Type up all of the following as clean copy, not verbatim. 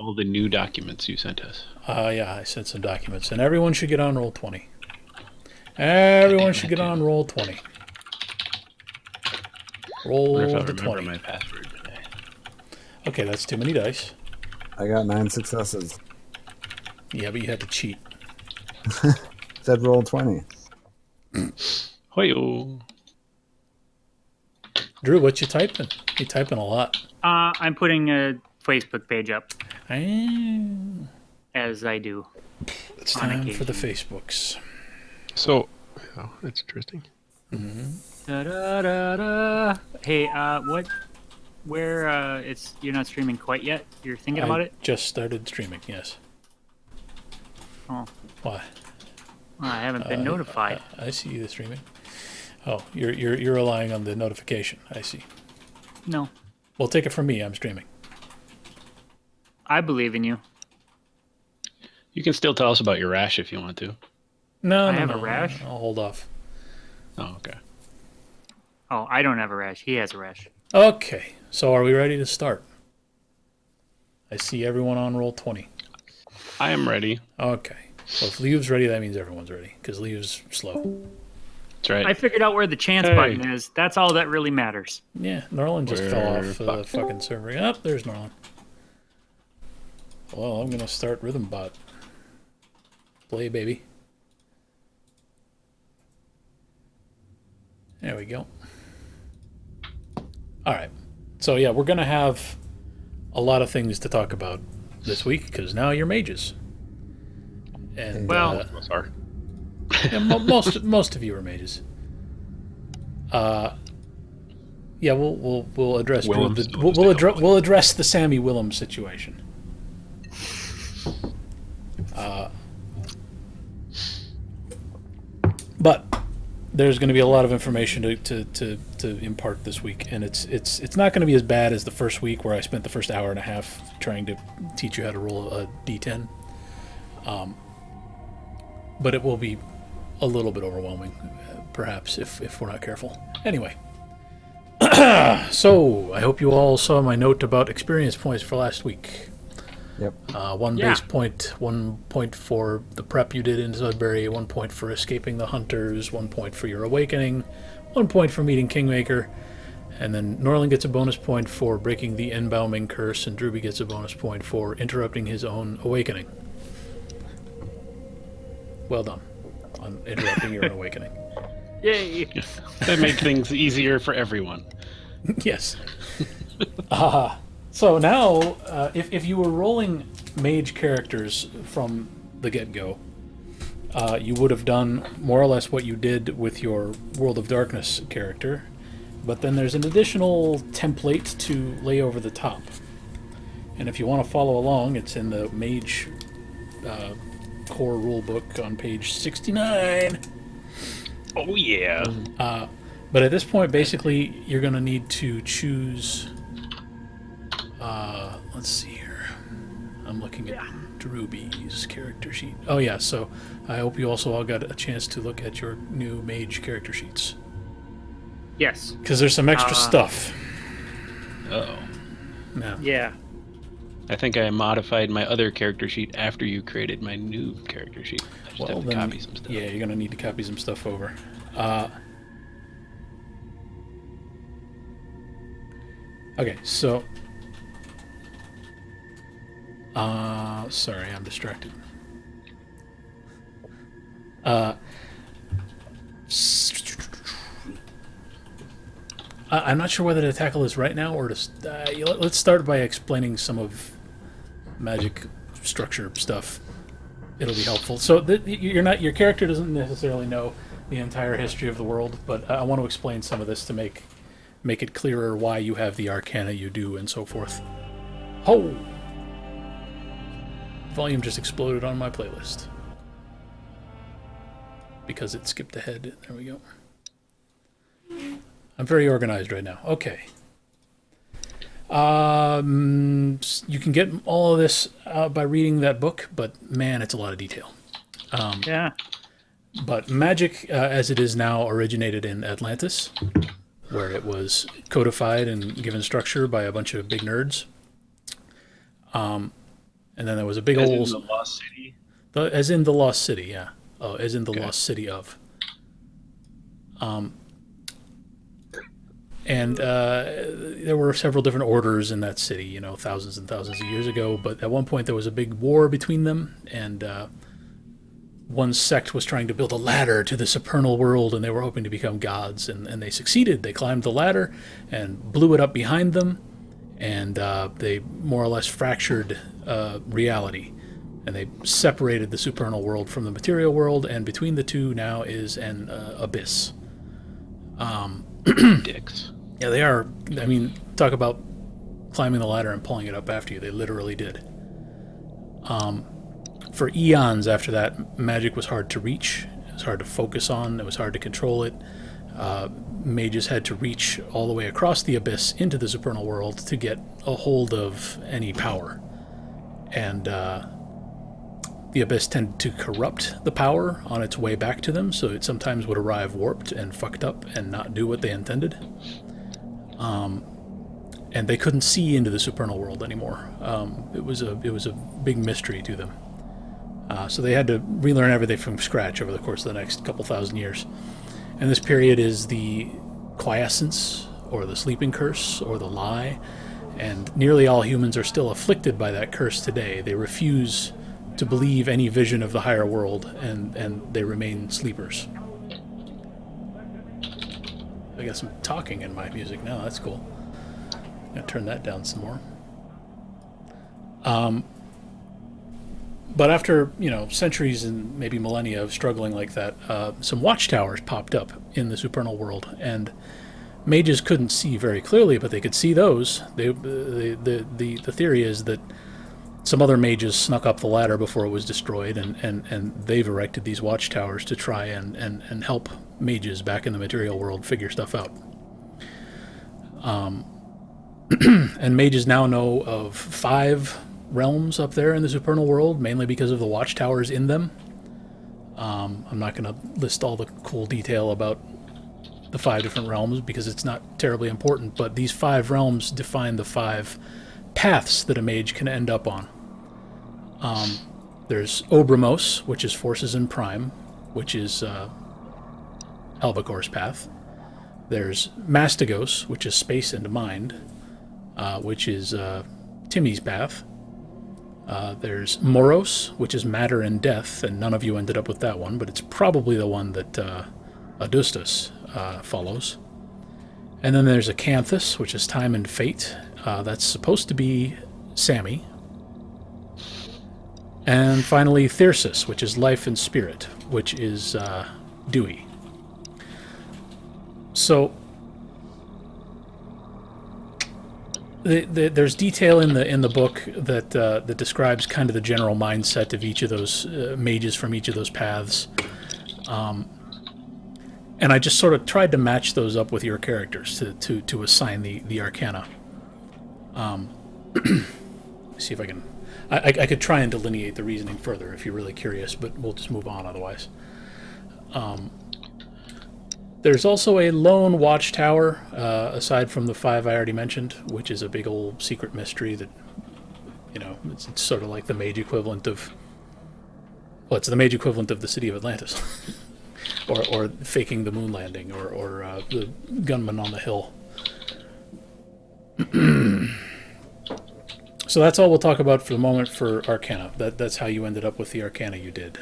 all the new documents you sent us. Yeah, I sent some documents, and everyone should get on Roll20. Everyone should get on Roll20. I wonder if Roll I'll the remember 20. my password today. Okay, that's too many dice. I got 9 successes. Yeah, but you had to cheat. Said roll 20. Hoyo. Drew, what you typing? You typing a lot. I'm putting a Facebook page up, Ah, as I do. it's On time for the occasion. Facebooks. So, oh, that's interesting. Da-da-da-da. Hey, what? Where? It's you're not streaming quite yet. You're thinking about it. Just started streaming, yes. Oh, Why? I haven't been notified. I see the streaming. Oh, you're relying on the notification. I see. No, Well, take it from me. I'm streaming. I believe in you. You can still tell us about your rash if you want to. No, I no, have no, a rash? I'll hold off. Oh, okay. Oh, I don't have a rash. He has a rash. Okay, so are we ready to start? I see everyone on Roll20. I am ready. Okay. Well, if Leo's ready, that means everyone's ready, because Leo's slow. That's right. I figured out where the chance Hey. button is. That's all that really matters. Yeah, Norland just We're fell off the fucked. fucking server. Oh, there's Norland. Well, I'm going to start Rhythm Bot. Play, baby. There we go. All right. So, yeah, we're going to have a lot of things to talk about this week, because now you're mages. And, Well- Sorry. yeah, most of you are mages. Yeah, we'll address Willems. we'll address the Sammy Willem situation. But there's going to be a lot of information to impart this week, and it's not going to be as bad as the first week where I spent the first hour and a half trying to teach you how to roll a d10. But it will be a little bit overwhelming, perhaps, if we're not careful. Anyway, so I hope you all saw my note about experience points for last week. Yep. One Yeah. base point, 1 point for the prep you did in Sudbury, 1 point for escaping the hunters, 1 point for your awakening, 1 point for meeting Kingmaker, and then Norland gets a bonus point for breaking the embalming curse, and Drewby gets a bonus point for interrupting his own awakening. Well done on interrupting your own awakening. Yay! That made things easier for everyone. Yes. So now, if you were rolling mage characters from the get-go, you would have done more or less what you did with your World of Darkness character, but then there's an additional template to lay over the top. And if you want to follow along, it's in the mage core rulebook on page 69. Oh, yeah. But at this point, basically, you're going to need to choose... let's see here. I'm looking at Drewby's character sheet. Oh, yeah, so I hope you also all got a chance to look at your new mage character sheets. Yes. Because there's some extra stuff. Uh-oh. Now, Yeah. I think I modified my other character sheet after you created my new character sheet. I just have to copy some stuff. yeah, you're going to need to copy some stuff over. Okay, so... sorry, I'm distracted. I'm not sure whether to tackle this right now or to... let's start by explaining some of magic structure stuff. It'll be helpful. So your character doesn't necessarily know the entire history of the world, but I want to explain some of this to make it clearer why you have the arcana you do and so forth. Oh! Volume just exploded on my playlist. Because it skipped ahead. There we go. I'm very organized right now. Okay. You can get all of this by reading that book, but man, it's a lot of detail. Yeah. But magic, as it is now, originated in Atlantis, where it was codified and given structure by a bunch of big nerds. And then there was a big As in old, the Lost City. as in the Lost City, yeah. Oh, as in the Okay. Lost City of. And there were several different orders in that city, you know, thousands and thousands of years ago. But at one point there was a big war between them, and one sect was trying to build a ladder to the supernal world, and they were hoping to become gods, and they succeeded. They climbed the ladder and blew it up behind them, and they more or less fractured reality. And they separated the supernal world from the material world, and between the two now is an abyss. Dicks. Yeah, they are. I mean, talk about climbing the ladder and pulling it up after you. They literally did. For eons after that, magic was hard to reach. It was hard to focus on. It was hard to control it. Mages had to reach all the way across the abyss into the supernal world to get a hold of any power. And the abyss tended to corrupt the power on its way back to them, so it sometimes would arrive warped and fucked up and not do what they intended. And they couldn't see into the supernal world anymore. It was a big mystery to them. So they had to relearn everything from scratch over the course of the next couple thousand years. And this period is the quiescence, or the sleeping curse, or the lie. And nearly all humans are still afflicted by that curse today. They refuse to believe any vision of the higher world, and they remain sleepers. I got some talking in my music now. That's cool. I'm gonna turn that down some more. But after, you know, centuries and maybe millennia of struggling like that, some watchtowers popped up in the supernal world, and mages couldn't see very clearly, but they could see those. The theory is that some other mages snuck up the ladder before it was destroyed, and they've erected these watchtowers to try and help mages back in the material world figure stuff out. And mages now know of 5 realms up there in the supernal world, mainly because of the watchtowers in them. I'm not going to list all the cool detail about the 5 different realms because it's not terribly important, but these 5 realms define the 5 paths that a mage can end up on. There's Obramos, which is Forces in Prime, which is Albacor's path. There's Mastigos, which is Space and Mind, which is Timmy's path. There's Moros, which is Matter and Death, and none of you ended up with that one, but it's probably the one that Adustus follows. And then there's Acanthus, which is Time and Fate. That's supposed to be Sammy. And finally Thyrsus, which is Life and Spirit, which is Dewey. So there's detail in the book that describes kind of the general mindset of each of those mages from each of those paths, and I just sort of tried to match those up with your characters to assign the Arcana. See if I can. I could try and delineate the reasoning further if you're really curious, but we'll just move on otherwise. There's also a lone watchtower, aside from the 5 I already mentioned, which is a big old secret mystery that, you know, it's sort of like the mage equivalent of... Well, it's the mage equivalent of the city of Atlantis. or faking the moon landing, or the gunman on the hill. So that's all we'll talk about for the moment for Arcana. That's how you ended up with the Arcana you did.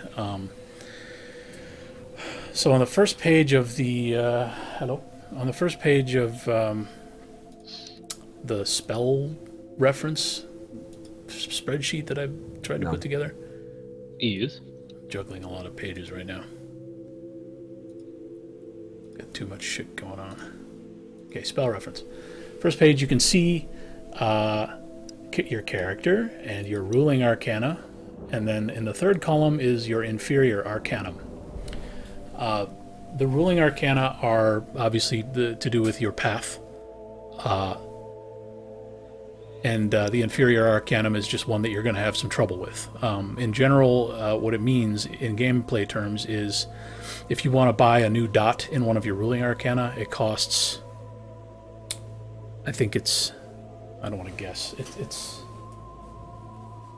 So on the first page of the on the first page of the spell reference spreadsheet that I've tried to put together. Yes. Juggling a lot of pages right now. Got too much shit going on. Okay, spell reference. First page, you can see your character and your ruling arcana, and then in the third column is your inferior arcanum. The ruling arcana are obviously to do with your path, and the inferior arcanum is just one that you're going to have some trouble with. In general, what it means in gameplay terms is if you want to buy a new dot in one of your ruling arcana, it costs, I think it's, I don't want to guess, it's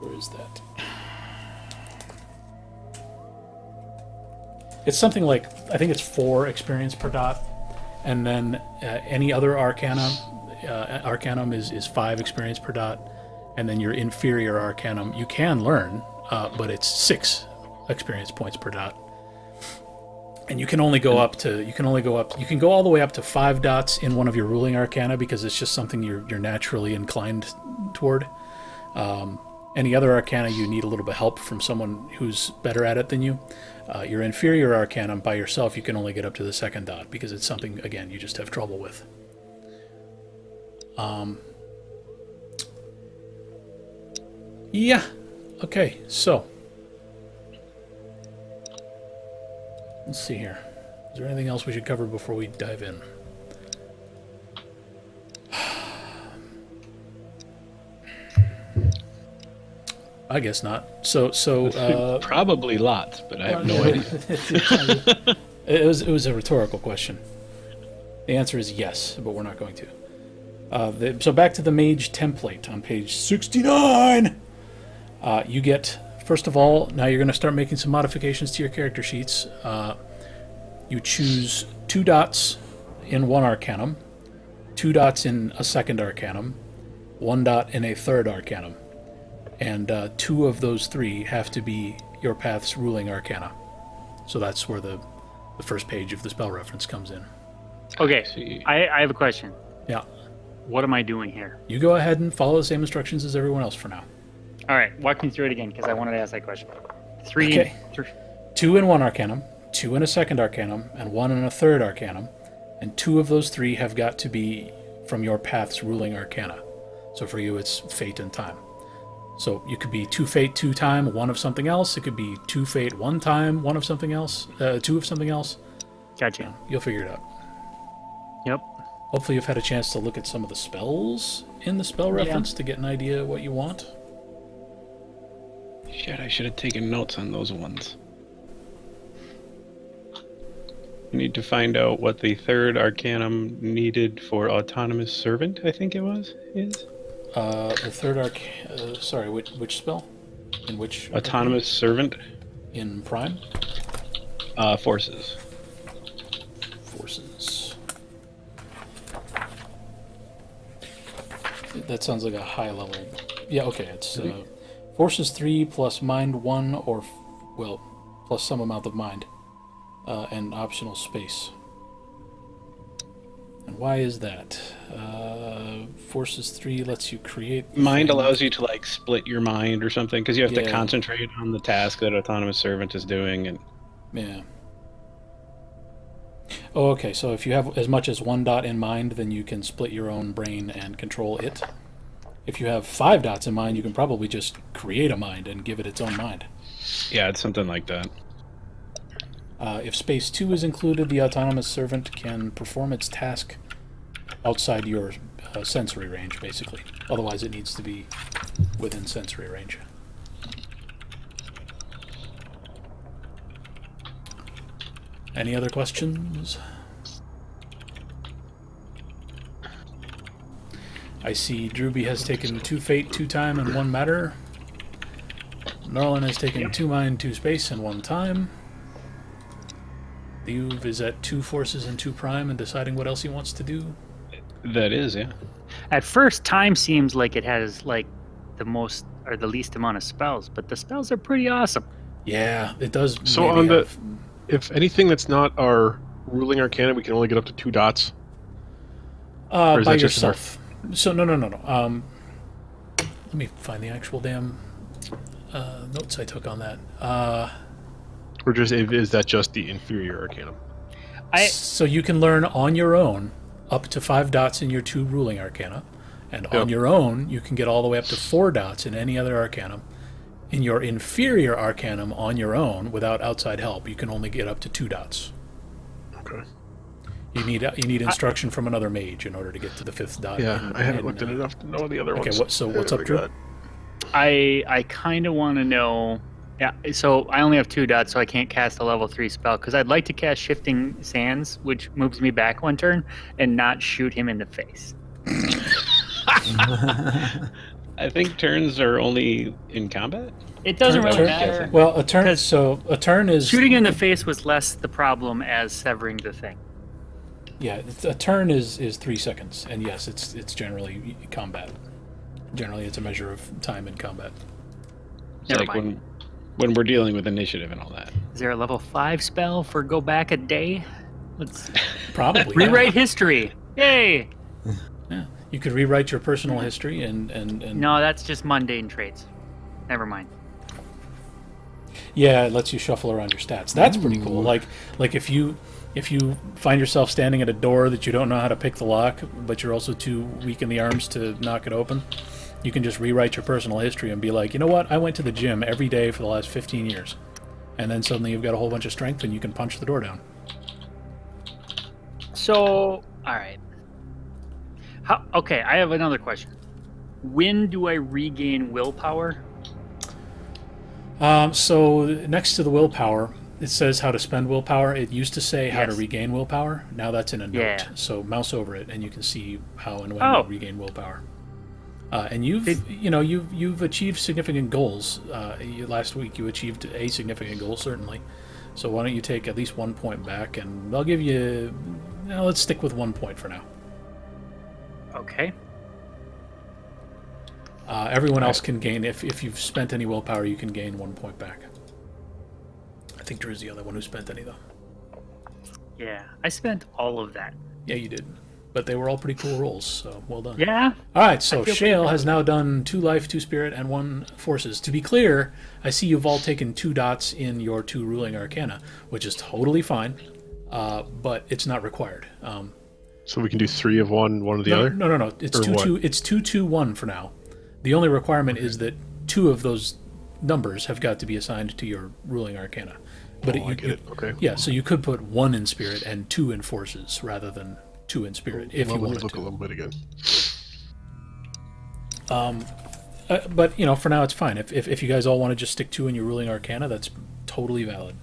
Where is that? It's something like, I think it's 4 experience per dot, and then any other Arcanum is 5 experience per dot, and then your inferior Arcanum you can learn, but it's 6 experience points per dot. And you can only go up to, you can go all the way up to 5 dots in one of your ruling Arcana because it's just something you're naturally inclined toward. Any other Arcana, you need a little bit of help from someone who's better at it than you. Your inferior Arcana, by yourself, you can only get up to the 2nd dot because it's something, again, you just have trouble with. Yeah. Okay, so. Let's see here. Is there anything else we should cover before we dive in? I guess not. So probably lots, but I have no idea. It was a rhetorical question. The answer is yes, but we're not going to. So back to the Mage template on page 69. You get, first of all, now you're going to start making some modifications to your character sheets. You choose 2 dots in one Arcanum, 2 dots in a 2nd Arcanum, 1 dot in a 3rd Arcanum. And 2 of those 3 have to be your path's ruling Arcana. So that's where the first page of the spell reference comes in. Okay, I have a question. Yeah. What am I doing here? You go ahead and follow the same instructions as everyone else for now. All right, walk me through it again because I wanted to ask that question. 3. Okay. 2 in one Arcanum, 2 in a 2nd Arcanum, and 1 in a 3rd Arcanum. And 2 of those 3 have got to be from your path's ruling Arcana. So for you, it's Fate and Time. So you could be 2 Fate, 2 Time, 1 of something else. It could be 2 Fate, 1 Time, 1 of something else, 2 of something else. Gotcha. You'll figure it out. Yep. Hopefully you've had a chance to look at some of the spells in the spell reference to get an idea what you want. Shit, I should have taken notes on those ones. I need to find out what the 3rd Arcanum needed for Autonomous Servant, I think it was, is? The 3rd sorry, which spell? In which? Autonomous Servant? In Prime? Forces. Forces. That sounds like a high level. Yeah, okay, it's Forces 3 plus Mind 1 or, well, plus some amount of Mind. And optional space. And why is that? Forces 3 lets you create... Mind allows you to, like, split your mind or something, because you have to concentrate on the task that Autonomous Servant is doing. And yeah. Oh, okay, so if you have as much as 1 dot in mind, then you can split your own brain and control it. If you have 5 dots in mind, you can probably just create a mind and give it its own mind. Yeah, it's something like that. If space 2 is included, the Autonomous Servant can perform its task outside your sensory range, basically. Otherwise, it needs to be within sensory range. Any other questions? I see Drewby has taken 2 Fate, 2 Time, and 1 Matter. Norlin has taken 2 Mind, 2 Space, and 1 Time. Youve is at 2 Forces and 2 Prime and deciding what else he wants to do. That is, yeah. At first, Time seems like it has like the most or the least amount of spells, but the spells are pretty awesome. Yeah, it does. So on the, if anything that's not our ruling Arcana, we can only get up to 2 dots. By yourself. So no. Let me find the actual damn notes I took on that. Or just is that just the inferior Arcanum? So you can learn on your own up to 5 dots in your 2 ruling Arcana, and on your own you can get all the way up to 4 dots in any other Arcanum. In your inferior Arcanum on your own, without outside help, you can only get up to 2 dots. Okay. You need instruction from another mage in order to get to the 5th dot. Yeah, I haven't looked at it enough to know the other ones. Okay, what's up, Drew? I kind of want to know. Yeah, so I only have 2 dots, so I can't cast a level 3 spell, because I'd like to cast Shifting Sands, which moves me back 1 turn, and not shoot him in the face. I think turns are only in combat. It doesn't really Turn- matter. Well, a turn. Because So a turn is Shooting in the face was less the problem as severing the thing. Yeah, a turn is 3 seconds, and yes, it's generally combat. Generally, it's a measure of time in combat. It's Never like mind. when we're dealing with initiative and all that. Is there a level 5 spell for go back a day? Let's Probably rewrite history. Yay! Yeah, you could rewrite your personal history and No, that's just mundane traits. Never mind. yeah, it lets you shuffle around your stats. That's pretty cool. Like if you find yourself standing at a door that you don't know how to pick the lock, but you're also too weak in the arms to knock it open, you can just rewrite your personal history and be like, you know what? I went to the gym every day for the last 15 years, and then suddenly you've got a whole bunch of strength and you can punch the door down. So, all right. Okay, I have another question. When do I regain willpower? So next to the willpower, it says how to spend willpower. It used to say how to Yes. regain willpower. Now that's in a note. Yeah. So mouse over it, and you can see how and when Oh. you regain willpower. And you've achieved significant goals. Last week you achieved a significant goal, certainly. So why don't you take at least 1 point back, and I'll give you. Let's stick with 1 point for now. Okay. Everyone else can gain, if you've spent any willpower, you can gain 1 point back. I think Drew's the other one who spent any, though. Yeah, I spent all of that. Yeah, you did. But they were all pretty cool rolls, so well done. Yeah? All right, so I feel Shale pretty has now done 2 life, 2 spirit, and 1 forces. To be clear, I see you've all taken 2 dots in your 2 ruling arcana, which is totally fine, but it's not required. So we can do 3 of one of the No, other? no. It's Or 2 what? 2. It's 2 2 1 for now. The only requirement is that 2 of those numbers have got to be assigned to your ruling arcana. But I get it. Okay. Yeah, so you could put 1 in spirit and 2 in forces rather than 2 in spirit if Well, you let me wanted look to. a little bit again. But for now it's fine. If you guys all want to just stick 2 in your ruling arcana, that's totally valid.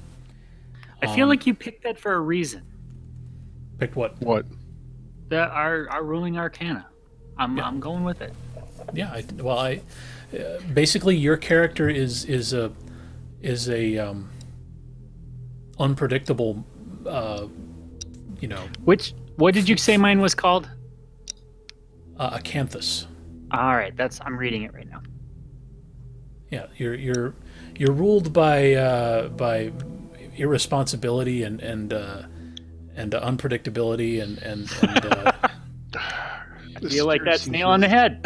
I feel like you picked that for a reason. Picked what? What? Our ruling arcana. I'm going with it. Yeah. Basically your character is a unpredictable. What did you say mine was called? Acanthus. All right, I'm reading it right now. Yeah, you're ruled by irresponsibility and unpredictability and I feel like that's nail on the head.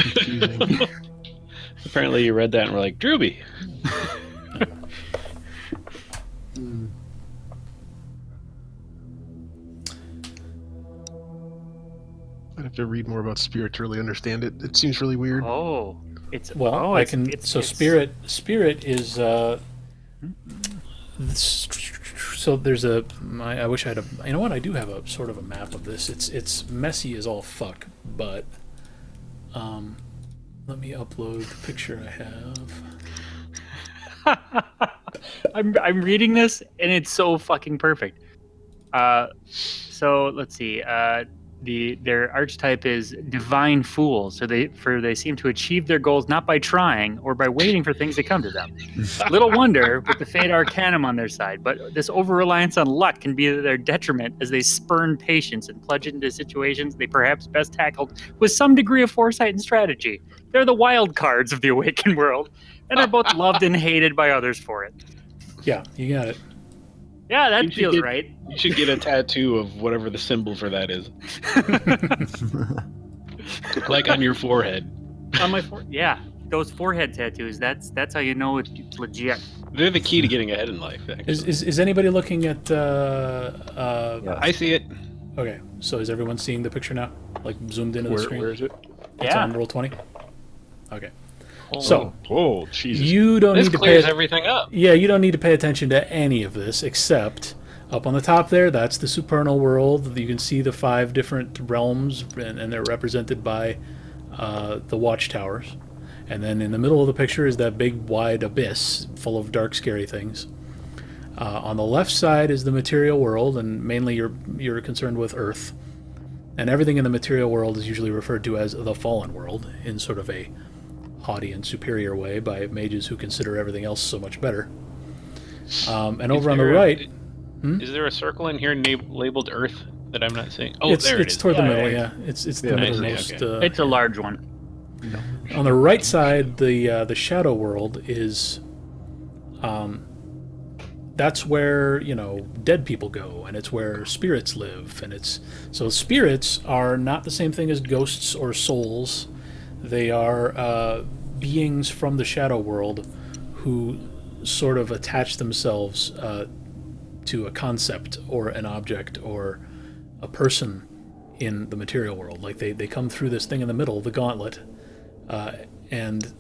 Apparently, you read that and were like, Drewby. I'd have to read more about spirit to really understand it. It seems really weird. Oh, it's well, oh, I it's, can. It's, So it's, spirit is. So there's a. I wish I had a. You know what? I do have a sort of a map of this. It's messy as all fuck, but. Let me upload the picture I have. I'm reading this and it's so fucking perfect. So let's see. Their archetype is divine fool. So they seem to achieve their goals not by trying or by waiting for things to come to them. Little wonder with the fate arcanum on their side, but this over-reliance on luck can be to their detriment as they spurn patience and plunge into situations they perhaps best tackled with some degree of foresight and strategy. They're the wild cards of the awakened world, and are both loved and hated by others for it. Yeah, you got it. Yeah, You that should feels get- right. You should get a tattoo of whatever the symbol for that is. Like on your forehead. On my yeah, those forehead tattoos. That's how you know it's legit. They're the key to getting ahead in life. Actually. Is anybody looking at? I see it. Okay, so is everyone seeing the picture now? Like zoomed into the screen? Where is it? It's Yeah. on roll 20. Okay. So Oh, Jesus. you don't This need to clears pay. everything up. Yeah, you don't need to pay attention to any of this except up on the top there. That's the supernal world. You can see the 5 different realms, and they're represented by the watchtowers. And then in the middle of the picture is that big wide abyss full of dark, scary things. On the left side is the material world, and mainly you're concerned with Earth. And everything in the material world is usually referred to as the fallen world in sort of a haughty and superior way by mages who consider everything else so much better. And over on the right... Is there a circle in here labeled Earth that I'm not seeing? Oh, it's there it is. toward the middle, yeah. It's the Yeah, middlemost. okay. It's a large one. On the right side, the shadow world is... that's where, dead people go, and it's where spirits live, and it's... So spirits are not the same thing as ghosts or souls. They are beings from the shadow world who sort of attach themselves to a concept or an object or a person in the material world. Like they come through this thing in the middle, the gauntlet, and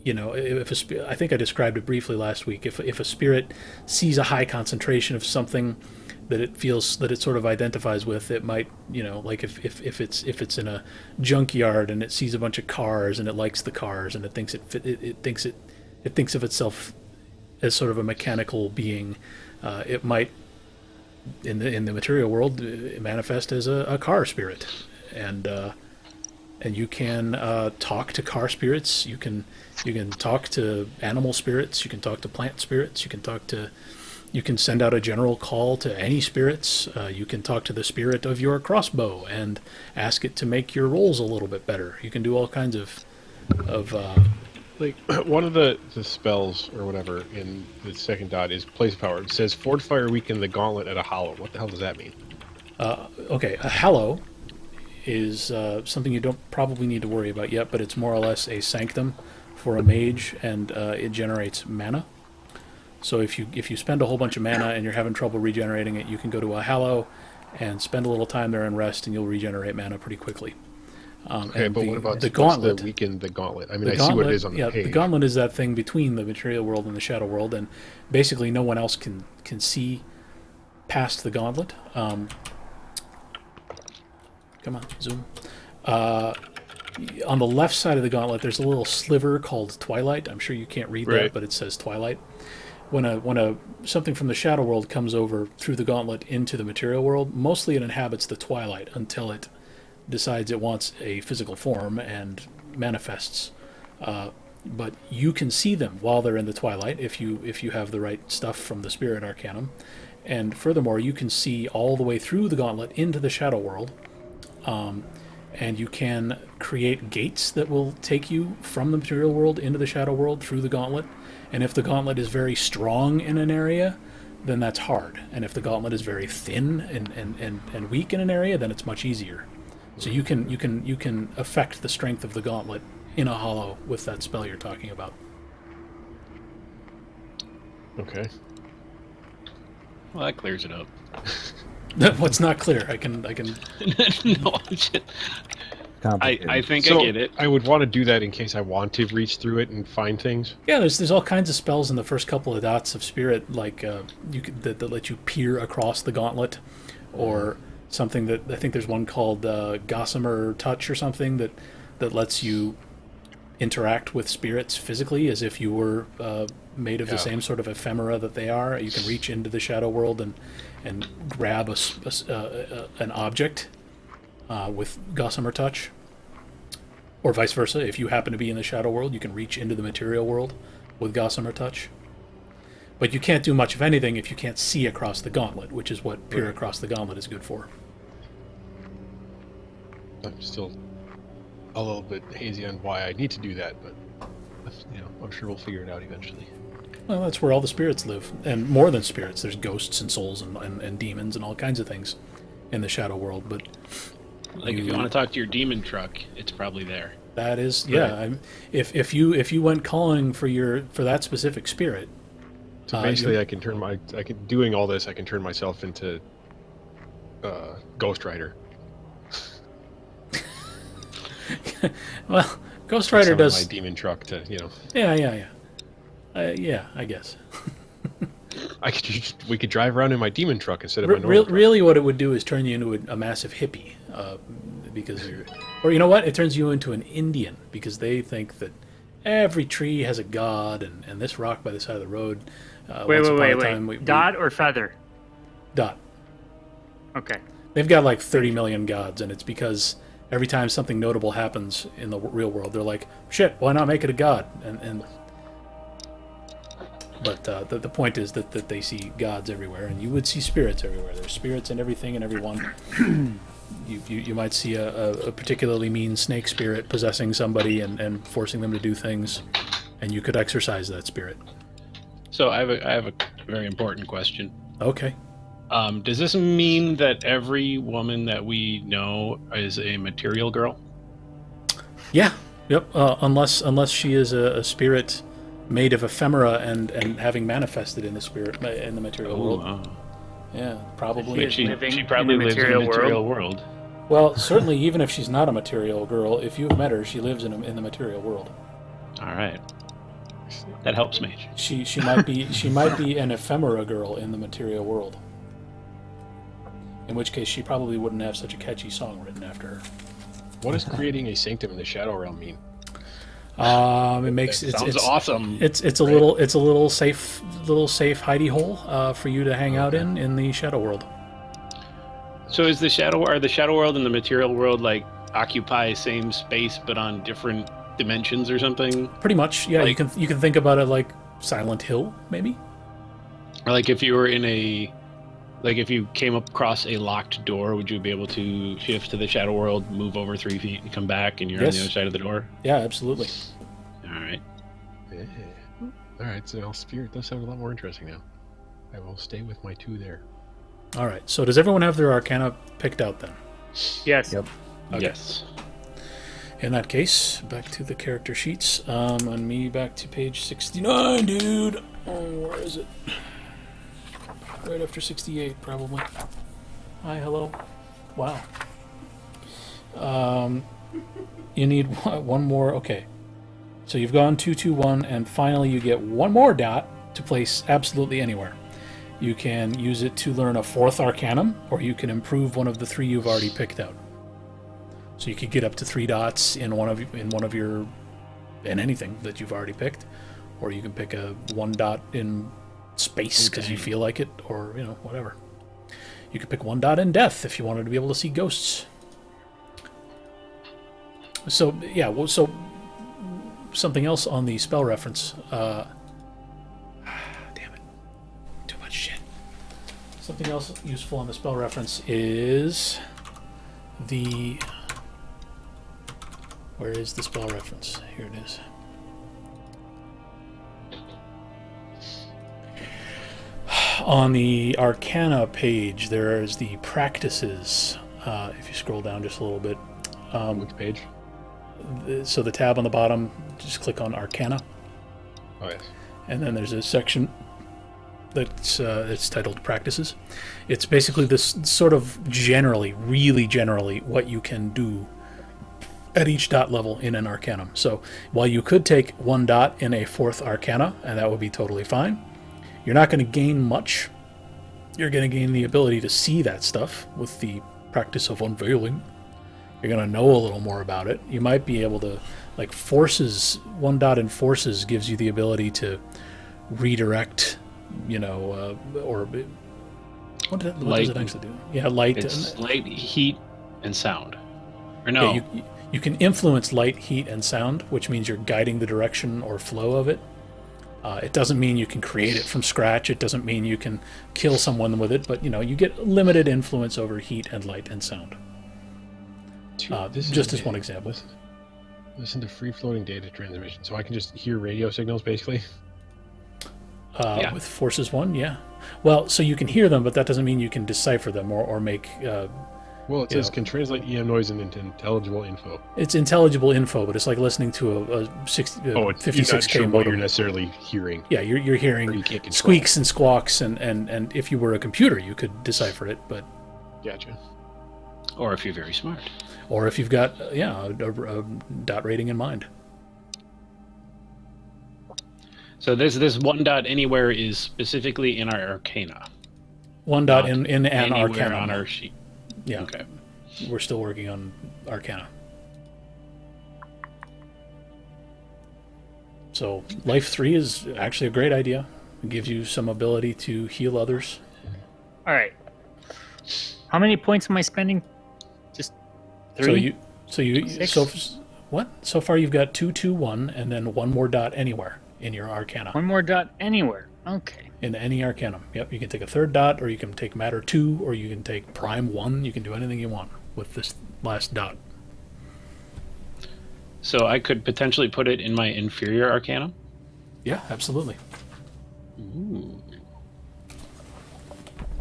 if I think I described it briefly last week. If a spirit sees a high concentration of something that it feels that it sort of identifies with, it might, like if it's in a junkyard and it sees a bunch of cars and it likes the cars and it thinks it thinks of itself as sort of a mechanical being. It might, in the material world, manifest as a car spirit, and you can talk to car spirits. You can talk to animal spirits. You can talk to plant spirits. You can send out a general call to any spirits. You can talk to the spirit of your crossbow and ask it to make your rolls a little bit better. You can do all kinds of Like one of the spells or whatever in the second dot is place power. It says fortify or weaken the gauntlet at a hollow. What the hell does that mean? Okay, a hallow is something you don't probably need to worry about yet, but it's more or less a sanctum for a mage, and it generates mana. So if you spend a whole bunch of mana and you're having trouble regenerating it, you can go to a hallow and spend a little time there and rest, and you'll regenerate mana pretty quickly. Okay, but what about the gauntlet? Weaken the gauntlet. I mean, I see what it is on the page. The gauntlet is that thing between the material world and the shadow world, and basically no one else can see past the gauntlet. Come on, zoom. On the left side of the gauntlet, there's a little sliver called Twilight. I'm sure you can't read that, but it says Twilight. When something from the shadow world comes over through the gauntlet into the material world, mostly it inhabits the Twilight until it decides it wants a physical form and manifests. But you can see them while they're in the Twilight if you have the right stuff from the Spirit Arcanum. And furthermore, you can see all the way through the gauntlet into the shadow world. And you can create gates that will take you from the material world into the shadow world through the gauntlet. And if the gauntlet is very strong in an area, then that's hard. And if the gauntlet is very thin and weak in an area, then it's much easier. So you can affect the strength of the gauntlet in a hollow with that spell you're talking about. Okay. Well, that clears it up. What's not clear? I can. No, I think So I get it. I would want to do that in case I want to reach through it and find things. Yeah, there's all kinds of spells in the first couple of dots of spirit, like that let you peer across the gauntlet, or something that I think there's one called Gossamer Touch or something that lets you interact with spirits physically as if you were made of the same sort of ephemera that they are. You can reach into the shadow world and grab an object with Gossamer Touch. Or vice versa, if you happen to be in the shadow world, you can reach into the material world with Gossamer Touch. But you can't do much of anything if you can't see across the gauntlet, which is what peer across the gauntlet is good for. I'm still a little bit hazy on why I need to do that, but I'm sure we'll figure it out eventually. Well, that's where all the spirits live, and more than spirits. There's ghosts and souls and demons and all kinds of things in the shadow world. But if you want to talk to your demon truck, it's probably there. That is, if you went calling for that specific spirit. So basically, doing all this, I can turn myself into Ghost Rider. Well, Ghost Rider does my demon truck to Yeah, I guess. We could drive around in my demon truck instead of my normal truck. Really, what it would do is turn you into a massive hippie, or you know what? It turns you into an Indian because they think that every tree has a god, and this rock by the side of the road. Wait. Dot or feather? Dot. Okay. They've got like 30 million gods, and it's because every time something notable happens in the real world, they're like, shit, why not make it a god? But the point is that they see gods everywhere, and you would see spirits everywhere. There's spirits in everything and everyone. You might see a particularly mean snake spirit possessing somebody and forcing them to do things, and you could exorcise that spirit. So I have a very important question. Okay. Does this mean that every woman that we know is a material girl? Yeah. Yep. Unless she is a spirit made of ephemera and having manifested in the spirit in the material world. Yeah, probably. She living probably in the lives in material the material world. Well, certainly, even if she's not a material girl, if you've met her, she lives in the material world. All right, that helps, Mage. She might be an ephemera girl in the material world. In which case, she probably wouldn't have such a catchy song written after her. What does creating a sanctum in the Shadow Realm mean? It makes Sounds awesome. It's a little safe hidey hole for you to hang out in the shadow world. So are the shadow world and the material world like occupy same space but on different dimensions or something? Pretty much, yeah. Like, you can think about it like Silent Hill, maybe. Or like if you were if you came across a locked door, would you be able to shift to the shadow world, move over 3 feet, and come back, and you're on the other side of the door? Yeah, absolutely. All right. Yeah. All right, so Spirit does sound a lot more interesting now. I will stay with my 2 there. All right. So does everyone have their Arcana picked out then? Yes. Yep. Okay. Yes. In that case, back to the character sheets. And me back to page 69, dude. Oh, where is it? Right after 68, probably. Hi, hello. Wow. You need one more. Okay. So you've gone 2, 2, 1, and finally you get one more dot to place absolutely anywhere. You can use it to learn a 4th Arcanum, or you can improve one of the 3 you've already picked out. So you could get up to 3 dots in anything that you've already picked, or you can pick a 1 dot in space because you feel like it, or whatever. You could pick 1 dot in death if you wanted to be able to see ghosts. So yeah, so something else on the spell reference. Damn it, too much shit. Something else useful on the spell reference is where is the spell reference? Here it is. On the Arcana page, there is the practices. If you scroll down just a little bit. Which page? So the tab on the bottom, just click on Arcana. Oh, yes. And then there's a section that's it's titled Practices. It's basically this sort of really generally, what you can do at each dot level in an Arcanum. So while you could take 1 dot in a 4th Arcana, and that would be totally fine, you're not going to gain much. You're going to gain the ability to see that stuff with the practice of unveiling. You're going to know a little more about it. You might be able to, like, forces, 1 dot in forces gives you the ability to redirect, or what does it actually do? Yeah, light. It's light, heat, and sound. Or no? Yeah, you can influence light, heat, and sound, which means you're guiding the direction or flow of it. It doesn't mean you can create it from scratch. It doesn't mean you can kill someone with it, but you get limited influence over heat and light and sound. Just as one example. Listen to free-floating data transmission, so I can just hear radio signals, basically? With Forces 1, yeah. Well, so you can hear them, but that doesn't mean you can decipher them or make... well, it says can translate EM noise into intelligible info. It's intelligible info, but it's like listening to a 56K sure modem. what you're necessarily hearing. Yeah, you're hearing squeaks and squawks, and if you were a computer, you could decipher it, but... Gotcha. Or if you're very smart. Or if you've got, a dot rating in mind. So this 1 dot anywhere is specifically in our Arcana. 1 dot in an anywhere Arcana. on our sheet. Yeah. Okay. We're still working on Arcana. So Life 3 is actually a great idea. It gives you some ability to heal others. All right. How many points am I spending? Just 3? What? So far you've got 2, 2, 1, and then one more dot anywhere in your Arcana. One more dot anywhere. Okay. In any Arcanum. Yep, you can take a third dot, or you can take Matter 2, or you can take Prime 1. You can do anything you want with this last dot. So I could potentially put it in my inferior arcanum? Yeah, absolutely. Ooh.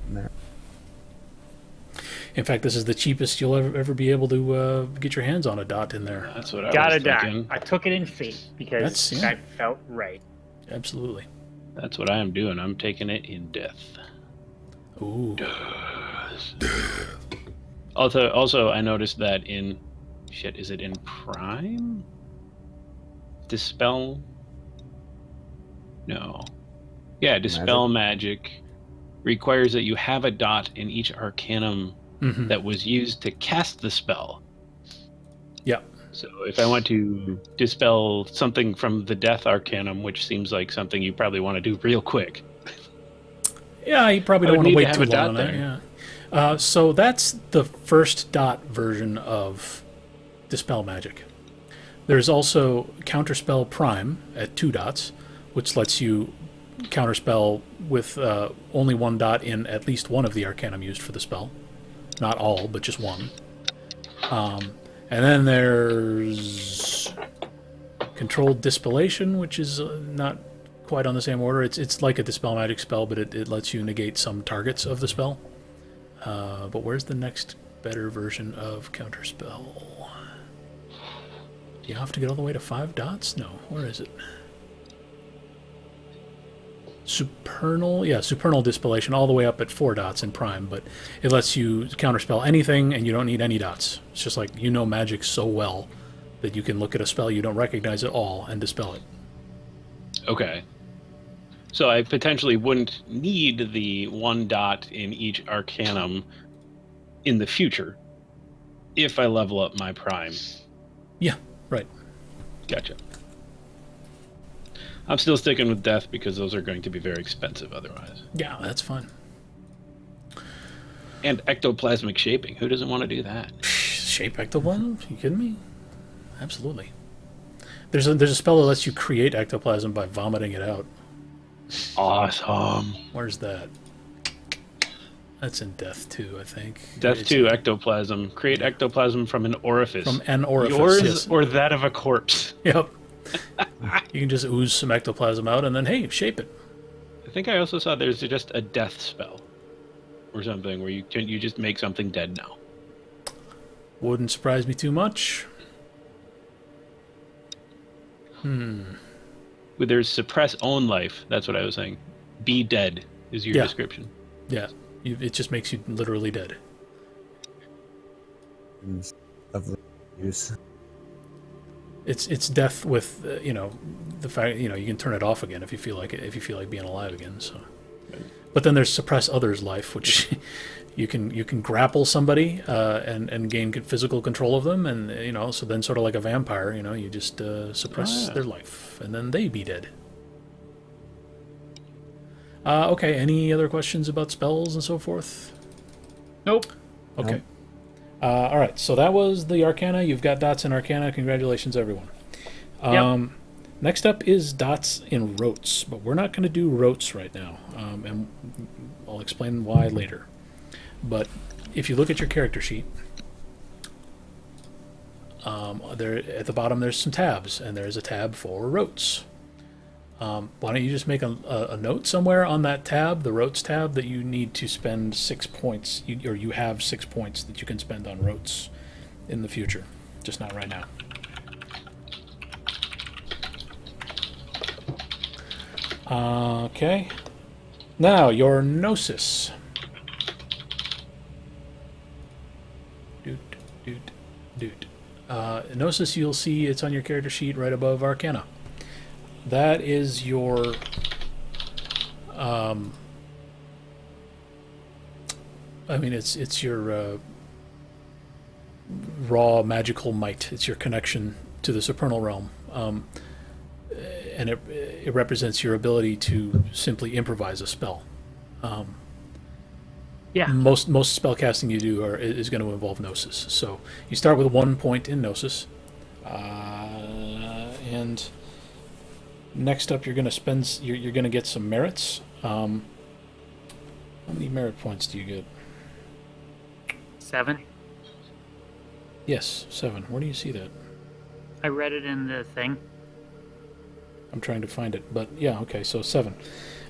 There. In fact, this is the cheapest you'll ever be able to get your hands on a dot in there. That's what I Got a was dot. thinking. I took it in fate because that felt right. Absolutely. That's what I am doing. I'm taking it in death. Ooh. Also, I noticed that in... Shit, is it in Prime? Dispel? No. Yeah, Dispel magic requires that you have a dot in each arcanum that was used to cast the spell. Yeah. So if I want to dispel something from the Death Arcanum, which seems like something you probably want to do real quick. Yeah, you probably don't want to need wait to have too a dot long on that. there. Yeah. So that's the first dot version of Dispel Magic. There's also Counterspell Prime at 2 dots, which lets you counterspell with only 1 dot in at least one of the Arcanum used for the spell. Not all, but just one. And then there's Controlled Dispellation, which is not quite on the same order. It's like a Dispel Magic spell, but it lets you negate some targets of the spell. But where's the next better version of Counterspell? Do you have to get all the way to 5 dots? No. Where is it? Supernal? Yeah, Supernal Dispellation all the way up at 4 dots in Prime, but it lets you counterspell anything and you don't need any dots. It's just like, you know magic so well that you can look at a spell you don't recognize at all and dispel it. Okay. So I potentially wouldn't need the 1 dot in each arcanum in the future if I level up my Prime. Yeah, right. Gotcha. I'm still sticking with death because those are going to be very expensive otherwise. Yeah, that's fine. And ectoplasmic shaping. Who doesn't want to do that? Shape ectoplasm? You kidding me? Absolutely. There's a spell that lets you create ectoplasm by vomiting it out. Awesome. Where's that? That's in Death 2, I think. Death 2, ectoplasm. Create ectoplasm from an orifice. From an orifice, Yours yes. or that of a corpse. Yep. You can just ooze some ectoplasm out and then, hey, shape it. I think I also saw there's just a death spell or something where you just make something dead now. Wouldn't surprise me too much. There's suppress own life. That's what I was saying. Be dead is your description. Yeah. It just makes you literally dead. Of use. It's death with the fact you can turn it off again if you feel like it, if you feel like being alive again. So, but then there's suppress others' life, which you can grapple somebody and gain physical control of them, and so then sort of like a vampire, you just suppress their life and then they be dead. Okay. Any other questions about spells and so forth? Nope. Okay. Nope. All right, so that was the Arcana. You've got dots in Arcana. Congratulations, everyone. Next up is dots in Rotes, but we're not going to do Rotes right now, and I'll explain why later. But if you look at your character sheet, there at the bottom there's some tabs, and there's a tab for Rotes. Why don't you just make a note somewhere on that tab, the Rotes tab, that you need to spend 6 points, or you have 6 points that you can spend on Rotes in the future, just not right now. Okay. Now, your Gnosis. Gnosis, you'll see it's on your character sheet right above Arcana. That is your it's your raw magical might. It's your connection to the supernal realm, and it represents your ability to simply improvise a spell. Yeah. most spellcasting you do is going to involve Gnosis. So you start with 1 point in Gnosis, and next up you're going to spend you're going to get some merits. How many merit points do you get? 7. Yes, 7. Where do you see that? I read it in the thing. I'm trying to find it, but yeah, okay, so 7.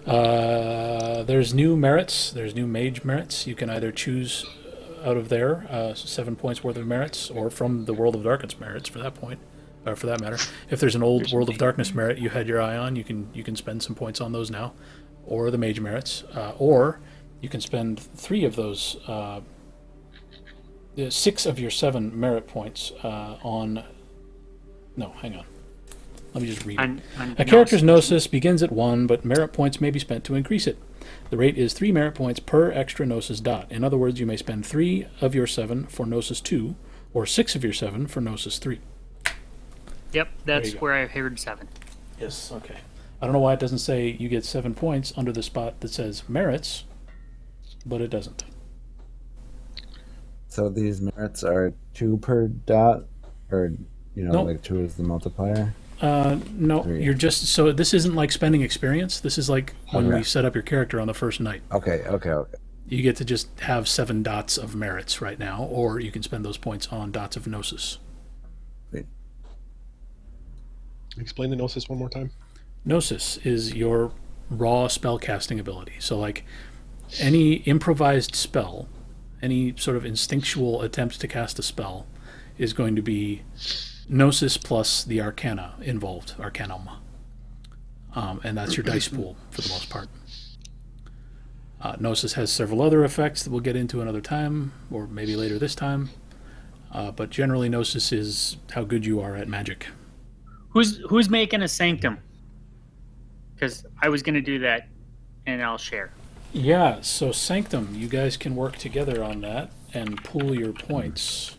There's new merits. There's new mage merits. You can either choose out of there 7 points worth of merits, or from the World of Darkness merits for that point, or for that matter. If there's an old World of Darkness merit you had your eye on, you can spend some points on those now, or the mage merits, or you can spend 3 of those. 6 of your 7 merit points on. No, hang on. Let me just read it. A character's Gnosis begins at 1, but merit points may be spent to increase it. The rate is 3 merit points per extra Gnosis dot. In other words, you may spend 3 of your 7 for Gnosis 2, or 6 of your 7 for Gnosis 3. Yep, that's where I heard 7. Yes, okay. I don't know why it doesn't say you get 7 points under the spot that says merits, but it doesn't. So these merits are 2 per dot, or Nope. like 2 is the multiplier. No, 3. you're just so this isn't like spending experience. This is like when Okay. we set up your character on the first night. Okay. You get to just have 7 dots of merits right now, or you can spend those points on dots of Gnosis. Wait. Explain the Gnosis one more time. Gnosis is your raw spell casting ability. So like any improvised spell, any sort of instinctual attempt to cast a spell is going to be Gnosis plus the Arcana involved, Arcanum. And that's your dice pool for the most part. Gnosis has several other effects that we'll get into another time, or maybe later this time. But generally, Gnosis is how good you are at magic. Who's making a Sanctum? Because I was going to do that, and I'll share. Yeah, so Sanctum, you guys can work together on that and pool your points.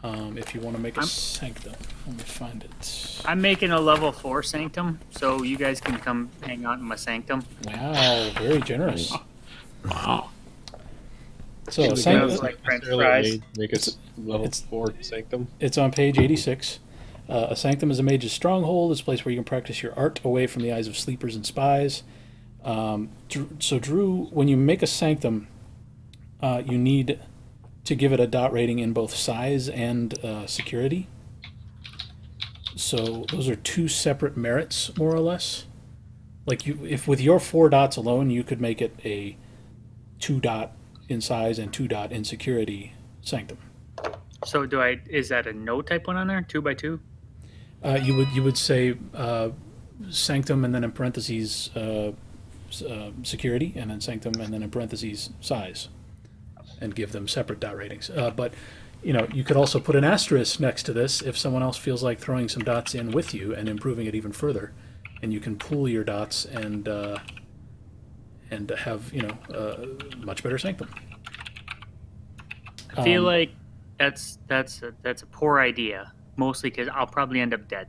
If you want to make a Sanctum. Let me find it. I'm making a level 4 Sanctum, so you guys can come hang out in my Sanctum. Wow, very generous. Wow. So That Sanctum, was like French Necessarily fries. make us level 4 Sanctum. it's on page 86. A Sanctum is a mage's stronghold. It's a place where you can practice your art away from the eyes of sleepers and spies. So Drew, when you make a Sanctum, you need to give it a dot rating in both size and security. So those are 2 separate merits, more or less. Like if with your 4 dots alone, you could make it a 2 dot in size and 2 dot in security Sanctum. So is that a no type one on there? 2 by 2? You would say Sanctum and then in parentheses security, and then Sanctum and then in parentheses size, and give them separate dot ratings. But you could also put an asterisk next to this if someone else feels like throwing some dots in with you and improving it even further, and you can pool your dots and have much better Sanctum. I feel like that's a poor idea, mostly because I'll probably end up dead.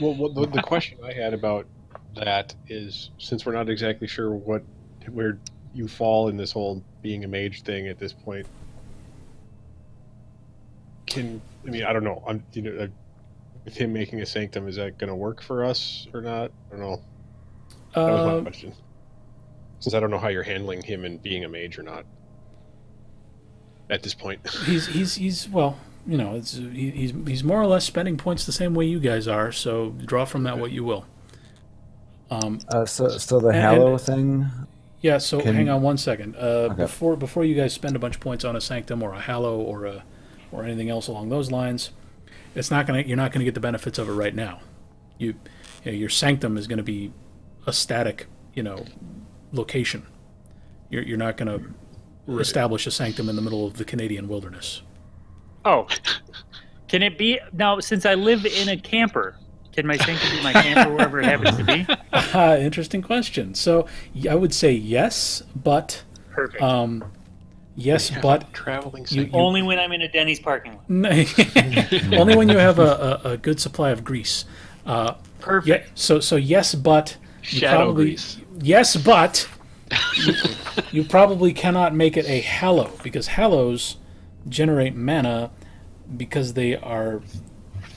Well, the question I had about that is, since we're not exactly sure where you fall in this whole being a mage thing at this point, I don't know. With him making a Sanctum, is that going to work for us or not? I don't know. That was my question. Since I don't know how you're handling him and being a mage or not at this point. He's well, he's more or less spending points the same way you guys are. So draw from that what you will. So the Hallow thing. Yeah. So hang on one second. Okay. Before you guys spend a bunch of points on a Sanctum or a Hallow or anything else along those lines, you're not gonna get the benefits of it right now. Your Sanctum is gonna be a static location. You're not gonna establish a Sanctum in the middle of the Canadian wilderness. Oh, can it be now? Since I live in a camper, can my Sanctum be my camper wherever it happens to be? Interesting question. So I would say yes, but Perfect. yes, but traveling Only when I'm in a Denny's parking lot. only when you have a good supply of grease. Perfect. Yeah. So yes, but Shadow grease. yes, but You probably cannot make it a hallow, because hallows generate mana because they are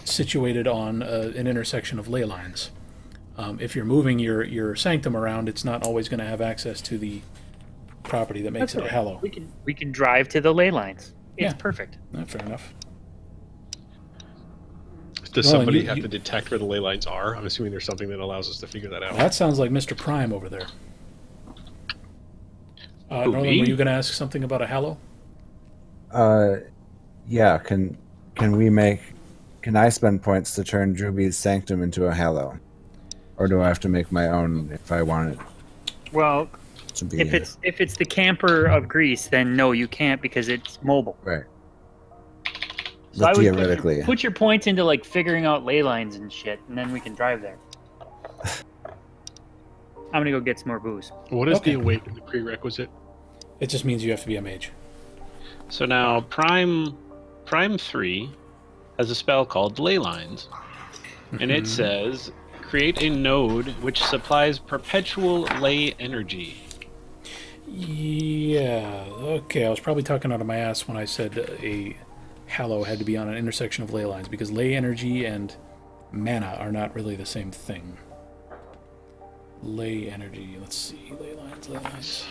situated on an intersection of ley lines. If you're moving your sanctum around, it's not always going to have access to the property that makes it a hallow. We can drive to the ley lines. It's perfect. Fair enough. Does somebody have to detect where the ley lines are? I'm assuming there's something that allows us to figure that out. That sounds like Mr. Prime over there. Norman, were you going to ask something about a hallow? Yeah. Can I spend points to turn Drewby's Sanctum into a Hallow, or do I have to make my own if I want it? Well, if it's the camper of Greece, then no, you can't because it's mobile. Right. So I would theoretically, put your points into like figuring out ley lines and shit, and then we can drive there. I'm gonna go get some more booze. What is the awaken prerequisite? It just means you have to be a mage. So now Prime 3 has a spell called Ley Lines. And it says, create a node which supplies perpetual ley energy. Yeah, okay, I was probably talking out of my ass when I said a hallow had to be on an intersection of ley lines, because ley energy and mana are not really the same thing. Ley energy, let's see, ley lines.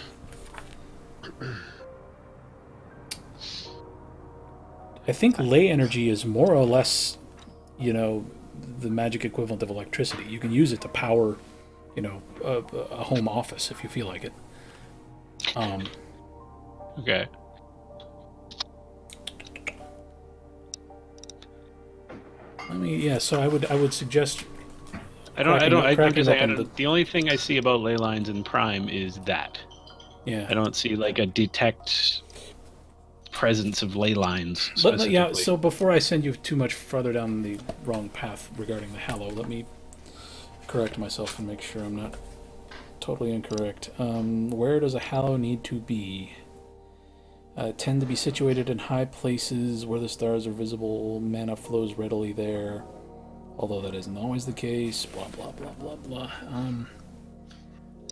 I think ley energy is more or less, the magic equivalent of electricity. You can use it to power, a home office if you feel like it. Okay. So I would suggest. The only thing I see about ley lines in Prime is that. Yeah. I don't see like a detect presence of ley lines specifically. Yeah, so before I send you too much further down the wrong path regarding the hallow, let me correct myself and make sure I'm not totally incorrect. Where does a hallow need to be? Tend to be situated in high places where the stars are visible. Mana flows readily there, although that isn't always the case. Blah blah blah blah blah.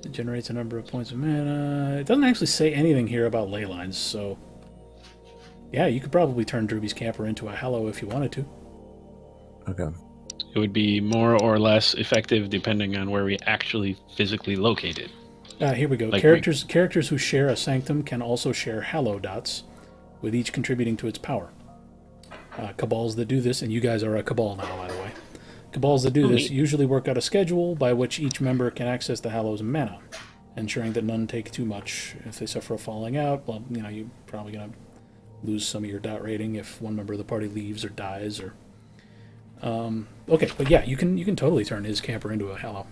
It generates a number of points of mana. It doesn't actually say anything here about ley lines, so yeah, you could probably turn Drewby's camper into a hallow if you wanted to. Okay. It would be more or less effective depending on where we actually physically locate it. Here we go. Like characters who share a sanctum can also share hallow dots, with each contributing to its power. Cabals that do this, and you guys are a cabal now, by the way. Cabals that do this usually work out a schedule by which each member can access the hallow's mana, ensuring that none take too much. If they suffer a falling out, well, you're probably going to lose some of your dot rating if one member of the party leaves or dies. Or okay, but yeah, you can totally turn his camper into a hallow.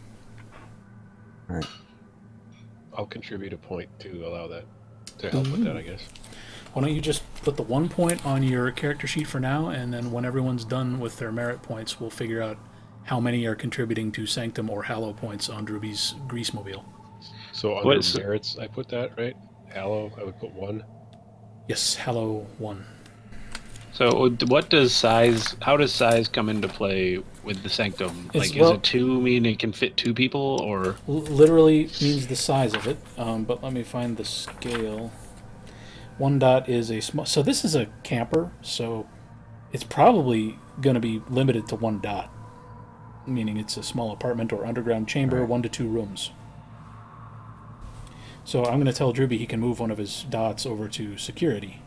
All right. I'll contribute a point to allow that, to help with that, I guess. Why don't you just put the 1 point on your character sheet for now, and then when everyone's done with their merit points, we'll figure out how many are contributing to Sanctum or Hallow points on Drewby's Grease Mobile. So under merits, I put that, right? Hallow, I would put 1. Yes, Hallow 1. So how does size come into play with the Sanctum? Is it 2 mean it can fit 2 people, or? Literally means the size of it, but let me find the scale. 1 dot is a small, so this is a camper, so it's probably going to be limited to 1 dot, meaning it's a small apartment or underground chamber, 1 to 2 rooms. So I'm going to tell Drewby he can move one of his dots over to security,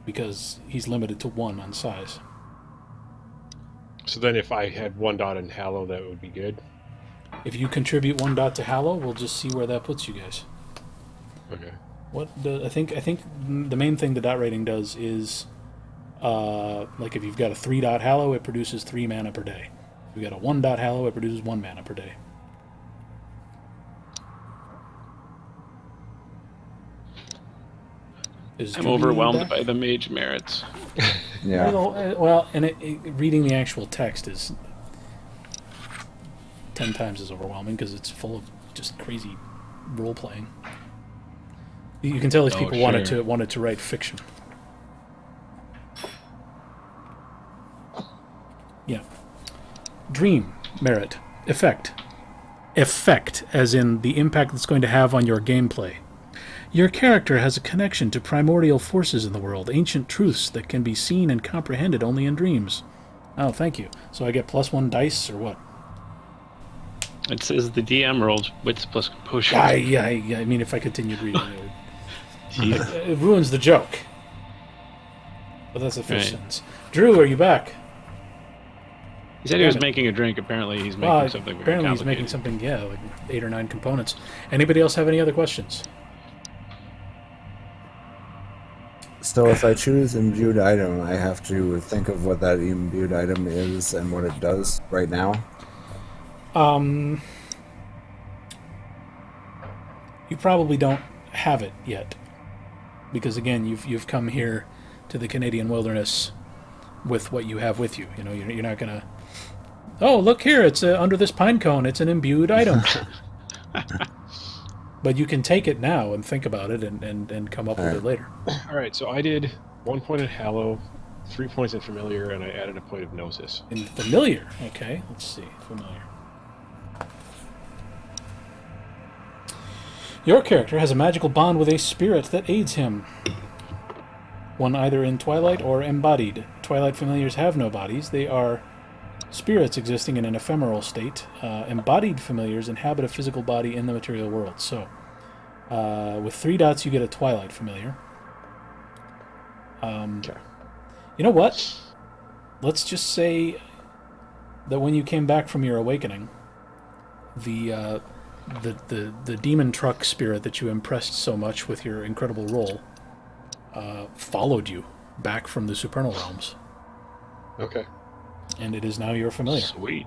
because he's limited to 1 on size. So then if I had 1 dot in Hallow, that would be good? If you contribute 1 dot to Hallow, we'll just see where that puts you guys. Okay. I think the main thing the dot rating does is, like if you've got a 3 dot Hallow, it produces 3 mana per day. If you've got a 1 dot Hallow, it produces 1 mana per day. I'm overwhelmed by the mage merits. Yeah. Well, and reading the actual text is 10 times as overwhelming because it's full of just crazy role playing. You can tell these people wanted to write fiction. Yeah. Dream merit effect. effect, as in the impact it's going to have on your gameplay. Your character has a connection to primordial forces in the world, ancient truths that can be seen and comprehended only in dreams. Oh, thank you. So I get +1 dice, or what? It says the DM rolls wits plus potion. I mean, if I continued reading, it ruins the joke. But that's the first sentence. Drew, are you back? He said he was making a drink. Apparently, he's making something very apparently he's complicated. making something, like 8 or 9 components. Anybody else have any other questions? So if I choose imbued item, I have to think of what that imbued item is and what it does right now? You probably don't have it yet. Because again, you've come here to the Canadian wilderness with what you have with you. You know, you're not gonna. Oh, look here! It's under this pine cone. It's an imbued item. But you can take it now and think about it and come up with it later. All right, so I did 1 point in Hallow, 3 points in Familiar, and I added a point of Gnosis. In Familiar, okay. Let's see, Familiar. Your character has a magical bond with a spirit that aids him. One either in Twilight or embodied. Twilight familiars have no bodies. They are spirits existing in an ephemeral state. Embodied familiars inhabit a physical body in the material world. So, with 3 dots, you get a Twilight familiar. Okay. You know what? Let's just say that when you came back from your awakening, the demon truck spirit that you impressed so much with your incredible roll followed you back from the supernal realms. Okay. And it is now your familiar. Sweet.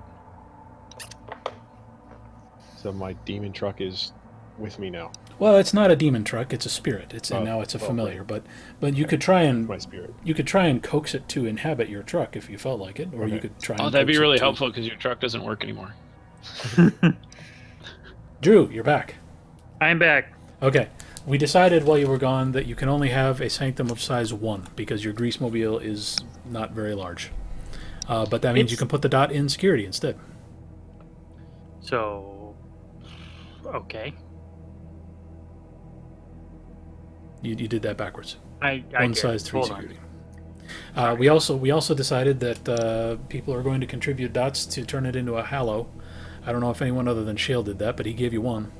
So my demon truck is with me now. Well, it's not a demon truck; it's a spirit. Now it's a familiar. Right. But you could try and My spirit. you could try and coax it to inhabit your truck if you felt like it, or you could try. Oh, and that'd be coax it really to- helpful because your truck doesn't work anymore. Drew, you're back. I'm back. Okay. We decided while you were gone that you can only have a sanctum of size 1 because your grease mobile is not very large. But that means you can put the dot in security instead. So, okay. You did that backwards. I One did. size 3 Hold on. security. We also decided that people are going to contribute dots to turn it into a Hallow. I don't know if anyone other than Shale did that, but he gave you 1.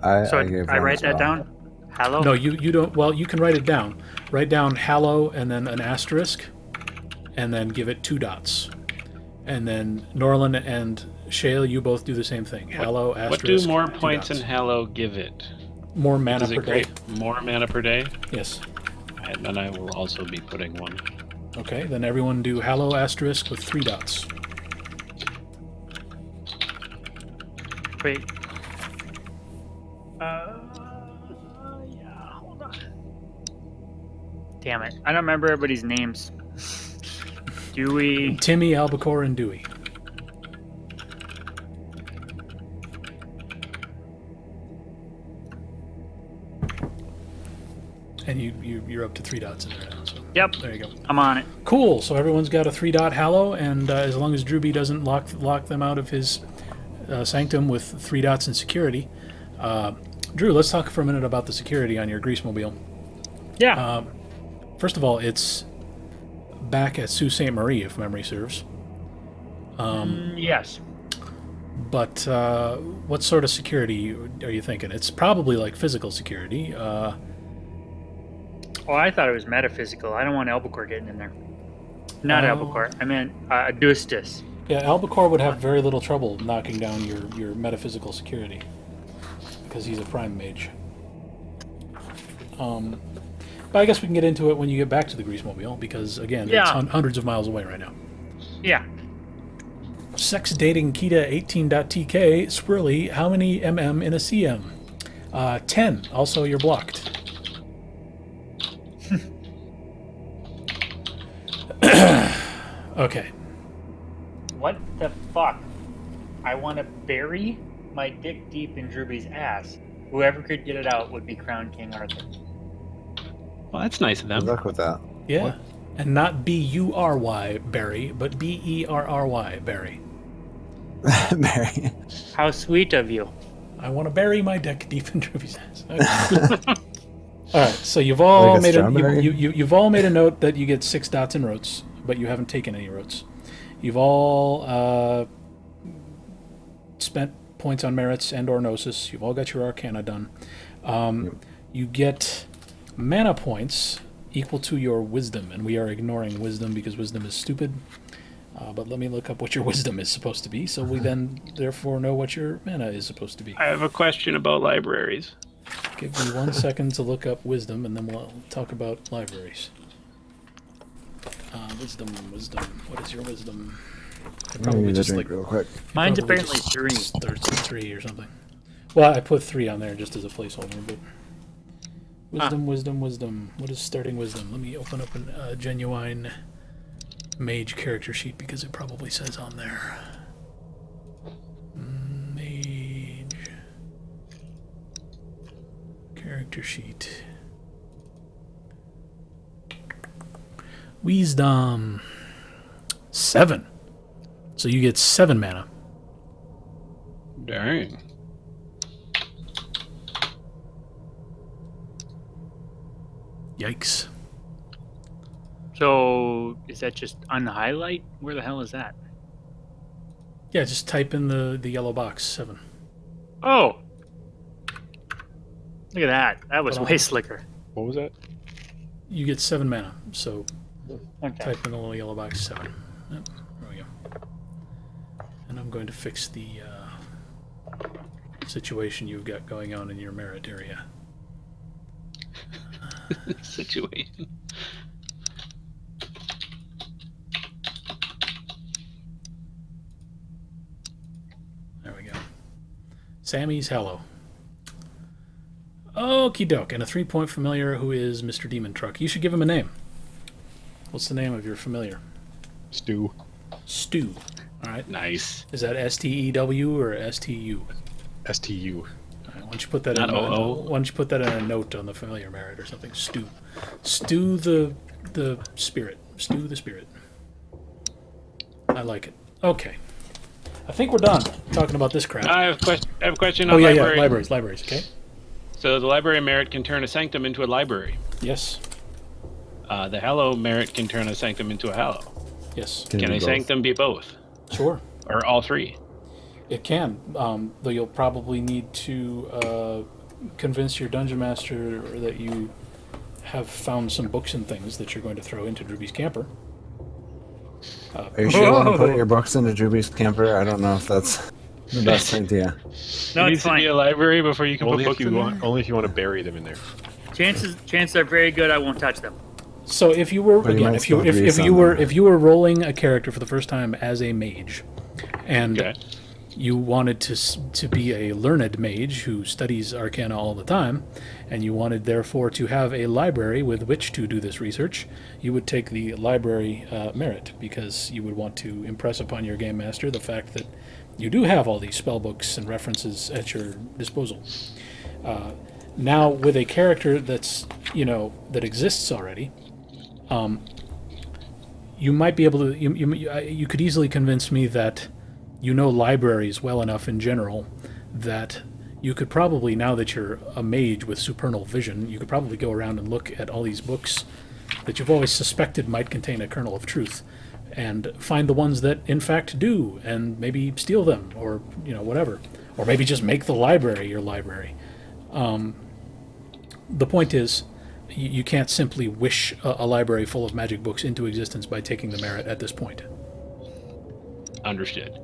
So gave I one write as that well. down? Hallow? No, you don't. Well, you can write it down. Write down Hallow and then an asterisk, and then give it 2 dots. And then Norlin and Shale, you both do the same thing. Hallow, What asterisk. do more 2 points dots. in Hallow give it? More mana Does per it day. create more mana per day? Yes. And then I will also be putting 1. Okay, then everyone do Hallow asterisk with 3 dots. Wait. Yeah, hold on. Damn it. I don't remember everybody's names. Dewey. Timmy, Albacore, and Dewey. And you're up to 3 dots in there now. So Yep. there you go. I'm on it. Cool. So everyone's got a 3-dot Hallow, and as long as Drewby doesn't lock them out of his sanctum with 3 dots in security. Drew, let's talk for a minute about the security on your grease mobile. Yeah. First of all, it's back at Sault Ste. Marie, if memory serves. Yes. But what sort of security are you thinking? It's probably like physical security. Oh, I thought it was metaphysical. I don't want Albacore getting in there. Not Oh. Albacore. I meant Adustus. Yeah, Albacore would have very little trouble knocking down your metaphysical security because he's a prime mage. But I guess we can get into it when you get back to the Grease Mobile because, again, it's hundreds of miles away right now. Yeah. Sex dating Kita 18.tk Swirly, how many mm in a cm? 10. Also, you're blocked. Okay. What the fuck? I want to bury my dick deep in Drewby's ass. Whoever could get it out would be crowned King Arthur. Well, that's nice of Good them. luck with that. Yeah. What? And not Bury, but Berry, but Berry. Mary. How sweet of you. I want to bury my deck deep in Ruby's ass. Okay. All right, so you've all Like a made strawberry? you've all made a note that you get 6 dots in rotes, but you haven't taken any rotes. You've all spent points on merits and or gnosis. You've all got your arcana done. You get mana points equal to your wisdom, and we are ignoring wisdom because wisdom is stupid. But let me look up what your wisdom is supposed to be, so we then therefore know what your mana is supposed to be. I have a question about libraries. Give me 1 second to look up wisdom, and then we'll talk about libraries. Wisdom. What is your wisdom? I need a drink real quick. Mine's probably apparently just 3. starts at 3 or something. Well, I put 3 on there just as a placeholder, but wisdom. What is starting wisdom? Let me open up a genuine mage character sheet because it probably says on there. Mage character sheet. Wisdom 7. So you get 7 mana. Dang. Yikes. So is that just unhighlight? Where the hell is that? Yeah, just type in the yellow box 7. Oh! Look at that. That was Hold on. way slicker. What was that? You get 7 mana. So Okay. type in the little yellow box 7. Yep, there we go. And I'm going to fix the situation you've got going on in your merit area. Situation. There we go. Sammy's Hallow. Okie doke. And a 3-point familiar who is Mr. Demon Truck. You should give him a name. What's the name of your familiar? Stu. Stu. All right. Nice. Is that STEW or STU? STU. All right, why don't you put that Not in? OO. Why don't you put that in a note on the familiar merit or something? Stu. Stu the spirit. Stu the spirit. I like it. Okay. I think we're done talking about this crap. I have a question Oh on yeah, library. yeah. Libraries. Okay. So the library merit can turn a sanctum into a library. Yes. The hallow merit can turn a sanctum into a hallow. Yes. Can be a both. sanctum be both? Sure. Or all three? It can. Though you'll probably need to convince your dungeon master that you have found some books and things that you're going to throw into Drewby's camper. Are you sure you want to put your books into Drewby's camper? I don't know if that's the best idea. No, it it's needs to be fine. a library before you can Only put if books you in want. there? Only if you want to bury them in there. Chances are very good I won't touch them. So if you were But you again, might if you still if, grease if you on were them. if you were rolling a character for the first time as a mage, and Okay. you wanted to be a learned mage who studies Arcana all the time, and you wanted therefore to have a library with which to do this research, you would take the library merit because you would want to impress upon your game master the fact that you do have all these spell books and references at your disposal. Now, with a character that's that exists already, you might be able to. You could easily convince me that you know libraries well enough in general that you could probably, now that you're a mage with supernal vision, you could probably go around and look at all these books that you've always suspected might contain a kernel of truth and find the ones that in fact do, and maybe steal them, or whatever, or maybe just make the library your library. The point is, you can't simply wish a library full of magic books into existence by taking the merit at this point. Understood.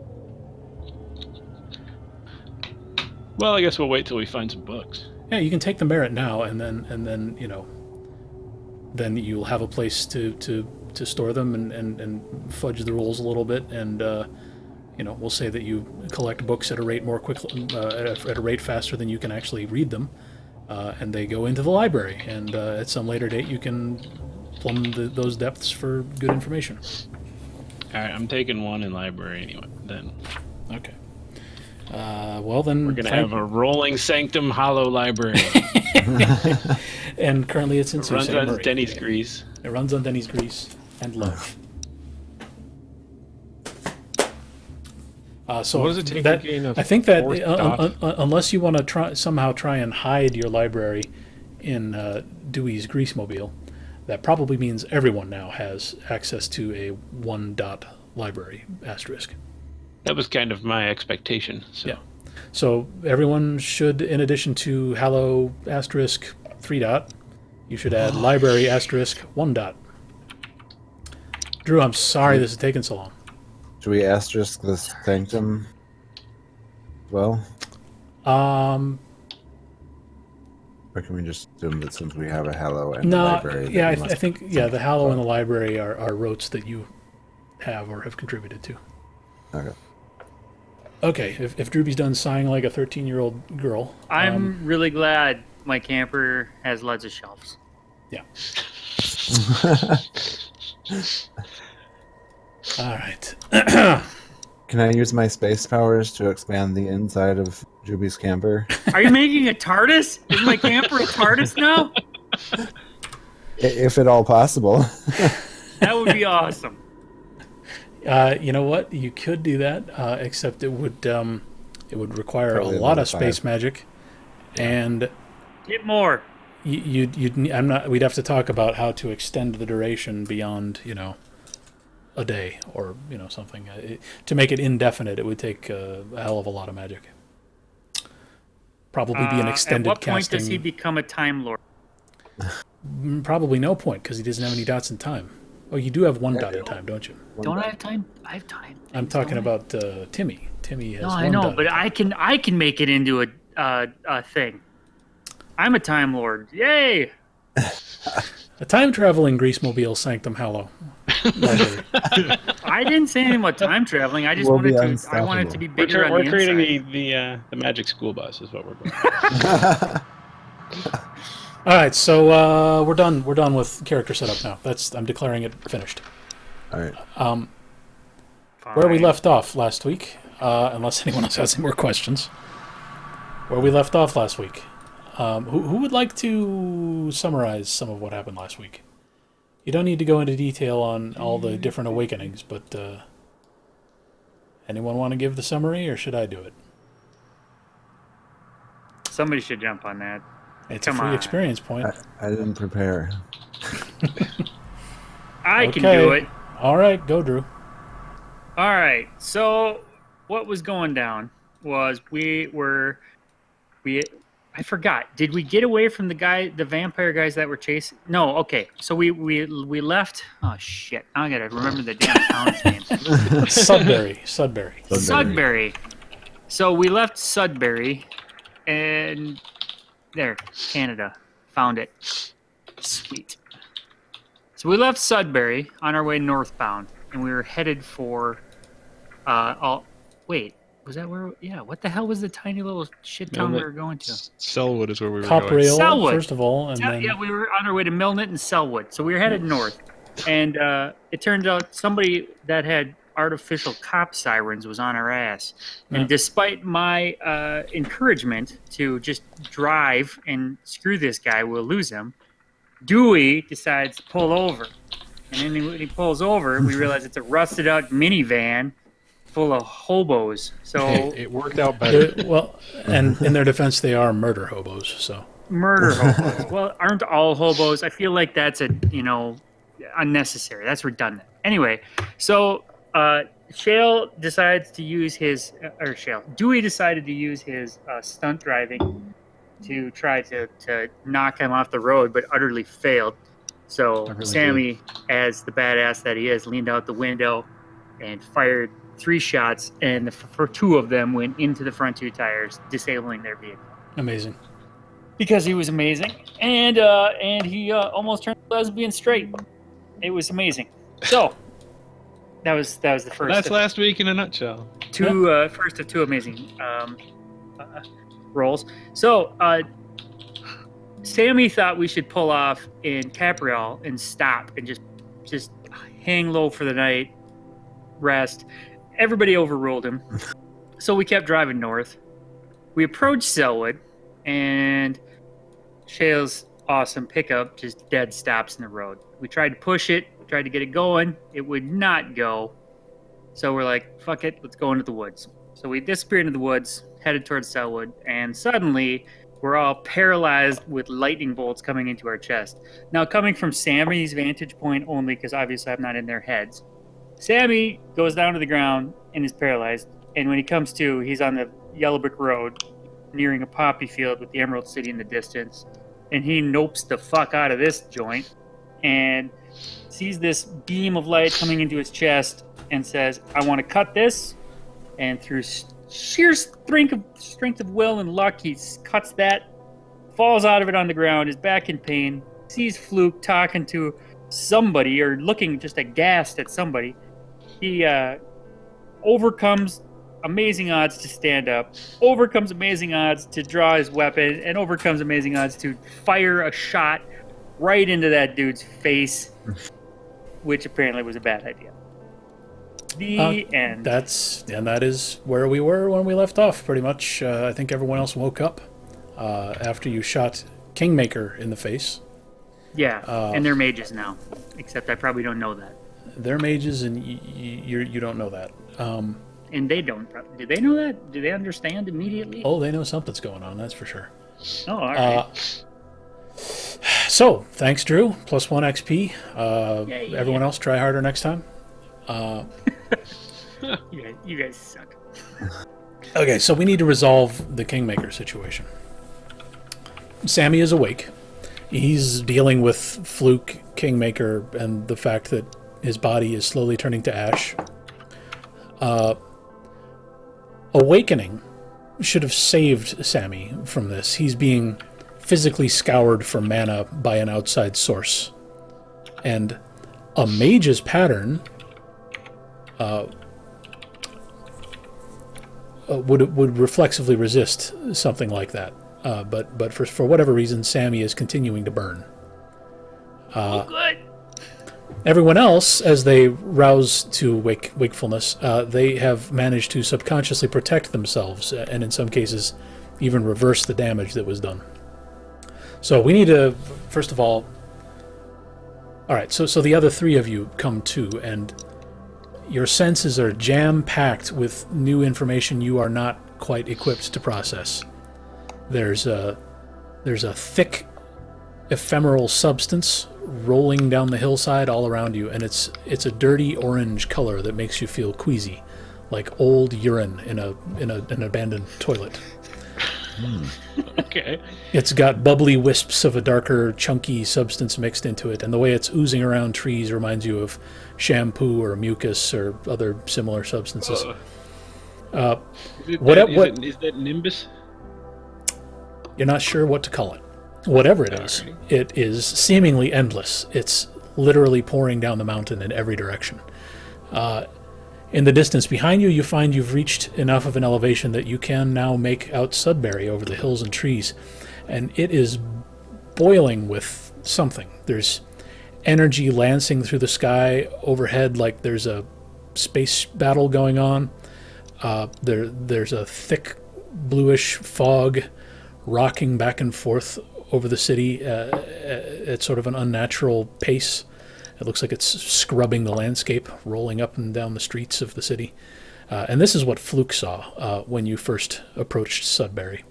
Well, I guess we'll wait till we find some books. Yeah, you can take the merit now, and then then you'll have a place to store them and fudge the rules a little bit, and we'll say that you collect books at a rate more quickly, at a rate faster than you can actually read them, and they go into the library, and at some later date you can plumb those depths for good information. All right, I'm taking one in library anyway. Then Okay. Well then, we're gonna have a rolling Sanctum Hallow library. and currently it's in It runs Sault Ste. on Marie. Denny's grease. It runs on Denny's grease and love. So what does it take that, to gain a I think that fourth dot? unless you want to somehow try and hide your library in Dewey's Greasemobile, that probably means everyone now has access to a 1-dot library asterisk. That was kind of my expectation. So. Yeah. So everyone should, in addition to Hallow asterisk 3-dot, you should add library asterisk 1-dot. Drew, I'm sorry this is taking so long. Should we asterisk this Sanctum? Well, Um, or can we just assume that since we have a Hallow and no, library, that yeah, we I must- think the Hallow and the library are rotes that you have or have contributed to. Okay. Okay, if Drewby's done sighing like a 13-year-old girl, I'm really glad my camper has lots of shelves. yeah. All right. Can I use my space powers to expand the inside of Juby's camper? Are you making a TARDIS? Is my camper a TARDIS now? If at all possible. That would be awesome. You know what? You could do that, except it would require Probably a lot another of space 5. magic, and Get more. you'd I'm not. We'd have to talk about how to extend the duration beyond a day or something. To make it indefinite, it would take a hell of a lot of magic. Probably be an extended At what point casting. does he become a Time Lord? Probably no point because he doesn't have any dots in time. Oh, you do have 1 dot in time, don't you? Don't I have time? I have time. I'm talking about Timmy. Timmy has No, 1 I know, dot. but I can make it into a thing. I'm a Time Lord. Yay! A time traveling Greasemobile Sanctum Hallow. Library. I didn't say anything about time traveling. I just We'll wanted be to. I want it to be We're, bigger on we're the creating inside. the magic school bus is what we're doing. All right, so we're done. We're done with character setup now. I'm declaring it finished. All right. Where we Fine. left off last week, unless anyone else has any more questions. Where we left off last week. Who would like to summarize some of what happened last week? You don't need to go into detail on all the different awakenings, but anyone want to give the summary, or should I do it? Somebody should jump on that. It's Come a free on. experience point. I didn't prepare. I can Okay. do it. All right, go, Drew. All right. So what was going down was I forgot. Did we get away from the vampire guys that were chasing? No. Okay. So we left. Oh shit! Now I gotta remember the damn town's name. Sudbury. Sudbury. So we left Sudbury, and there, Canada, found it. Sweet. So we left Sudbury on our way northbound, and we were headed for. Wait, was that where? Yeah. What the hell was the tiny little shit town we were going to? Selwood is where we were going. Coprail, Selwood. first of all, and then Yeah, we were on our way to Milnet and Selwood, so we were headed north. And it turned out somebody that had artificial cop sirens was on our ass. And despite my encouragement to just drive and screw this guy, we'll lose him, Dewey decides to pull over. And then when he pulls over, we realize it's a rusted out minivan full of hobos. So It worked out better. well, and in their defense, they are murder hobos. So murder hobos. Well, aren't all hobos? I feel like that's unnecessary. That's redundant. Anyway, so Dewey decided to use his stunt driving to try to knock him off the road, but utterly failed. So Utterly Sammy, as the badass that he is, leaned out the window and fired 3 shots, and for 2 of them went into the front 2 tires, disabling their vehicle. amazing. Because he was amazing, and he almost turned lesbian straight. It was amazing. So that was the first. That's last week in a nutshell. First of 2 amazing roles. So Sammy thought we should pull off in Capriol and stop and just hang low for the night, rest. Everybody overruled him, so we kept driving north. We approached Selwood, and Shale's awesome pickup just dead stops in the road. We tried to push it, tried to get it going. It would not go. So we're like, fuck it, let's go into the woods. So we disappeared into the woods, headed towards Selwood, and suddenly we're all paralyzed with lightning bolts coming into our chest. Now, coming from Sammy's vantage point only, because obviously I'm not in their heads, Sammy goes down to the ground and is paralyzed. And when he comes to, he's on the yellow brick road, nearing a poppy field with the Emerald City in the distance. And he nopes the fuck out of this joint and sees this beam of light coming into his chest and says, I want to cut this. And through sheer strength of will and luck, he cuts that, falls out of it on the ground, is back in pain, sees Fluke talking to somebody or looking just aghast at somebody. He overcomes amazing odds to stand up, overcomes amazing odds to draw his weapon, and overcomes amazing odds to fire a shot right into that dude's face, which apparently was a bad idea. The end. That is where we were when we left off, pretty much. I think everyone else woke up after you shot Kingmaker in the face. Yeah, and they're mages now, except I probably don't know that. They're mages, and you don't know that. And they don't. Do they know that? Do they understand immediately? Oh, they know something's going on, that's for sure. Oh, all right. So, thanks, Drew. +1 XP. Yeah. Everyone else, try harder next time. You guys suck. Okay, so we need to resolve the Kingmaker situation. Sammy is awake. He's dealing with Fluke, Kingmaker, and the fact that his body is slowly turning to ash. Awakening should have saved Sammy from this. He's being physically scoured for mana by an outside source. And a mage's pattern would reflexively resist something like that. But for whatever reason, Sammy is continuing to burn. Good. Everyone else, as they rouse to wakefulness, they have managed to subconsciously protect themselves, and in some cases, even reverse the damage that was done. So we need to, first of all... Alright, so the other three of you come to, and your senses are jam-packed with new information you are not quite equipped to process. There's a thick, ephemeral substance rolling down the hillside all around you, and it's a dirty orange color that makes you feel queasy, like old urine in an abandoned toilet. Okay. It's got bubbly wisps of a darker, chunky substance mixed into it, and the way it's oozing around trees reminds you of shampoo or mucus or other similar substances. Is that Nimbus? You're not sure what to call it. Whatever it is, Alright. it is seemingly endless. It's literally pouring down the mountain in every direction. In the distance behind you, you find you've reached enough of an elevation that you can now make out Sudbury over the hills and trees. And it is boiling with something. There's energy lancing through the sky overhead like there's a space battle going on. There's a thick bluish fog rocking back and forth over the city at sort of an unnatural pace. It looks like it's scrubbing the landscape, rolling up and down the streets of the city. And this is what Fluke saw when you first approached Sudbury.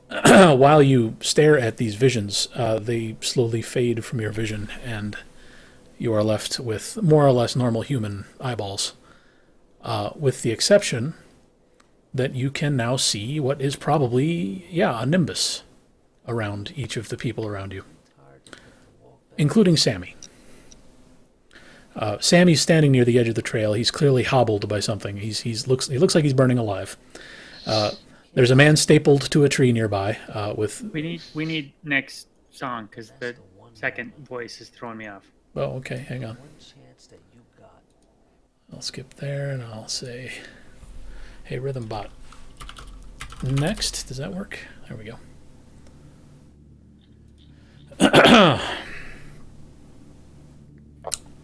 While you stare at these visions, they slowly fade from your vision, and you are left with more or less normal human eyeballs, with the exception that you can now see what is probably, a nimbus around each of the people around you, including Sammy. Sammy's standing near the edge of the trail. He's clearly hobbled by something. He looks like he's burning alive. There's a man stapled to a tree nearby. We need next song because the second voice is throwing me off. Oh, okay, hang on. I'll skip there and I'll say, "Hey, Rhythm Bot." Next, does that work? There we go.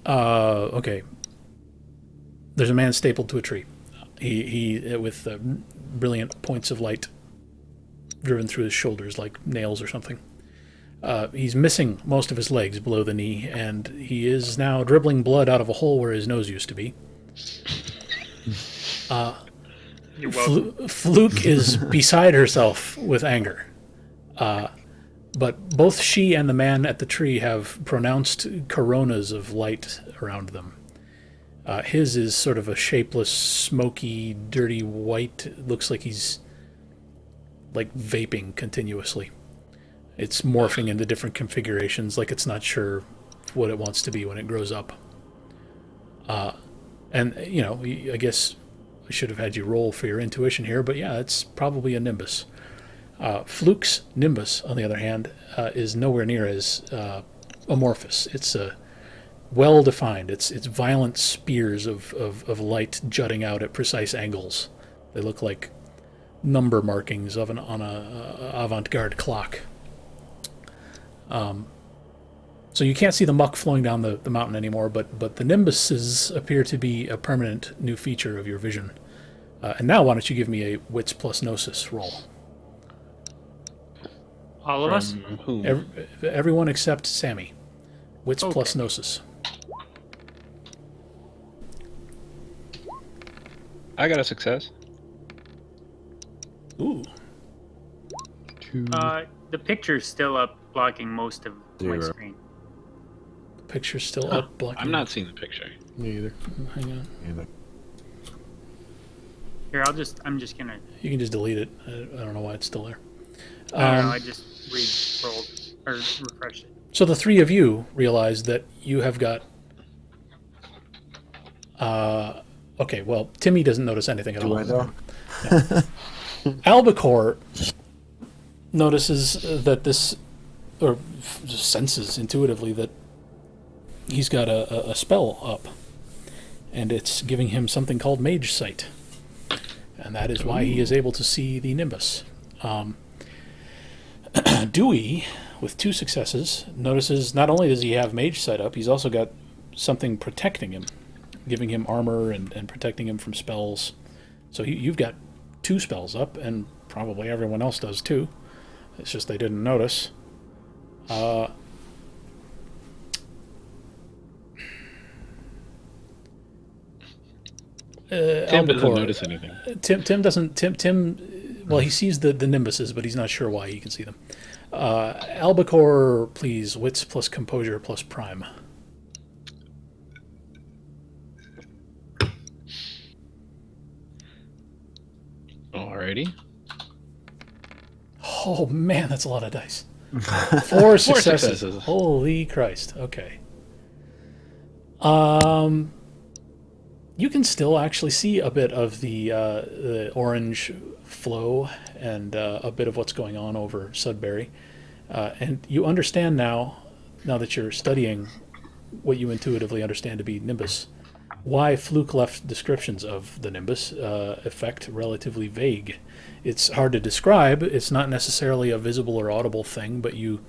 Okay. There's a man stapled to a tree. He with brilliant points of light driven through his shoulders like nails or something. He's missing most of his legs below the knee, and he is now dribbling blood out of a hole where his nose used to be. You're welcome. Fluke is beside herself with anger. But both she and the man at the tree have pronounced coronas of light around them. His is sort of a shapeless, smoky, dirty white. It looks like he's like vaping continuously. It's morphing into different configurations, like it's not sure what it wants to be when it grows up. And, you know, I guess I should have had you roll for your intuition here, but yeah, it's probably a nimbus. Fluke's nimbus, on the other hand, is nowhere near as amorphous. It's well-defined. It's violent spears of light jutting out at precise angles. They look like number markings on a avant-garde clock. So you can't see the muck flowing down the mountain anymore, but the nimbuses appear to be a permanent new feature of your vision. And now why don't you give me a Wits plus Gnosis roll? All of us? Whom? Everyone except Sammy. Wits Okay. plus Gnosis. I got a success. Ooh. 2. The picture's still up, blocking most of my 0. screen. The picture's still up blocking. I'm not seeing the picture. Me either. Hang on. Either. Here, I'm just gonna. You can just delete it. I don't know why it's still there. I don't know. I just re-rolled or refreshed it. So the three of you realize that you have got. Okay, well, Timmy doesn't notice anything at Do all. I though? Albacore notices that this, or just senses intuitively that he's got a spell up, and it's giving him something called Mage Sight, and that is why he is able to see the Nimbus. Dewey, with 2 successes, notices not only does he have Mage Sight up, he's also got something protecting him, giving him armor and protecting him from spells. So you've got 2 spells up, and probably everyone else does too. It's just they didn't notice. Tim doesn't Albacore, notice anything. Tim doesn't. Well, he sees the nimbuses, but he's not sure why he can see them. Albacore, please. Wits plus composure plus prime. Alrighty. Oh man, that's a lot of dice. 4 successes. successes. Holy Christ. Okay. You can still actually see a bit of the orange flow and a bit of what's going on over Sudbury. And you understand now that you're studying what you intuitively understand to be Nimbus, why Fluke left descriptions of the Nimbus effect relatively vague. It's hard to describe. It's not necessarily a visible or audible thing, but you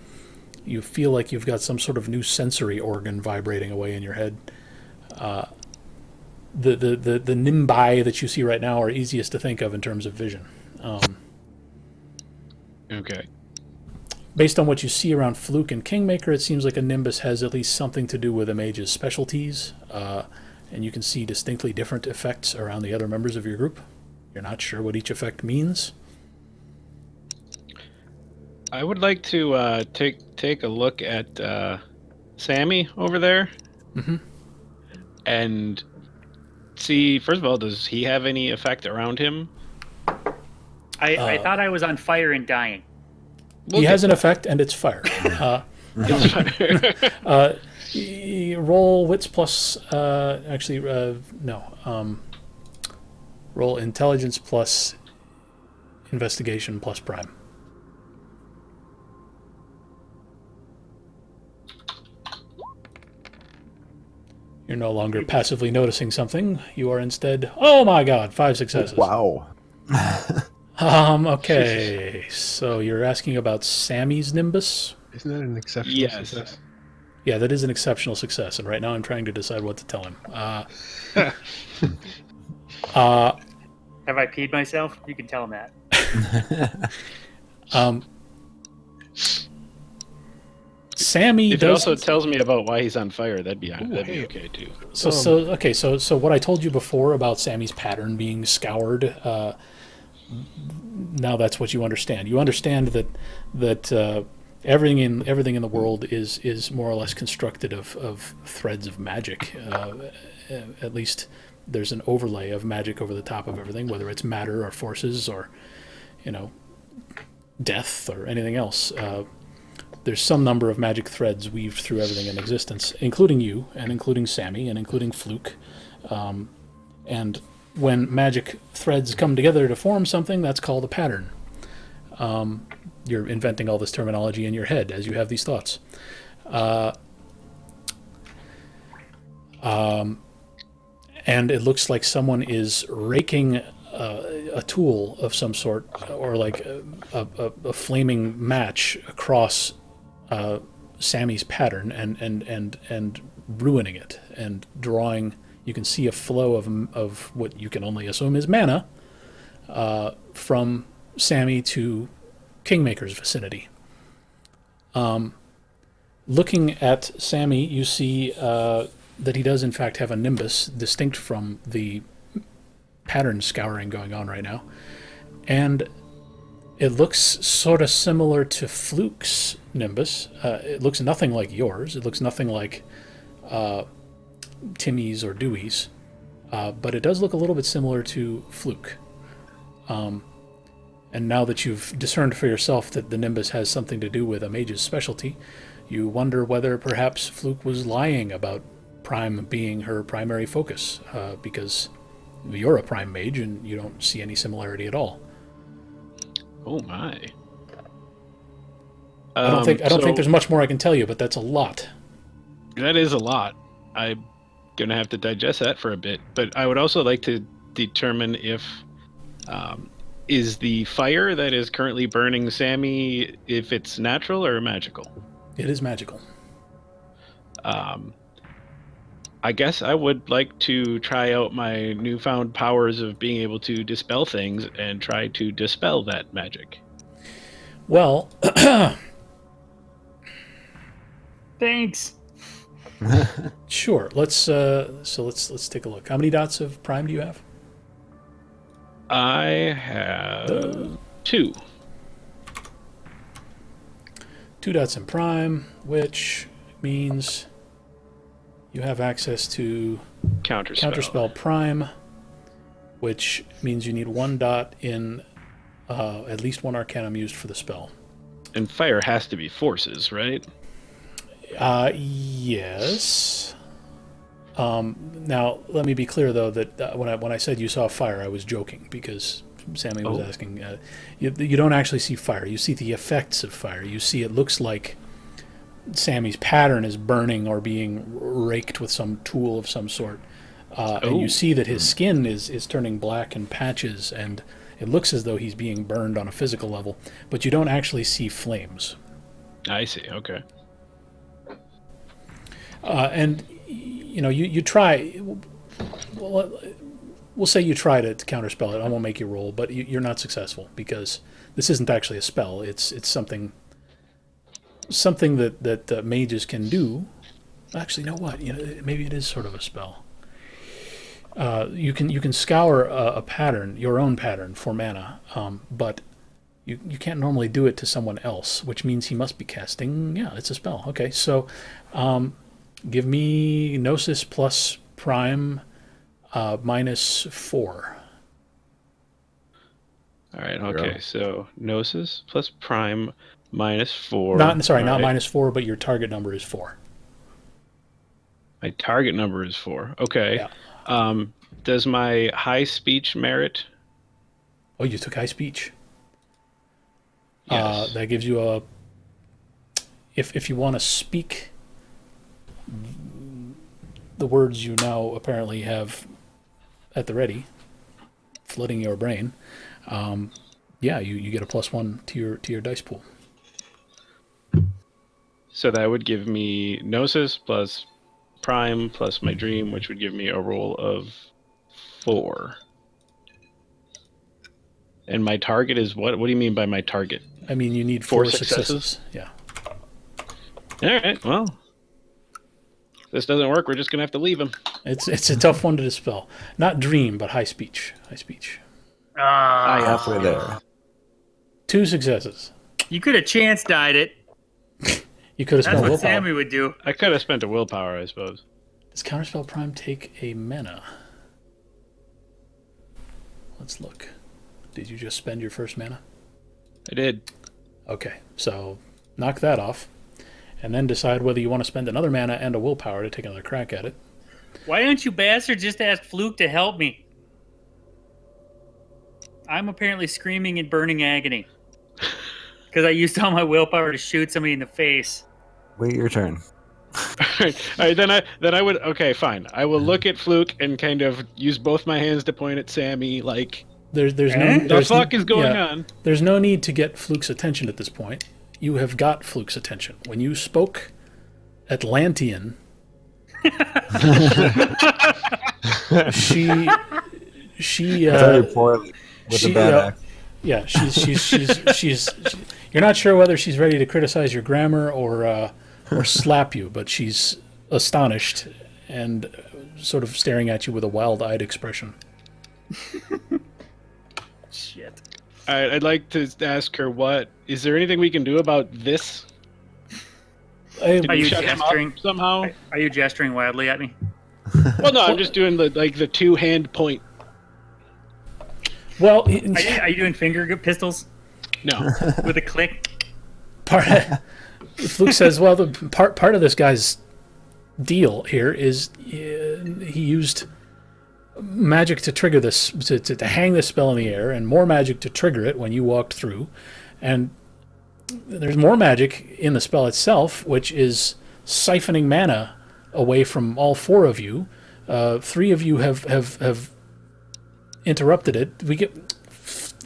feel like you've got some sort of new sensory organ vibrating away in your head. The nimbi that you see right now are easiest to think of in terms of vision. Okay. Based on what you see around Fluke and Kingmaker, it seems like a Nimbus has at least something to do with a mage's specialties, and you can see distinctly different effects around the other members of your group. You're not sure what each effect means. I would like to take a look at Sammy over there, and see. First of all, does he have any effect around him? I thought I was on fire and dying. He has an effect, and it's fire. Roll wits plus. No. Roll intelligence plus investigation plus prime. You're no longer passively noticing something. You are instead. Oh my God! 5 successes. Wow. Okay. So you're asking about Sammy's Nimbus? Isn't that an exceptional Yes. success? Yeah, that is an exceptional success, and right now I'm trying to decide what to tell him. Have I peed myself? You can tell him that. Sammy If it does. also tells me about why he's on fire, that'd be hey. okay too. So what I told you before about Sammy's pattern being scoured, now that's what you understand. You understand that everything in the world is more or less constructed of threads of magic. At least there's an overlay of magic over the top of everything, whether it's matter or forces or, death or anything else. There's some number of magic threads weaved through everything in existence, including you, and including Sammy, and including Fluke. And when magic threads come together to form something, that's called a pattern. You're inventing all this terminology in your head as you have these thoughts. And it looks like someone is raking a tool of some sort, or like a flaming match across Sammy's pattern and ruining it and drawing. You can see a flow of what you can only assume is mana from Sammy to Kingmaker's vicinity. Looking at Sammy, you see that he does in fact have a nimbus distinct from the pattern scouring going on right now. And it looks sort of similar to Fluke's nimbus. It looks nothing like yours. It looks nothing like Timmy's or Dewey's. But it does look a little bit similar to Fluke. And now that you've discerned for yourself that the nimbus has something to do with a mage's specialty, you wonder whether perhaps Fluke was lying about Prime being her primary focus, because you're a Prime mage and you don't see any similarity at all. Oh my! I don't think there's much more I can tell you, but that's a lot. That is a lot. I'm gonna have to digest that for a bit, but I would also like to determine if is the fire that is currently burning Sammy, if it's natural or magical. It is magical. I guess I would like to try out my newfound powers of being able to dispel things and try to dispel that magic. Well, Thanks. sure. Let's take a look. How many dots of Prime do you have? I have 2. 2 dots in Prime, which means you have access to Counterspell Prime, which means you need 1 dot in at least 1 Arcanum used for the spell. And fire has to be forces, right? Yes. Now, let me be clear, though, that when I said you saw fire, I was joking, because Sammy was asking. You don't actually see fire. You see the effects of fire. You see it looks like Sammy's pattern is burning or being raked with some tool of some sort. And you see that his skin is turning black in patches, and it looks as though he's being burned on a physical level, but you don't actually see flames. I see, okay. And you try. Well, we'll say you try to counterspell it. I won't make you roll, but you're not successful, because this isn't actually a spell. It's something that mages can do. Actually, you know what? Maybe it is sort of a spell. You can scour a pattern, your own pattern, for mana, but you can't normally do it to someone else, which means he must be casting. Yeah, it's a spell. Okay, so give me Gnosis plus Prime -4. All right. Okay. So Gnosis plus Prime -4. Not right. -4, but your target number is 4. My target number is 4. Okay. Yeah. Does my high speech merit? Oh, you took high speech. Yes. That gives you a. If you want to speak the words you now apparently have at the ready, flooding your brain, yeah, you get a +1 to your dice pool. So that would give me Gnosis plus Prime plus my Dream, which would give me a roll of 4. And my target is what? What do you mean by my target? I mean, you need 4 successes. Yeah. All right. Well, if this doesn't work, we're just gonna have to leave him. It's a tough one to dispel. Not dream, but high speech. High speech. Halfway there. 2 successes. You could have chance died it. You could have That's spent what willpower. Sammy would do. I could have spent a willpower, I suppose. Does Counterspell Prime take a mana? Let's look. Did you just spend your first mana? I did. Okay, so knock that off. And then decide whether you want to spend another mana and a willpower to take another crack at it. Why don't you bastards just ask Fluke to help me? I'm apparently screaming in burning agony. Because I used all my willpower to shoot somebody in the face. Wait your turn. All right. Then I would. Okay, fine. I will look at Fluke and kind of use both my hands to point at Sammy. Like, There's no the there's fuck is going yeah, on? There's no need to get Fluke's attention at this point. You have got Fluke's attention. When you spoke Atlantean, she Very poorly with she, a bad accent. yeah, she's you're not sure whether she's ready to criticize your grammar or slap you, but she's astonished and sort of staring at you with a wild-eyed expression. Shit. I'd like to ask her, what is there anything we can do about this? I- Are you Shut him gesturing? up somehow? Are you gesturing wildly at me? Well, no, I'm just doing the 2-hand point. well, Are you doing finger pistols No. with a click? Fluke says, well, the part of this guy's deal here is he used magic to trigger this, to hang this spell in the air, and more magic to trigger it when you walked through. And there's more magic in the spell itself, which is siphoning mana away from all 4 of you. 3 of you have interrupted it. We get.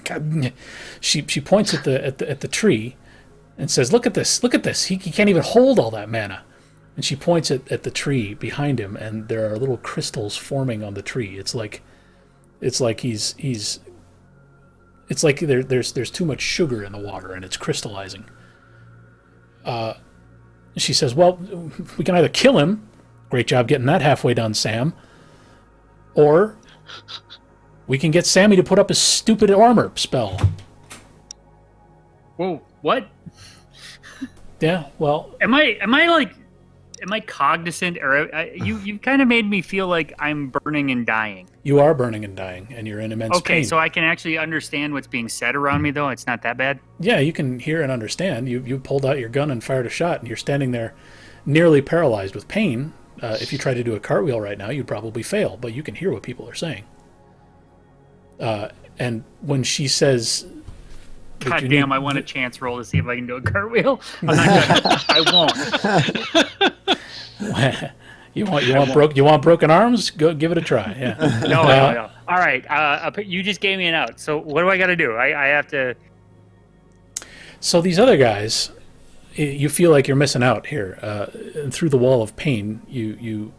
God, she points at the tree and says, "Look at this! Look at this! He can't even hold all that mana." And she points at the tree behind him, and there are little crystals forming on the tree. It's like he's it's like there's too much sugar in the water, and it's crystallizing. She says, "Well, we can either kill him. Great job getting that halfway done, Sam. Or we can get Sammy to put up his stupid armor spell." Whoa, what? Yeah, well, Am I cognizant, or you kind of made me feel like I'm burning and dying? you are burning and dying, and you're in immense Okay, pain. so I can actually understand what's being said around me, though. It's not that bad. Yeah, you can hear and understand. You pulled out your gun and fired a shot, and you're standing there nearly paralyzed with pain. If you try to do a cartwheel right now, you'd probably fail, but you can hear what people are saying. And when she says... that God you damn, need- I want a chance roll to see if I can do a cartwheel. I'm not gonna, I won't. you want broken arms? Go give it a try. Yeah. No. All right, you just gave me an out. So what do I got to do? I have to... So these other guys, you feel like you're missing out here. Through the wall of pain, you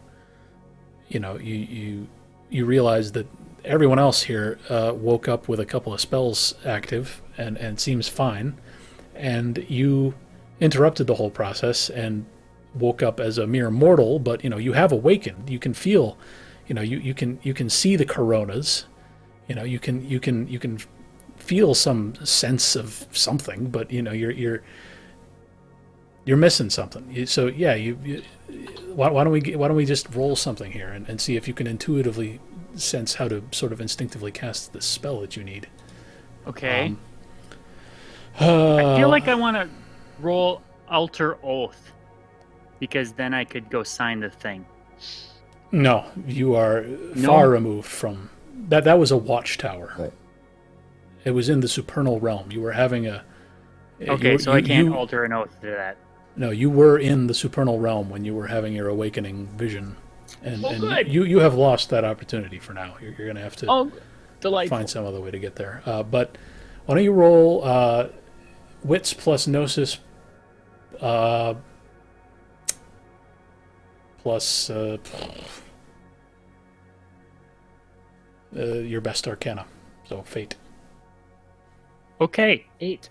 realize that everyone else here woke up with a couple of spells active and seems fine, and you interrupted the whole process and woke up as a mere mortal. But you have awakened. You can feel, you can see the coronas. You can feel some sense of something, but you're missing something. So yeah, why don't we just roll something here and see if you can intuitively sense how to sort of instinctively cast the spell that you need. Okay. I feel like I want to roll Alter Oath, because then I could go sign the thing. No, you are far removed from that. That was a watchtower. Right. It was in the supernal realm. You were having a... Okay, so I can't alter an oath to that. No, you were in the supernal realm when you were having your awakening vision. And good. you have lost that opportunity for now. You're going to have to Delightful. find some other way to get there. But why don't you roll wits plus gnosis plus your best arcana. So fate. Okay, 8.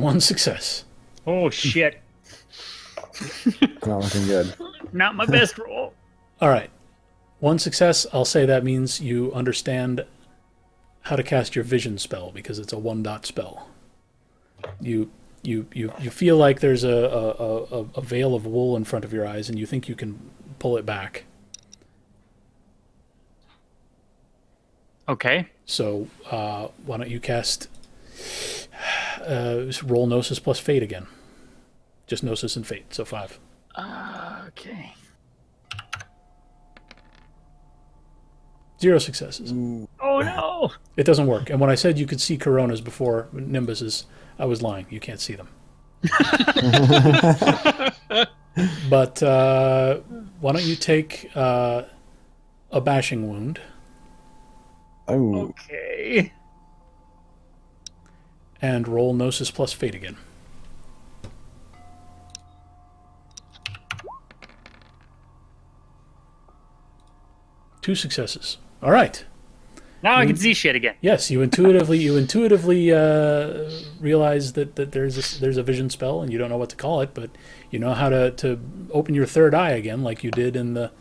1 success. Oh shit! It's not looking good. Not my best roll. All right. 1 success, I'll say that means you understand how to cast your vision spell because it's a 1-dot spell. You feel like there's a veil of wool in front of your eyes and you think you can pull it back. Okay. So why don't you cast roll Gnosis plus Fate again. Just Gnosis and Fate, so 5. Okay. 0 successes. Oh no! It doesn't work. And when I said you could see coronas before nimbuses, I was lying. You can't see them. But why don't you take a bashing wound Oh, Okay. and roll Gnosis plus Fate again. Two successes. All right. Now I can see shit again. Yes, you intuitively realize that there's a vision spell and you don't know what to call it, but you know how to open your third eye again, like you did in the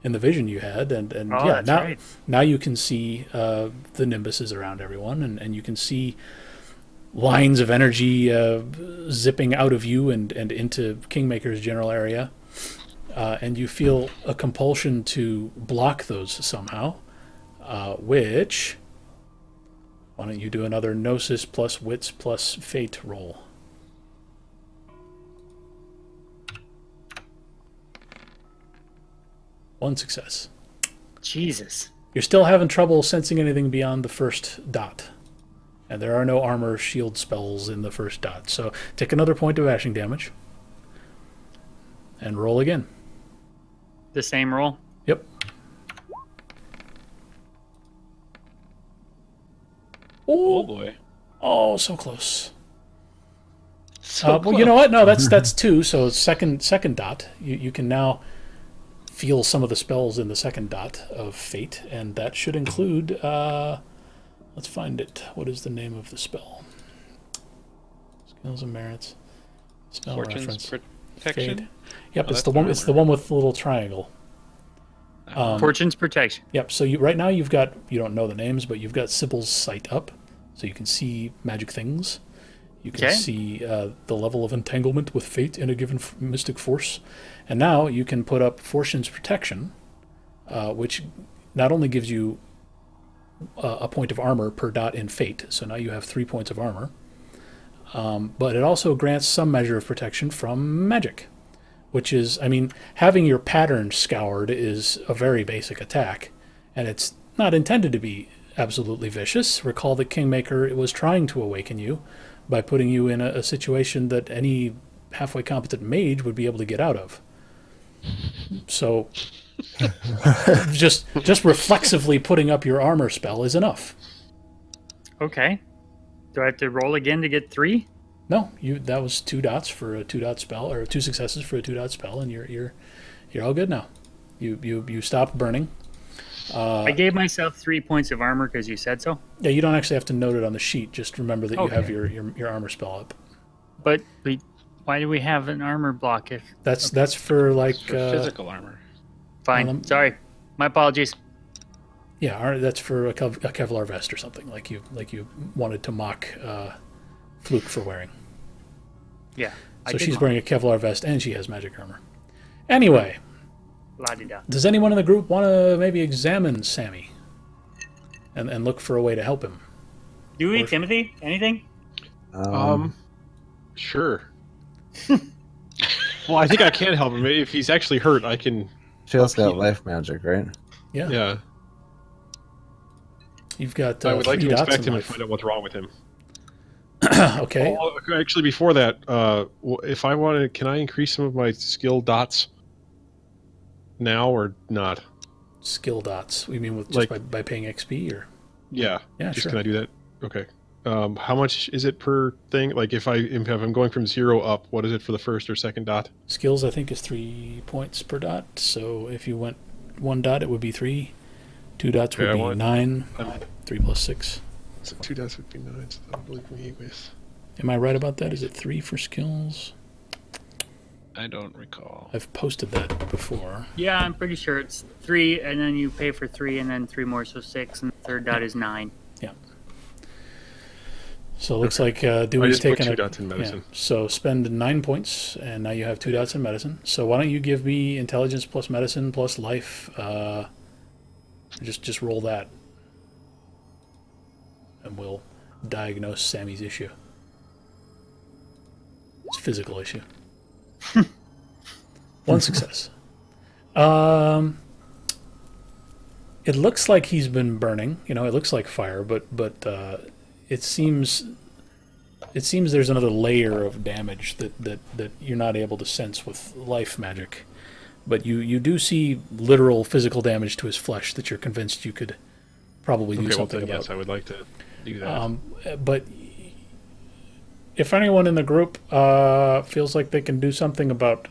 vision you had, and Oh, yeah, that's now right. now you can see the nimbuses around everyone, and you can see lines of energy zipping out of you and into Kingmaker's general area, and you feel a compulsion to block those somehow. Which, why don't you do another Gnosis plus Wits plus Fate roll? One success. Jesus. You're still having trouble sensing anything beyond the first dot. And there are no armor shield spells in the first dot. So take another point of ashing damage. And roll again. The same roll? Yep. Oh boy. Oh, so close. So Well, you know what? No, that's 2. So second dot. You can now feel some of the spells in the second dot of Fate, and that should include. Let's find it. What is the name of the spell? Skills and merits. Spell Fortune's reference. protection. Fate. Yep, Oh, it's that's the one. the It's the one with the little triangle. Fortune's protection. Yep. So right now you don't know the names, but you've got Sybil's sight up, so you can see magic things. You can Okay. see the level of entanglement with Fate in a given mystic force, and now you can put up Fortune's protection, which not only gives you a point of armor per dot in Fate, so now you have 3 points of armor, but it also grants some measure of protection from magic. Which is, I mean, having your pattern scoured is a very basic attack, and it's not intended to be absolutely vicious. Recall that Kingmaker was trying to awaken you by putting you in a situation that any halfway competent mage would be able to get out of. So, just reflexively putting up your armor spell is enough. Okay. Do I have to roll again to get 3? No, that was 2 dots for a 2-dot spell, or 2 successes for a 2-dot spell, and you're all good now. You stopped burning. I gave myself 3 points of armor because you said so. Yeah, you don't actually have to note it on the sheet. Just remember that you Okay. have your armor spell up. But why do we have an armor block if... That's for like For physical armor. Fine. Sorry. My apologies. yeah, that's for a Kevlar vest or something like you wanted to mock Fluke for wearing. Yeah. So she's wearing a Kevlar vest and she has magic armor. Anyway, La-di-da. does anyone in the group want to maybe examine Sammy and look for a way to help him? Do we, Timothy? Anything? Sure. Well, I think I can help him. If he's actually hurt, I can. Phil's got heal. life magic, right? Yeah. Yeah. You've got I would like 3 to dots inspect in him and life. find out what's wrong with him. Okay. Oh, actually, before that, if I want to, can I increase some of my skill dots now or not? Skill dots. You mean with Like- by paying XP or? Yeah. Yeah, Just sure. can I do that? Okay. How much is it per thing? Like if I'm going from 0 up, what is it for the first or second dot? Skills, I think, is 3 points per dot. So if you went 1 dot, it would be 3. 2 dots would Okay, I be want- 9. I'm- 3 plus 6. So 2 dots would be 9. So that would leave me with Am I right about that? Is it 3 for skills? I don't recall. I've posted that before. Yeah, I'm pretty sure it's 3, and then you pay for 3, and then 3 more, so 6, and the third dot is 9. So it looks like I Dewey's just put taking 2 dots in medicine. So spend 9 points, and now you have 2 dots in medicine. So why don't you give me intelligence plus medicine plus life? Just roll that, and we'll diagnose Sammy's issue. It's a physical issue. 1 success. It looks like he's been burning. You know, it looks like fire, but it seems there's another layer of damage that you're not able to sense with life magic. But you do see literal physical damage to his flesh that you're convinced you could probably do something about. Yes, I would like to do that. But if anyone in the group feels like they can do something about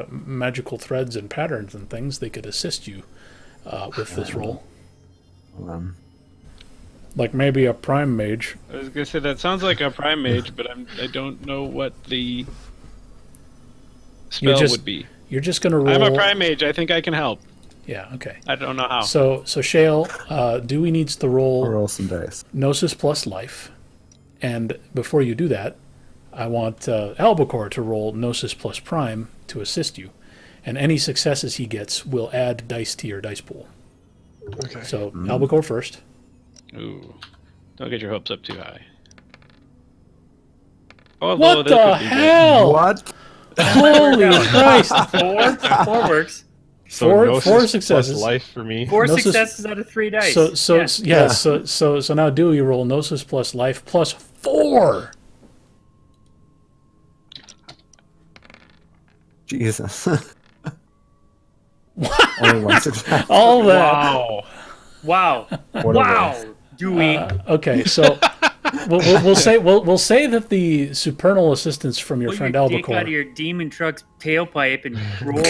magical threads and patterns and things, they could assist you with this roll. Like maybe a prime mage. I was gonna say that sounds like a prime mage, but I don't know what the spell would be. You're just gonna roll. I'm a prime mage. I think I can help. Yeah. Okay. I don't know how. So Shale, Dewey needs to roll some dice. Gnosis plus life, and before you do that, I want Albacore to roll Gnosis plus prime to assist you, and any successes he gets will add dice to your dice pool. Okay. So Albacore first. Ooh, don't get your hopes up too high. Although What that the could be good. hell? What? Holy Christ! 4 works. So Four Gnosis successes. plus life for me. 4 Gnosis- successes out of 3 dice. So now Dewey roll Gnosis plus life plus 4. Jesus. Only 1 success. All that. Wow. What a waste. Dewey. Okay, so we'll say that the supernal assistance from your Pull friend your dick Albacore, out of your demon truck's tailpipe and roll.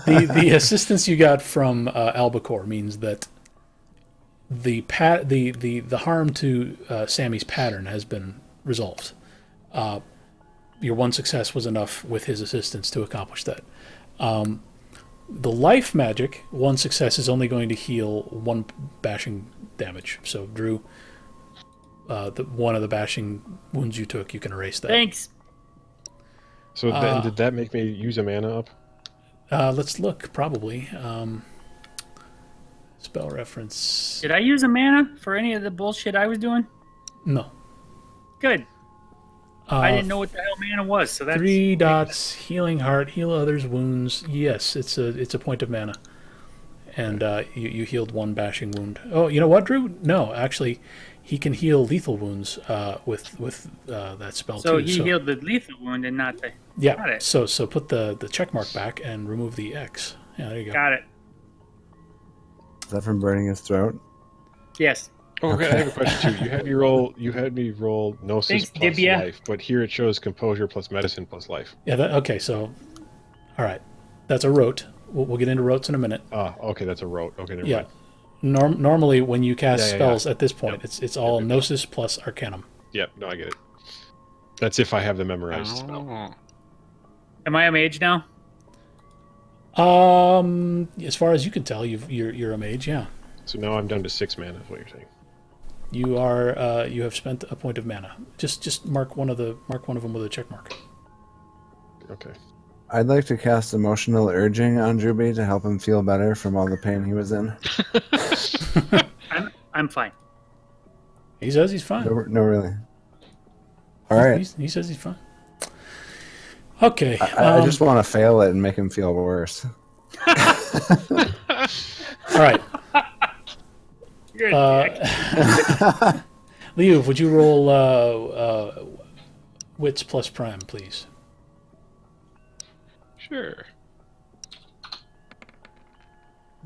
the assistance you got from Albacore means that the harm to Sammy's pattern has been resolved. Your 1 success was enough with his assistance to accomplish that. The life magic, 1 success is only going to heal 1 bashing damage. So Drew, one of the bashing wounds you took, you can erase that. Thanks. So then, did that make me use a mana up? Let's look. Probably. Spell reference. Did I use a mana for any of the bullshit I was doing? No. Good. I didn't know what the hell mana was, so that's 3 dots, healing heart, heal others' wounds. Yes, it's a point of mana, and you healed 1 bashing wound. Oh, you know what, Drew? No, actually, he can heal lethal wounds with that spell so too. he healed the lethal wound and not the. Yeah. Got it. So put the check mark back and remove the X. Yeah, there you go. Got it. Is that from burning his throat? Yes. Okay, I have a question too. You had me roll Gnosis Thanks, plus Dibia. life, but here it shows Composure plus Medicine plus life. Yeah. Okay. So, all right, that's a rote. We'll get into rotes in a minute. Ah, okay, that's a rote. Okay, never Yeah. mind. Normally, when you cast Yeah. spells at this point, Yep. it's all Yep. Gnosis plus Arcanum. Yep, no, I get it. That's if I have the memorized spell. Oh. Am I a mage now? As far as you can tell, you're a mage. Yeah. So now I'm down to 6 mana, is what you're saying. You are. You have spent a point of mana. Just mark one of them with a check mark. Okay. I'd like to cast Emotional Urging on Druby to help him feel better from all the pain he was in. I'm fine. He says he's fine. No, really. All right. He says he's fine. Okay. I just want to fail it and make him feel worse. All right. You're a dick. Leo, would you roll wits plus prime, please? Sure.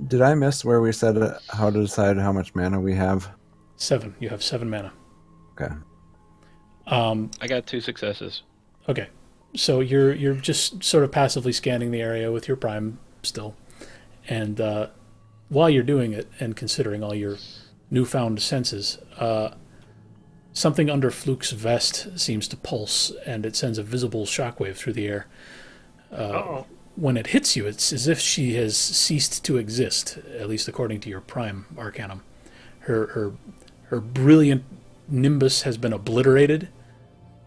Did I miss where we said how to decide how much mana we have? 7. You have 7 mana. Okay. I got 2 successes. Okay. So you're just sort of passively scanning the area with your prime still, and while you're doing it and considering all your newfound senses, something under Fluke's vest seems to pulse, and it sends a visible shockwave through the air. Uh-oh. When it hits you, it's as if she has ceased to exist, at least according to your Prime Arcanum. Her brilliant nimbus has been obliterated,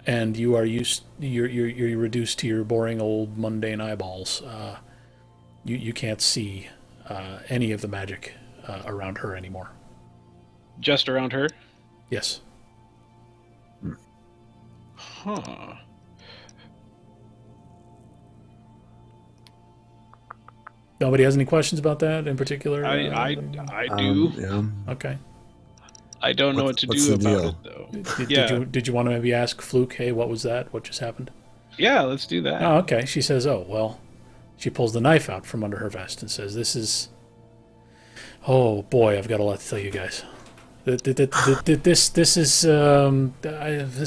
and you're reduced to your boring old mundane eyeballs. You can't see any of the magic around her anymore. Just around her? Yes. Huh. Nobody has any questions about that in particular? I do. Yeah. Okay. I don't know what to What's do the about deal? it, though. Did you want to maybe ask Fluke, hey, what was that? What just happened? Yeah, let's do that. Oh, okay. She says, oh, well, she pulls the knife out from under her vest and says, this is... Oh, boy, I've got a lot to tell you guys. This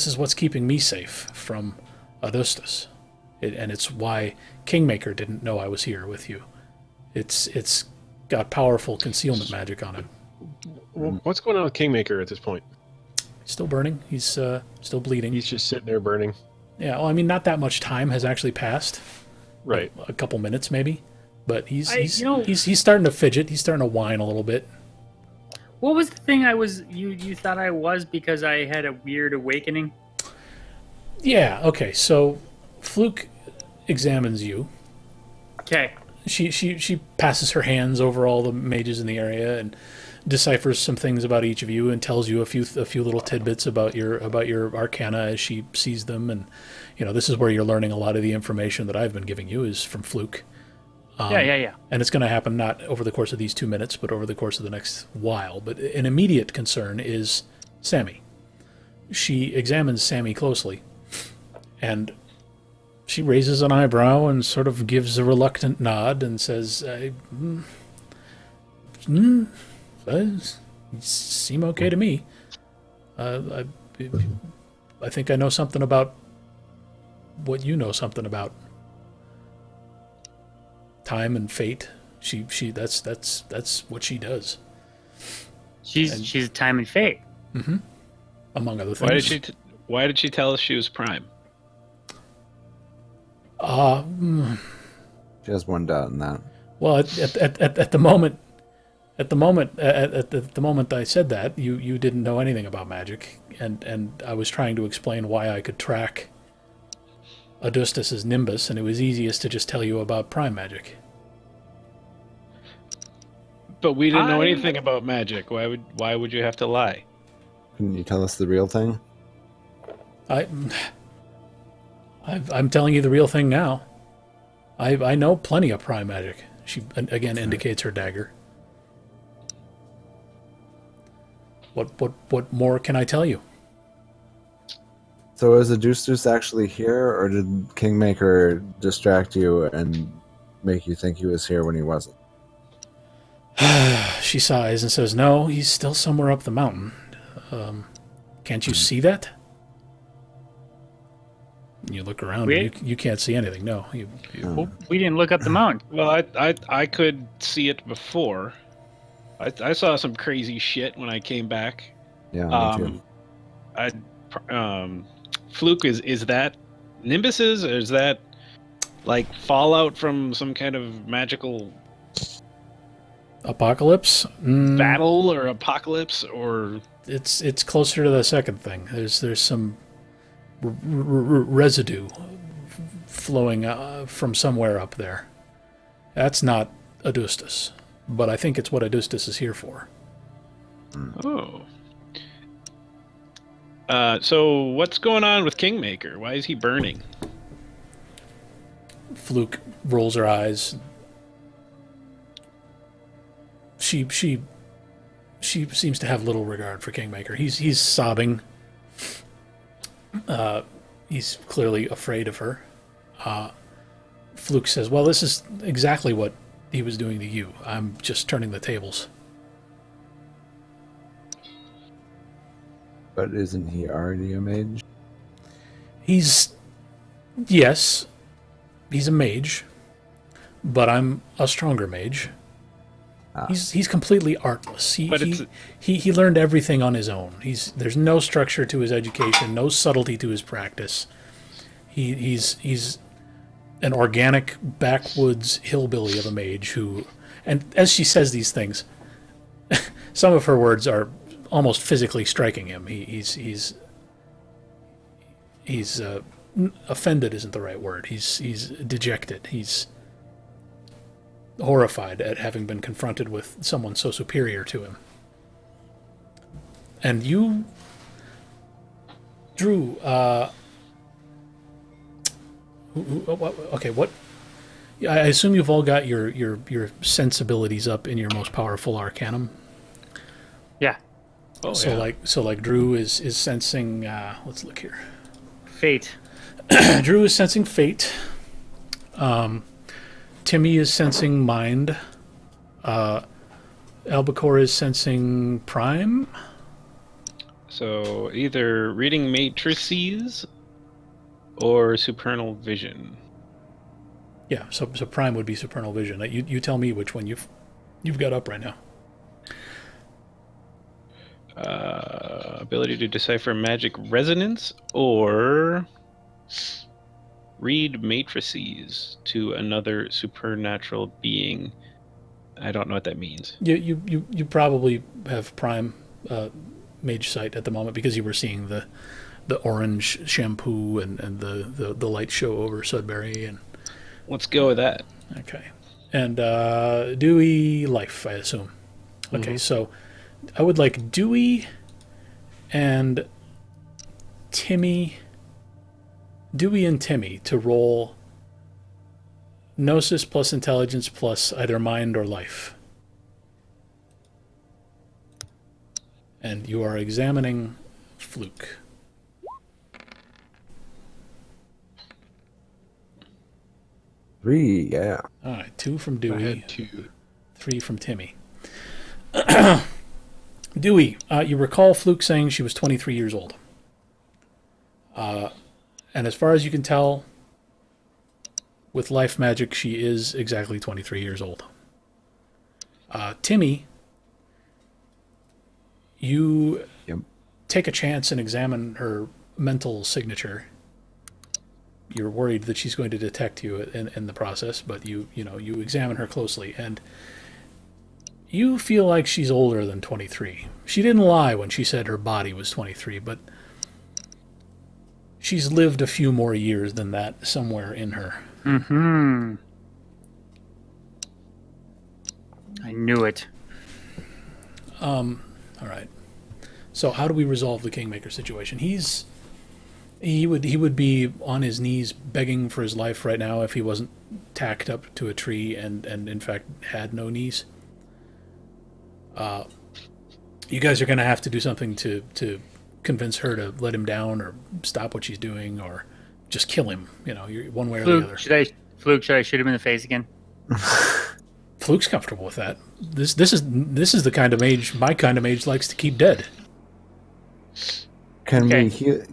is what's keeping me safe from Adustus. And it's why Kingmaker didn't know I was here with you. It's got powerful concealment magic on him. Well, what's going on with Kingmaker at this point? Still burning. He's still bleeding. He's just sitting there burning. Yeah, well, I mean, not that much time has actually passed. Right. A couple minutes, maybe. But he's he's starting to fidget. He's starting to whine a little bit. What was the thing you thought I was because I had a weird awakening? Yeah, okay, so Fluke examines you. Okay. She passes her hands over all the mages in the area and deciphers some things about each of you and tells you a few little tidbits about your arcana as she sees them. And this is where you're learning a lot of the information that I've been giving you is from Fluke. Yeah. And it's going to happen not over the course of these 2 minutes, but over the course of the next while. But an immediate concern is Sammy. She examines Sammy closely, and she raises an eyebrow and sort of gives a reluctant nod and says, seem okay to me. I think I know something about what you know something about. Time and fate. She that's what she does. She's time and fate. Mm-hmm. Among other things. Why did she tell us she was Prime? She has one dot in that. Well, at the moment I said that, you didn't know anything about magic, and I was trying to explain why I could track Adustus's nimbus, and it was easiest to just tell you about Prime magic. But we didn't know anything about magic. Why would you have to lie? Can you tell us the real thing? I'm telling you the real thing now. I know plenty of Prime magic. She again indicates her dagger. What more can I tell you? So is Adustus actually here, or did Kingmaker distract you and make you think he was here when he wasn't? She sighs and says, no, he's still somewhere up the mountain. Can't you see that? You look around, and you can't see anything. No, Well, we didn't look up the mountain. Well, I could see it before. I saw some crazy shit when I came back. Yeah, me too. Fluke, is that Nimbuses, or is that like fallout from some kind of magical apocalypse? Battle or apocalypse, or it's closer to the second thing. There's some residue flowing from somewhere up there. That's not Adustus, but I think it's what Adustus is here for. Oh. So what's going on with Kingmaker? Why is he burning? Fluke rolls her eyes. She seems to have little regard for Kingmaker. He's sobbing. He's clearly afraid of her. Fluke says, well, this is exactly what he was doing to you. I'm just turning the tables. But isn't he already a mage? Yes, he's a mage, but I'm a stronger mage. He's completely artless. But He learned everything on his own. There's no structure to his education, no subtlety to his practice. He's an organic backwoods hillbilly of a mage who, and as she says these things, some of her words are almost physically striking him. He's offended isn't the right word. He's dejected. He's horrified at having been confronted with someone so superior to him. And you, Drew, what? I assume you've all got your sensibilities up in your most powerful arcanum. Yeah. Oh, So yeah. like Drew is sensing. Let's look here. Fate. Drew is sensing fate. Timmy is sensing mind. Albacore is sensing prime. So either reading matrices or supernal vision. Yeah, so prime would be supernal vision. You tell me which one you've got up right now. Ability to decipher magic resonance or read matrices to another supernatural being. I don't know what that means. You probably have prime mage sight at the moment because you were seeing the orange shampoo and the light show over Sudbury and. Let's go with that. Okay. And Dewey life, I assume. Okay, so I would like Dewey and Timmy to roll Gnosis plus intelligence plus either mind or life. And you are examining Fluke. Three, yeah. All right, 2 from I Dewey, had 2. 3 from Timmy. Dewey, you recall Fluke saying she was 23 years old. And as far as you can tell, with life magic, she is exactly 23 years old. Timmy, you take a chance and examine her mental signature. You're worried that she's going to detect you in the process, but you examine her closely, and you feel like she's older than 23. She didn't lie when she said her body was 23, but she's lived a few more years than that somewhere in her. Mm-hmm. I knew it. All right. So how do we resolve the Kingmaker situation? He would be on his knees begging for his life right now if he wasn't tacked up to a tree and in fact had no knees. You guys are going to have to do something to convince her to let him down or stop what she's doing or just kill him. You're one way or the other. Should I shoot him in the face again? Fluke's comfortable with that. This is the kind of mage my kind of mage likes to keep dead.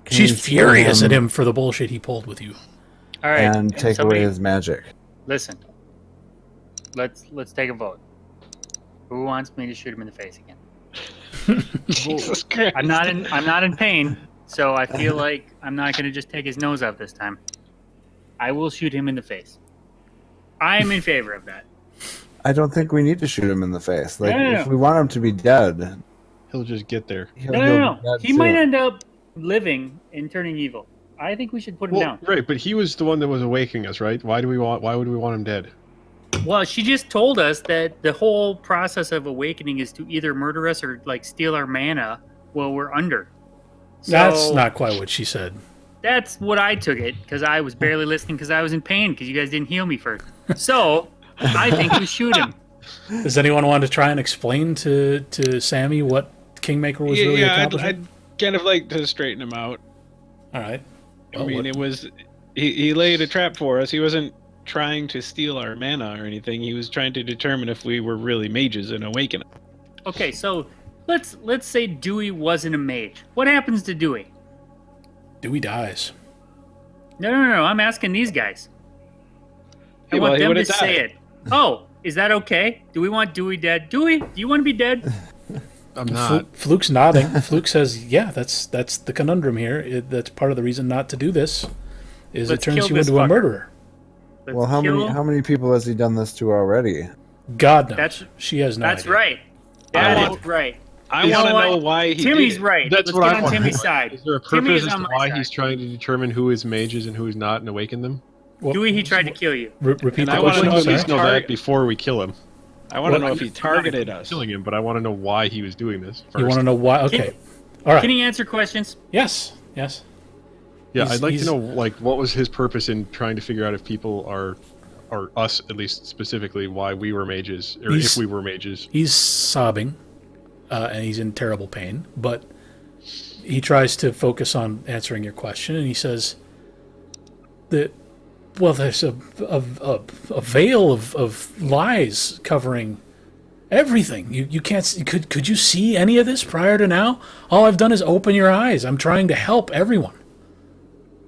She's furious at him for the bullshit he pulled with you. All right. And take away his magic. Listen. Let's take a vote. Who wants me to shoot him in the face again? Jesus Christ. I'm not in pain, so I feel like I'm not going to just take his nose off this time. I will shoot him in the face. I am in favor of that. I don't think we need to shoot him in the face. Like, No. if we want him to be dead, He'll just get there. No. He might end up living and turning evil. I think we should put him down. Right, but he was the one that was awakening us, right? Why would we want him dead? Well, she just told us that the whole process of awakening is to either murder us or steal our mana while we're under. So That's not quite what she said. That's what I took it, because I was barely listening because I was in pain because you guys didn't heal me first. So I think we shoot him. Does anyone want to try and explain to Sammy what Kingmaker was really accomplishing? I'd kind of like to straighten him out. All right. I mean, it was he laid a trap for us. He wasn't trying to steal our mana or anything. He was trying to determine if we were really mages and awaken us. Okay, so let's say Dewey wasn't a mage. What happens to Dewey? Dewey dies. No. I'm asking these guys. I Well, want he them to would've say died. it. Oh, Is that okay? Do we want Dewey dead? Dewey, do you want to be dead? I'm not. Fluke's nodding. Fluke says, "Yeah, that's the conundrum here. That's part of the reason not to do this. Is Let's it turns kill you this into a fucker. murderer." Let's Well, how kill- many people has he done this to already? God knows. That's- She has no That's idea. right. That is right. I You want to know know what? why he Timmy's did it. right. That's Let's what get I on want. Timmy's side. Is there a Timmy purpose is as on to my why side. he's trying to determine who is mages and who is not and awaken them? Well, Dewey, he tried to kill you. repeat And the I I wanna question. want to know at if he's least know target- that before we kill him. I want to Well, know if he targeted us. Killing him, but I want to know why he was doing this first. You want to know why? Okay. All right. Can he answer questions? Yes. Yeah, He's- I'd like to he's- know like what was his purpose in trying to figure out if people are, or us at least specifically, why we were mages or He's- if we were mages. He's sobbing, and he's in terrible pain. But he tries to focus on answering your question, and he says that, well, there's a veil of lies covering everything. You can't. Could you see any of this prior to now? All I've done is open your eyes. I'm trying to help everyone.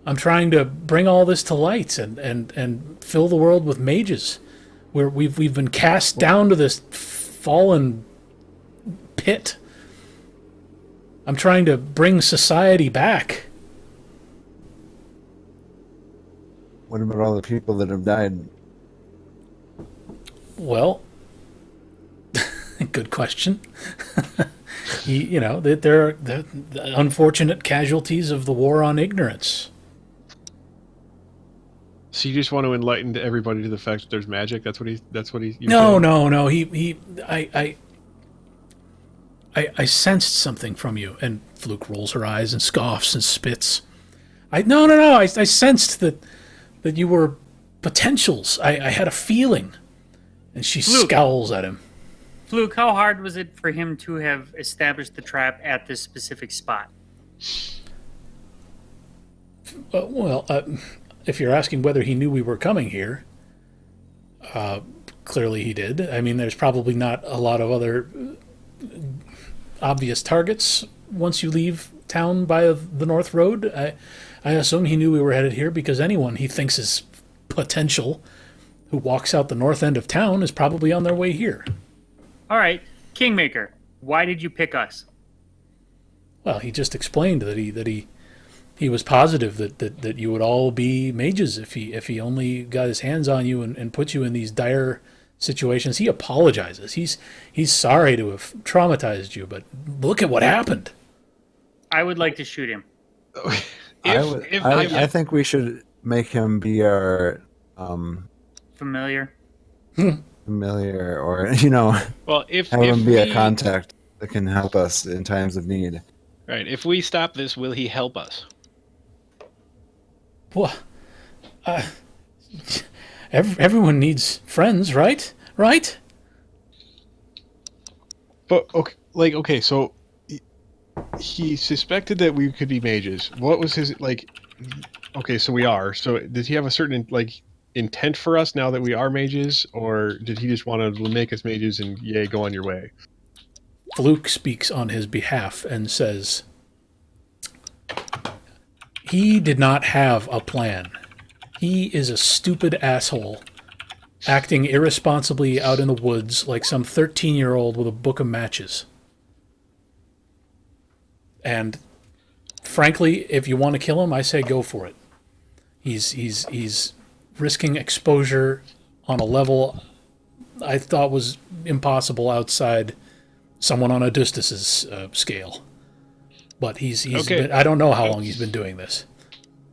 I'm trying to bring all this to light and fill the world with mages. Where we've been cast down to this fallen pit. I'm trying to bring society back. What about all the people that have died? Well, good question. There are the unfortunate casualties of the war on ignorance. So you just want to enlighten everybody to the fact that there's magic? That's what he. No. I sensed something from you, and Fluke rolls her eyes and scoffs and spits. No. I sensed that you were potentials. I had a feeling, and she Fluke. scowls at him. Fluke, how hard was it for him to have established the trap at this specific spot? If you're asking whether he knew we were coming here, clearly he did. I mean, there's probably not a lot of other obvious targets once you leave town by the North Road. I assume he knew we were headed here because anyone he thinks is potential who walks out the north end of town is probably on their way here. All right, Kingmaker, why did you pick us? Well, he just explained that he was positive that you would all be mages if he only got his hands on you and put you in these dire situations. He apologizes. He's sorry to have traumatized you, but look at what happened. I would like to shoot him. I think we should make him be our Familiar? familiar, or Well, if have him be we, a contact that can help us in times of need. right, if we stop this, will he help us? Well, everyone needs friends, right? Right? But okay, so he suspected that we could be mages. What was his like? Okay, so we are. So did he have a certain intent for us now that we are mages, or did he just want to make us mages and yay, go on your way? Fluke speaks on his behalf and says he did not have a plan. He is a stupid asshole, acting irresponsibly out in the woods like some 13-year-old with a book of matches. And frankly, if you want to kill him, I say go for it. He's risking exposure on a level I thought was impossible outside someone on Odysseus's scale. But he's Okay. been, I don't know how long he's been doing this.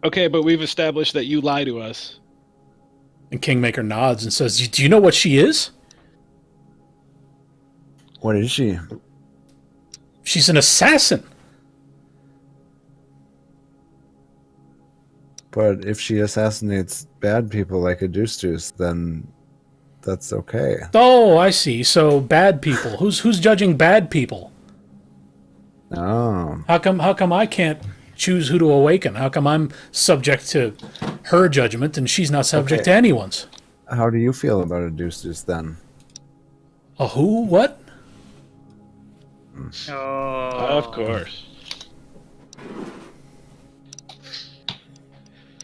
Okay, but we've established that you lie to us. And Kingmaker nods and says, "Do you know what she is? What is she? She's an assassin." But if she assassinates bad people like Odysseus, then that's okay. Oh, I see. So bad people. Who's judging bad people? Oh, How come I can't choose who to awaken? How come I'm subject to her judgment and she's not subject Okay. to anyone's? how do you feel about Odysseus then? A who? What? Oh. Of course.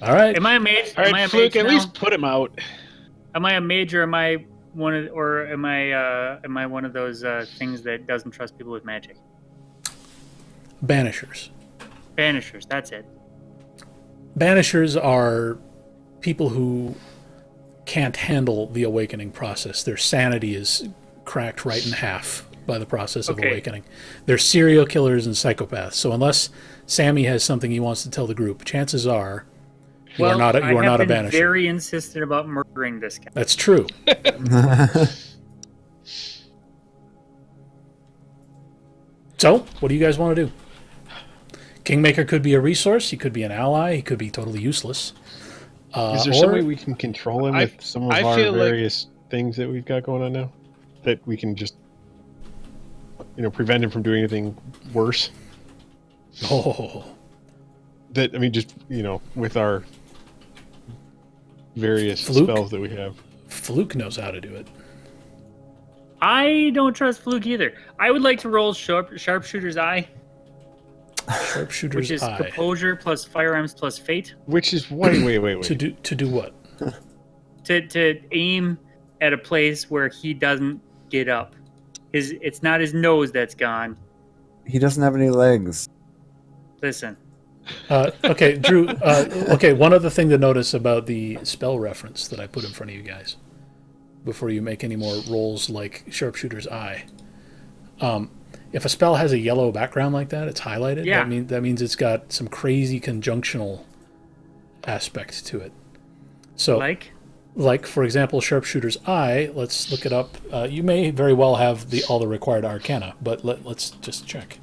All right. Am I a mage? All Am I right, a Fluke, mage at now? least put him out. Am I a mage or am I or am I one of those things that doesn't trust people with magic? Banishers. Banishers, that's it. Banishers are people who can't handle the awakening process. Their sanity is cracked right in half by the process of awakening. They're serial killers and psychopaths. So unless Sammy has something he wants to tell the group, chances are you are not a banisher. Very insistent about murdering this guy. That's true. So, what do you guys want to do? Kingmaker could be a resource. He could be an ally. He could be totally useless. Is there some way we can control him with some of our various things that we've got going on now? That we can just, prevent him from doing anything worse? Oh. That, I mean, just, with our various Fluke? spells that we have. Fluke knows how to do it. I don't trust Fluke either. I would like to roll Sharpshooter's Eye. Sharpshooter's Which is Eye. Composure plus Firearms plus Fate. Which is wait. To do what? to aim at a place where he doesn't get up. It's not his nose that's gone. He doesn't have any legs. Listen. Okay, Drew. Okay, one other thing to notice about the spell reference that I put in front of you guys before you make any more rolls like Sharpshooter's Eye. If a spell has a yellow background like that, it's highlighted. Yeah. That means it's got some crazy conjunctional aspect to it. So, like for example, Sharpshooter's Eye. Let's look it up. You may very well have all the required Arcana, but let's just check.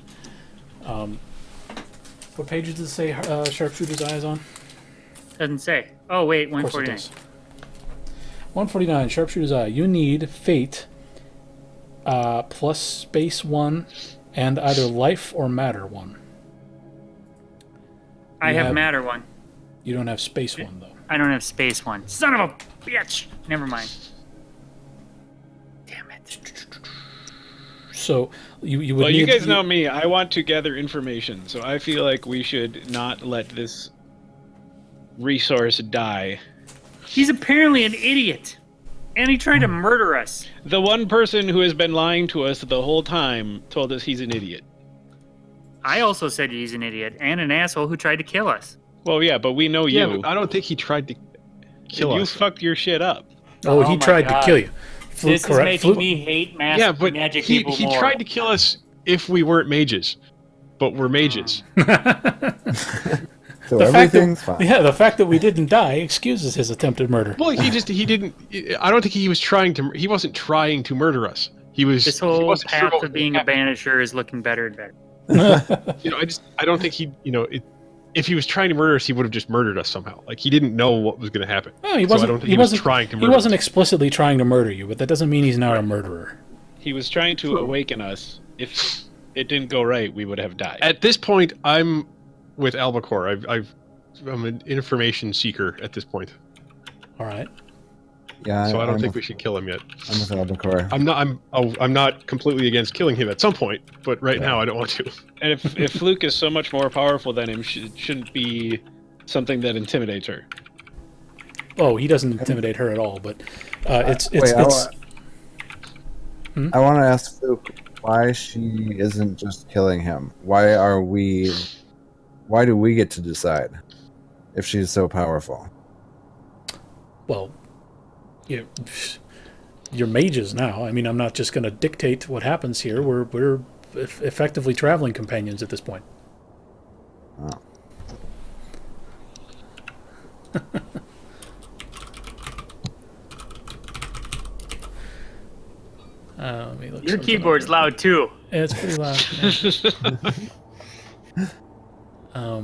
What page does it say Sharpshooter's Eye is on? Doesn't say. Oh wait, 149. 149. Sharpshooter's Eye. You need Fate plus space 1 and either life or matter 1. I have matter 1. You don't have space 1 though. I don't have space 1. Son of a bitch! Never mind. Damn it. So you would. Well, you guys know me. I want to gather information, so I feel like we should not let this resource die. He's apparently an idiot, and he tried to murder us. The one person who has been lying to us the whole time told us he's an idiot. I also said he's an idiot and an asshole who tried to kill us. Well, yeah, but we know you. Yeah, but I don't think he tried to kill us. You fucked your shit up. Oh, he tried to kill you. This is making me hate magic people more. He tried to kill us if we weren't mages, but we're mages. So everything's fine. Yeah, the fact that we didn't die excuses his attempted murder. Well, he didn't. I don't think he was trying to. He wasn't trying to murder us. He was. This whole path of being a banisher is looking better and better. I don't think he. If he was trying to murder us, he would have just murdered us somehow. Like he didn't know what was going to happen. No, he wasn't. So I don't think he was trying to murder He wasn't us. explicitly trying to murder you, but that doesn't mean he's not a murderer. He was trying to awaken us. If it didn't go right, we would have died. At this point, I'm with Albacore. I'm an information seeker at this point. All right. Yeah. So I don't think we should kill him yet. I'm with Albacore. I'm not completely against killing him at some point, but right now I don't want to. And if Fluke is so much more powerful than him, shouldn't be something that intimidates her. Oh, he doesn't intimidate her at all, but it's. I want to ask Fluke why she isn't just killing him. Why do we get to decide if she's so powerful? Well, you're mages now. I mean, I'm not just going to dictate what happens here. We're effectively traveling companions at this point. Oh. Let me look Your something keyboard's up. loud too. Yeah, it's pretty loud. Yeah.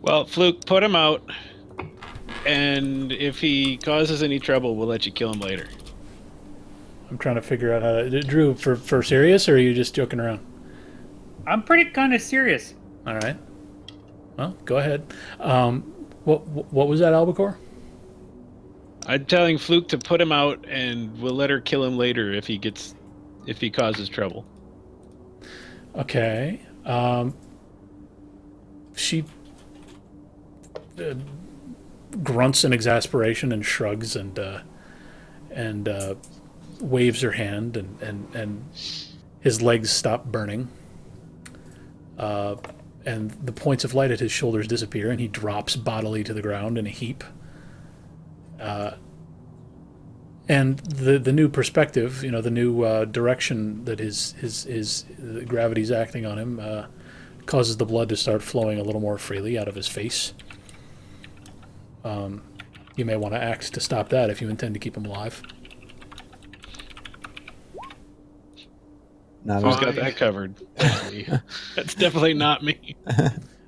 Well, Fluke, put him out, and if he causes any trouble, we'll let you kill him later. I'm trying to figure out how to... Drew, for serious, or are you just joking around? I'm pretty kind of serious. All right. Well, go ahead. What was that, Albacore? I'm telling Fluke to put him out, and we'll let her kill him later if he causes trouble. Okay. She grunts in exasperation and shrugs and waves her hand, and his legs stop burning. And the points of light at his shoulders disappear, and he drops bodily to the ground in a heap. And the new perspective, the new direction that his gravity's acting on him, causes the blood to start flowing a little more freely out of his face. You may want to act to stop that if you intend to keep him alive. Not Who's a- got that covered? That's me. That's definitely not me.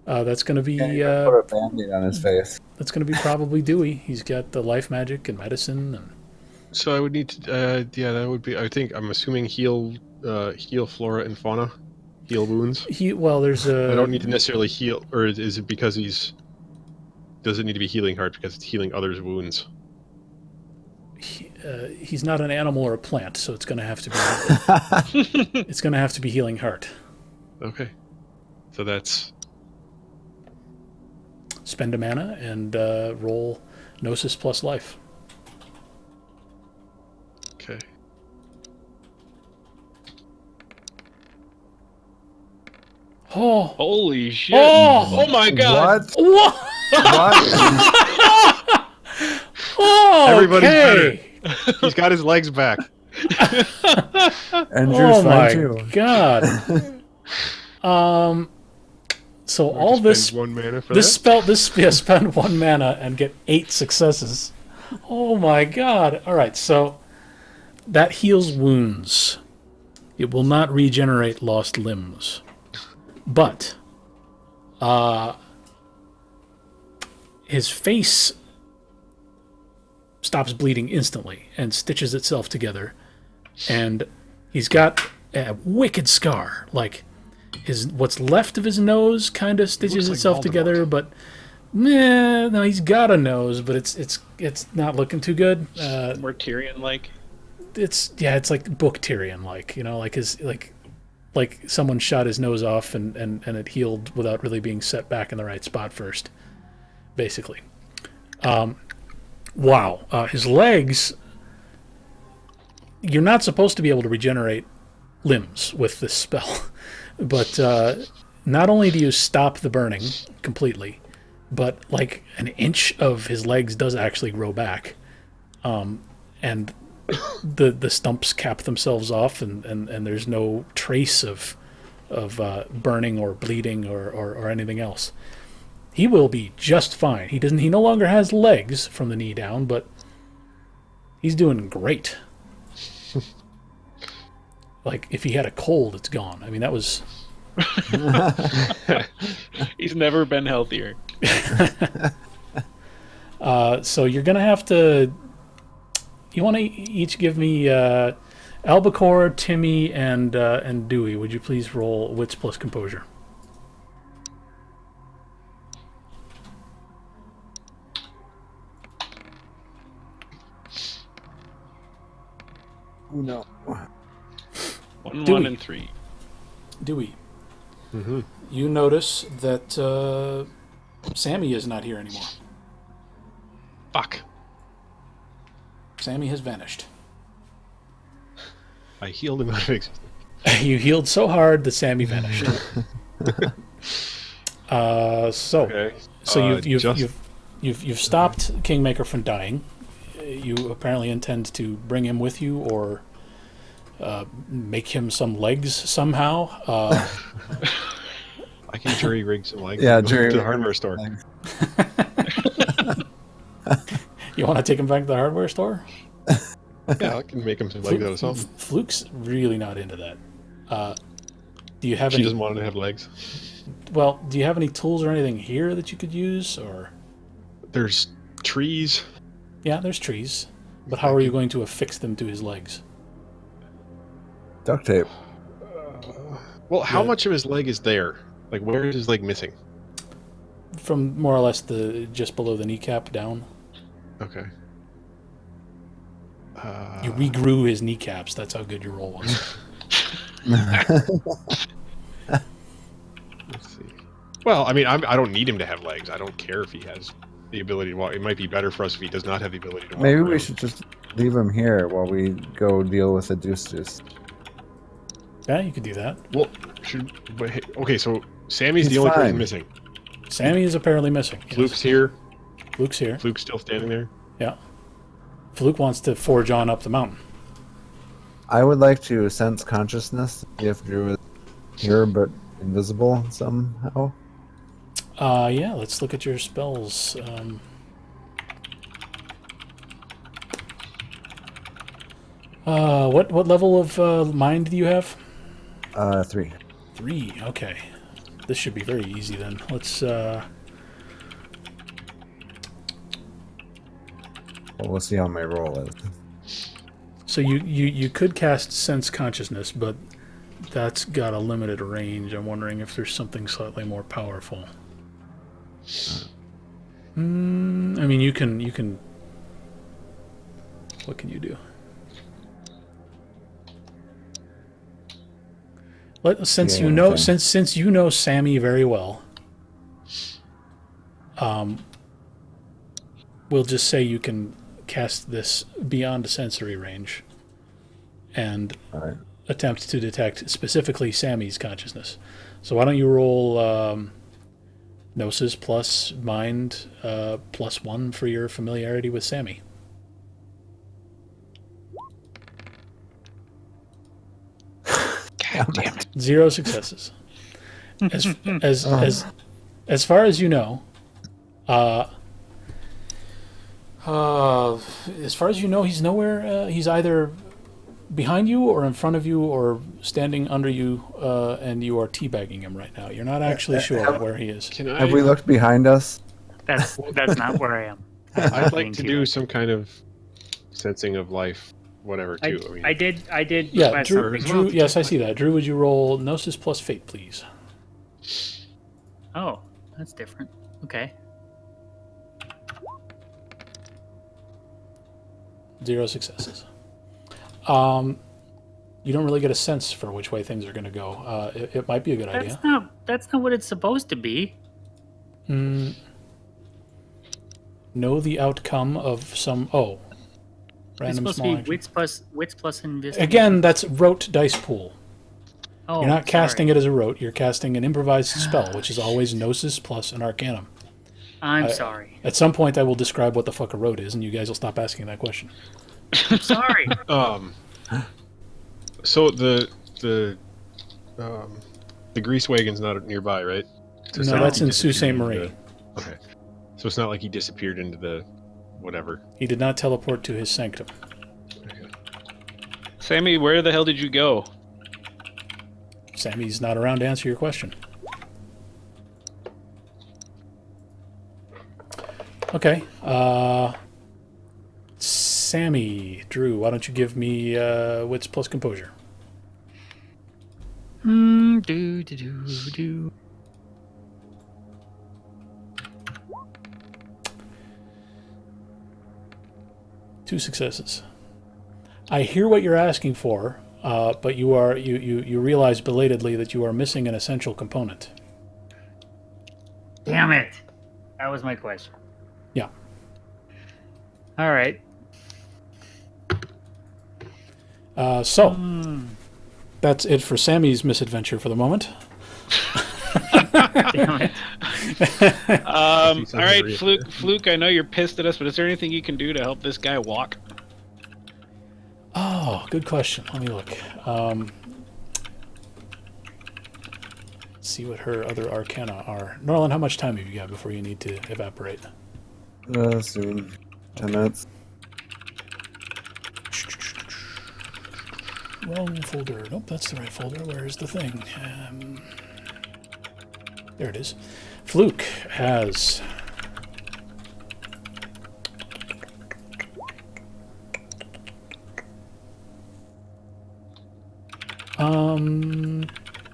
That's going to be Can't even put a band-aid on his face. that's going to be probably Dewey. He's got the life magic and medicine and. So I would need to. That would be. I'm assuming heal flora and fauna, heal wounds. There's a. I don't need to necessarily heal, or is it because he's? Does it need to be healing heart because it's healing others' wounds? He's not an animal or a plant, so it's going to have to be. It's going to have to be healing heart. Okay, so that's. Spend a mana and roll Gnosis plus life. Okay. Oh! Holy shit! Oh! Oh my god! What? What? What? Oh, Everybody's okay. He's got his legs back. And Drew's Oh fine my too. god. So all this Spend 1 mana for this that. spell spend 1 mana and get 8 successes. Oh my god. All right, so that heals wounds. It will not regenerate lost limbs. But his face stops bleeding instantly and stitches itself together, and he's got a wicked scar. Like what's left of his nose kind of stitches like itself Voldemort. together, but no, he's got a nose, but it's not looking too good. More Tyrion-like. It's like book Tyrion, like someone shot his nose off and it healed without really being set back in the right spot first, basically. Wow. His legs, you're not supposed to be able to regenerate limbs with this spell, but not only do you stop the burning completely, but like an inch of his legs does actually grow back, and the stumps cap themselves off, and there's no trace of burning or bleeding or anything else. He will be just fine. He no longer has legs from the knee down, but he's doing great. Like if he had a cold, it's gone. I mean, that was. He's never been healthier. So you're gonna have to. You want to each give me Albacore, Timmy, and Dewey. Would you please roll Wits plus Composure? Oh, no. 1, Dewey. 1, and 3. Dewey, Mm-hmm. you notice that Sammy is not here anymore. Fuck. Sammy has vanished. I healed him out of existence. You healed so hard that Sammy vanished. Okay. So just- you've stopped Kingmaker from dying. You apparently intend to bring him with you, or make him some legs somehow. I can jury rig some legs. Yeah, and go jury to the rig hardware store. legs. You want to take him back to the hardware store? Yeah, I can make him some legs out of something. Fluke's really not into that. Do you have She any? doesn't want to have legs. Well, do you have any tools or anything here that you could use? Or There's trees. yeah, there's trees. But how are you going to affix them to his legs? Duct tape. Well, how Yeah. much of his leg is there? Like, where is his leg missing? From more or less just below the kneecap down. Okay. You regrew his kneecaps. That's how good your roll was. Let's see. Well, I mean, I don't need him to have legs. I don't care if he has the ability to walk. It might be better for us if he does not have the ability to walk. Maybe we around. should just leave him here while we go deal with the Deuce. Yeah, you could do that. Well, okay, so Sammy's He's the only person fine. missing. Sammy is apparently missing. Yes. Fluke's here. Fluke's here. Fluke's still standing there. Yeah. Fluke wants to forge on up the mountain. I would like to sense consciousness if Drew is here but invisible somehow. Yeah, let's look at your spells. What level of mind do you have? 3. 3. Okay. This should be very easy then. Let's Well, we'll see how my roll is. so you could cast Sense Consciousness, but that's got a limited range. I'm wondering if there's something slightly more powerful. I mean, you can. What can you do? Since Yeah, you know, okay. since you know Sammy very well, we'll just say you can cast this beyond a sensory range, and All right. attempt to detect specifically Sammy's consciousness. So why don't you roll Gnosis plus Mind +1 for your familiarity with Sammy? God damn it. 0 successes. As far as you know, as far as you know, he's nowhere. He's either behind you or in front of you or standing under you, and you are teabagging him right now. You're not actually sure where he is. Can I? Have we looked behind us? That's not where I am. I'd like to do some kind of sensing of life, whatever. Too. I mean, I did. Yeah, request Drew. something. Drew. Yes, I see that. Drew, would you roll Gnosis plus Fate, please? Oh, that's different. Okay. 0 successes. You don't really get a sense for which way things are going to go. It might be a good idea. That's not what it's supposed to be. Know the outcome of some. Oh, It's random supposed small to be action. wits plus investigation. Again, that's rote dice pool. Oh, You're not casting sorry. it as a rote. You're casting an improvised spell, which is always Gnosis plus an Arcanum. I'm sorry. At some point, I will describe what the fuck a rote is, and you guys will stop asking that question. I'm sorry. So the grease wagon's not nearby, right? So it's No, not that's like he in Sault Ste. disappeared Marie. into the- Okay, so it's not like he disappeared into the whatever. He did not teleport to his sanctum. Okay. Sammy, where the hell did you go? Sammy's not around to answer your question. Okay. Sammy, Drew, why don't you give me wits plus composure? Do. 2 successes. I hear what you're asking for, but you realize belatedly that you are missing an essential component. Damn it. That was my question. Yeah. All right. So that's it for Sammy's misadventure for the moment. Damn it. All right, Fluke, I know you're pissed at us, but is there anything you can do to help this guy walk? Oh, good question. Let me look. Let's see what her other arcana are. Norland, how much time have you got before you need to evaporate? Soon. 10 minutes. Wrong folder. Nope, that's the right folder. Where is the thing? There it is. Fluke has...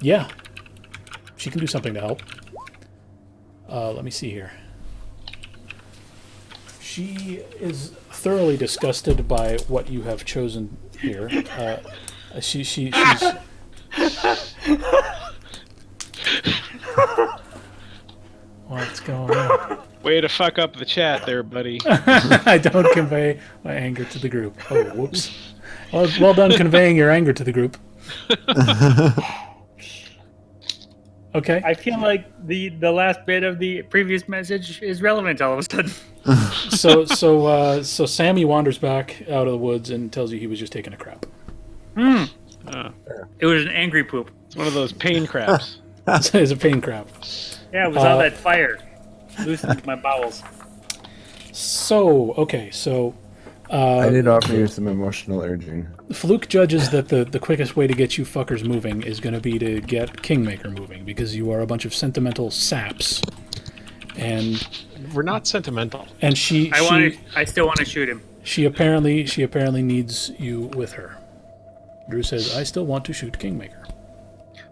Yeah. She can do something to help. Let me see here. She is thoroughly disgusted by what you have chosen here. She's What's going on? Way to fuck up the chat there, buddy. I don't convey my anger to the group. Oh, whoops. Well done conveying your anger to the group. Okay. I feel like the last bit of the previous message is relevant all of a sudden. So Sammy wanders back out of the woods and tells you he was just taking a crap. Uh, It was an angry poop. it's one of those pain craps. It's a pain crap. Yeah, it was all that fire. Loosened my bowels. So I did offer you some emotional urging. Fluke judges that the quickest way to get you fuckers moving is going to be to get Kingmaker moving, because you are a bunch of sentimental saps. And We're not sentimental. I still want to shoot him. she apparently needs you with her. Drew says, I still want to shoot Kingmaker.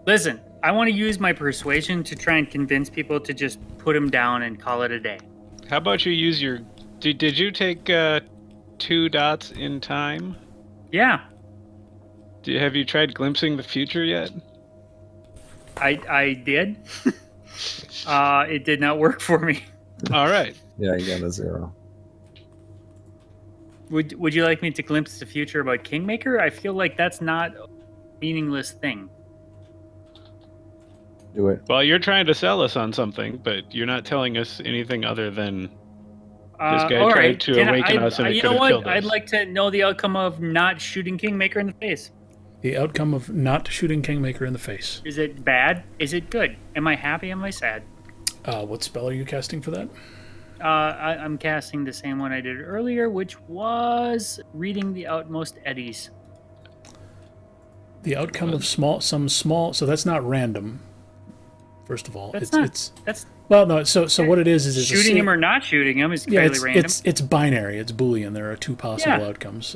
Listen, I want to use my persuasion to try and convince people to just put him down and call it a day. How about you use your... Did you take 2 dots in time? Yeah, Have you tried glimpsing the future yet? I did. It did not work for me. All right. Yeah, you got a 0. Would you like me to glimpse the future about Kingmaker? I feel like that's not a meaningless thing. Do it. Well, you're trying to sell us on something, but you're not telling us anything other than this guy all tried right. to awaken us and it you could know have what? killed us. I'd like to know the outcome of not shooting Kingmaker in the face. The outcome of not shooting Kingmaker in the face. Is it bad? Is it good? Am I happy? Am I sad? What spell are you casting for that? I'm casting the same one I did earlier, which was reading the outmost eddies. The outcome of small. So that's not random. First of all, That's well, no. So what it is it's shooting him or not shooting him is fairly random. It's binary. It's Boolean. There are 2 possible Yeah. outcomes.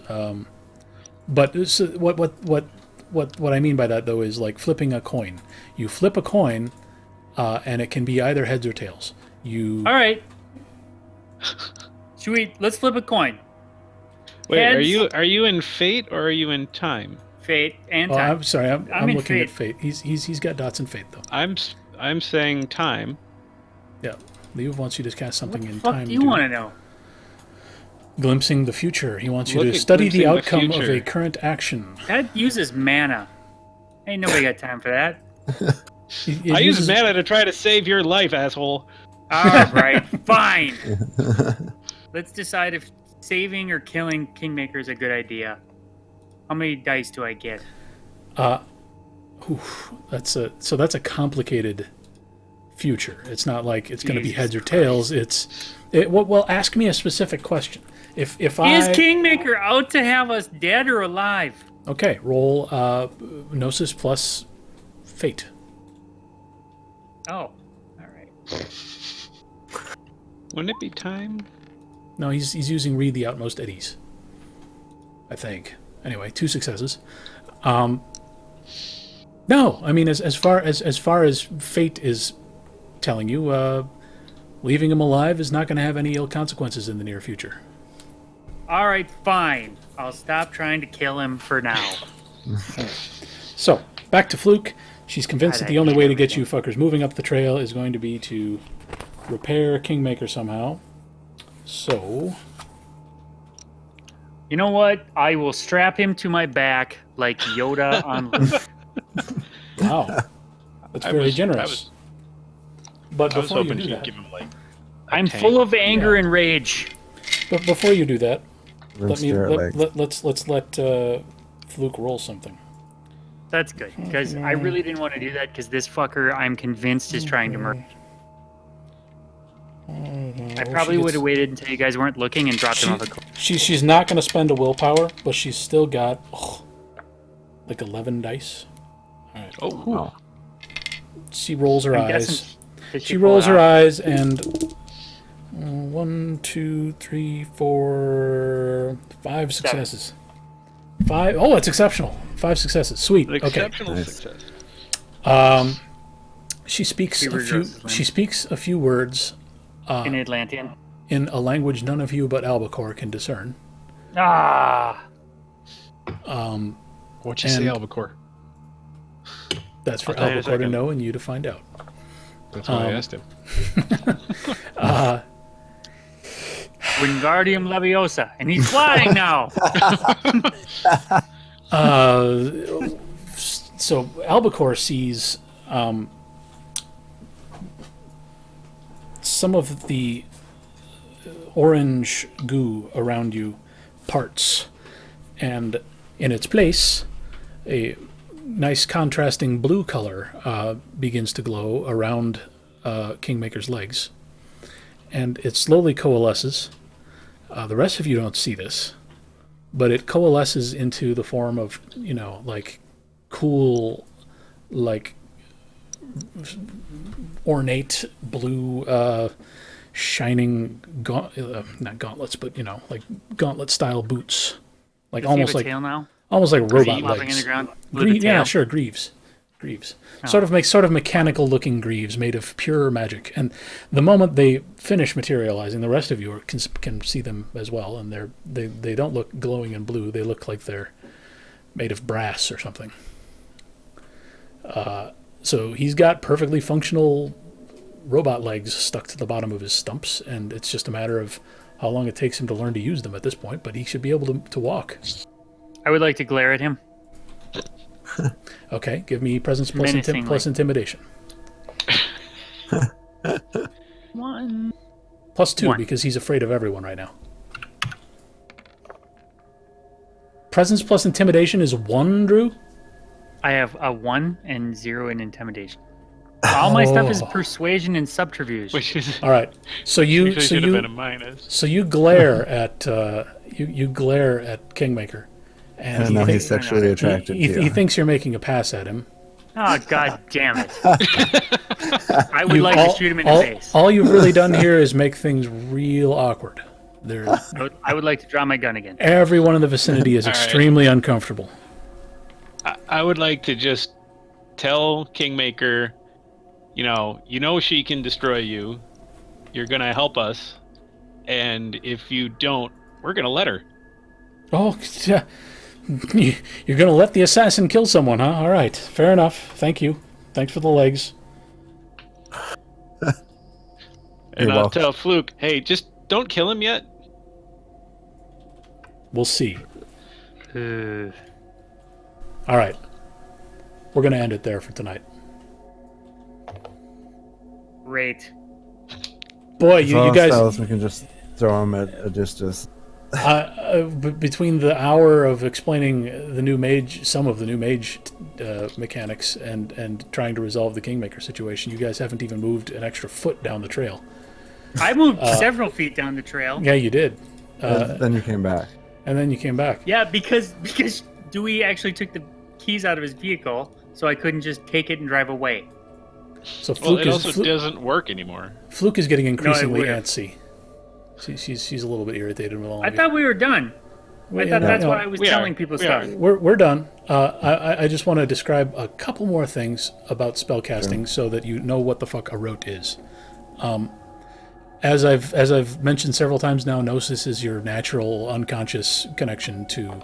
But so what I mean by that though is like flipping a coin. You flip a coin, and it can be either heads or tails. All right. Let's flip a coin. Wait, Heads. are you in fate or are you in time? Fate and Oh, time. I'm sorry. I'm in looking at Fate. fate. He's got dots in fate though. I'm saying time. Yeah. Leo wants you to cast something What the in fuck time. do you want to know? Glimpsing the future. He wants you Look to at study the glimpsing the outcome of future. a current action. That uses mana. Ain't nobody got time for that. It I use uses- mana to try to save your life, asshole. All right, fine. Let's decide if saving or killing Kingmaker is a good idea. How many dice do I get? That's a complicated future. It's not like it's going to be Jesus heads or tails. Well, ask me a specific question. If I Is Kingmaker out to have us dead or alive? okay, roll Gnosis plus fate. Oh, all right. Wouldn't it be time? No, he's using read the outmost eddies. I think. Anyway, 2 successes. No, I mean as far as fate is telling you, leaving him alive is not going to have any ill consequences in the near future. All right, fine. I'll stop trying to kill him for now. So, back to Fluke. She's convinced God, that the I only hate way to get everything. you fuckers moving up the trail is going to be to repair Kingmaker somehow. So, You know what? I will strap him to my back like Yoda on Luke. wow. That's very generous. But I was before you hoping do you'd that, give him like. a I'm tank. full of anger and rage. but before you do that, Let's let's let Fluke roll something. That's good, because I really didn't want to do that, because this fucker, I'm convinced, is trying to murder. I probably would have waited until you guys weren't looking and dropped him off a cliff. She's not going to spend a willpower, but she's still got like 11 dice. All right. Oh, Oh. She rolls her I'm eyes. guessing- did She pull rolls it her off? eyes and 1, 2, 3, 4, 5 successes. 5. Oh, it's exceptional. 5 successes. Sweet. an Okay. exceptional Nice. Um, she speaks He a few. regrets his She speaks a few words In Atlantean. in a language none of you but Albacore can discern. Ah! What'd you say, And- Albacore? That's for I'll tell you in a Albacore to second. know and you to find out. That's why I asked him. Wingardium Leviosa, and he's flying now. So Albacore sees some of the orange goo around you parts, and in its place, a nice contrasting blue color begins to glow around Kingmaker's legs, and it slowly coalesces. The rest of you don't see this, but it coalesces into the form of, like cool, like ornate blue, shining, not gauntlets, but like gauntlet style boots, like Does he almost have a like tail now? almost like robot Flopping in legs. the ground with a Yeah, tail? sure, greaves. Oh. Sort of mechanical looking greaves made of pure magic. And the moment they finish materializing, the rest of you can see them as well. And they don't look glowing in blue. They look like they're made of brass or something. So he's got perfectly functional robot legs stuck to the bottom of his stumps, and it's just a matter of how long it takes him to learn to use them at this point. But he should be able to walk. I would like to glare at him. Okay, give me presence plus Menacingly. intimidation. 1. +2 1. because he's afraid of everyone right now. Presence plus intimidation is 1, Drew? I have a 1 and 0 in intimidation. All my stuff is Oh. persuasion and subterfuge. Which is All right. So you actually so should have been a you minus. so you glare at you glare at Kingmaker, and And he, now thi- he's sexually attracted he, to you. he thinks you're making a pass at him. Oh, god damn it. I would You've like all- to shoot him in all, the face. All you've really done here is make things real awkward. I would like to draw my gun again. Everyone in the vicinity is All right. extremely uncomfortable. I would like to just tell Kingmaker, you know she can destroy you. You're gonna help us, and if you don't, we're gonna let her. Oh, yeah. You're going to let the assassin kill someone, huh? All right. Fair enough. Thank you. Thanks for the legs. And You're I'll welcome. tell Fluke, hey, just don't kill him yet. We'll see. Uh, All right. We're going to end it there for tonight. Great. Boy, If you all guys... else, we can just throw him at a distance. between the hour of explaining the new mage, some of the new mage mechanics, and trying to resolve the Kingmaker situation, you guys haven't even moved an extra foot down the trail. I moved several feet down the trail. Yeah, you did. Then you came back. And then you came back. Yeah, because Dewey actually took the keys out of his vehicle, so I couldn't just take it and drive away. So Well, Fluke it also is doesn't work anymore. Fluke is getting increasingly would've. antsy. She's a little bit irritated with all I of you. thought we were done. Well, I thought yeah, that's no, why I was we telling are. people We stuff. are. We're done. I just want to describe a couple more things about spellcasting so that you know what the fuck a rote is. As I've mentioned several times now, Gnosis is your natural unconscious connection to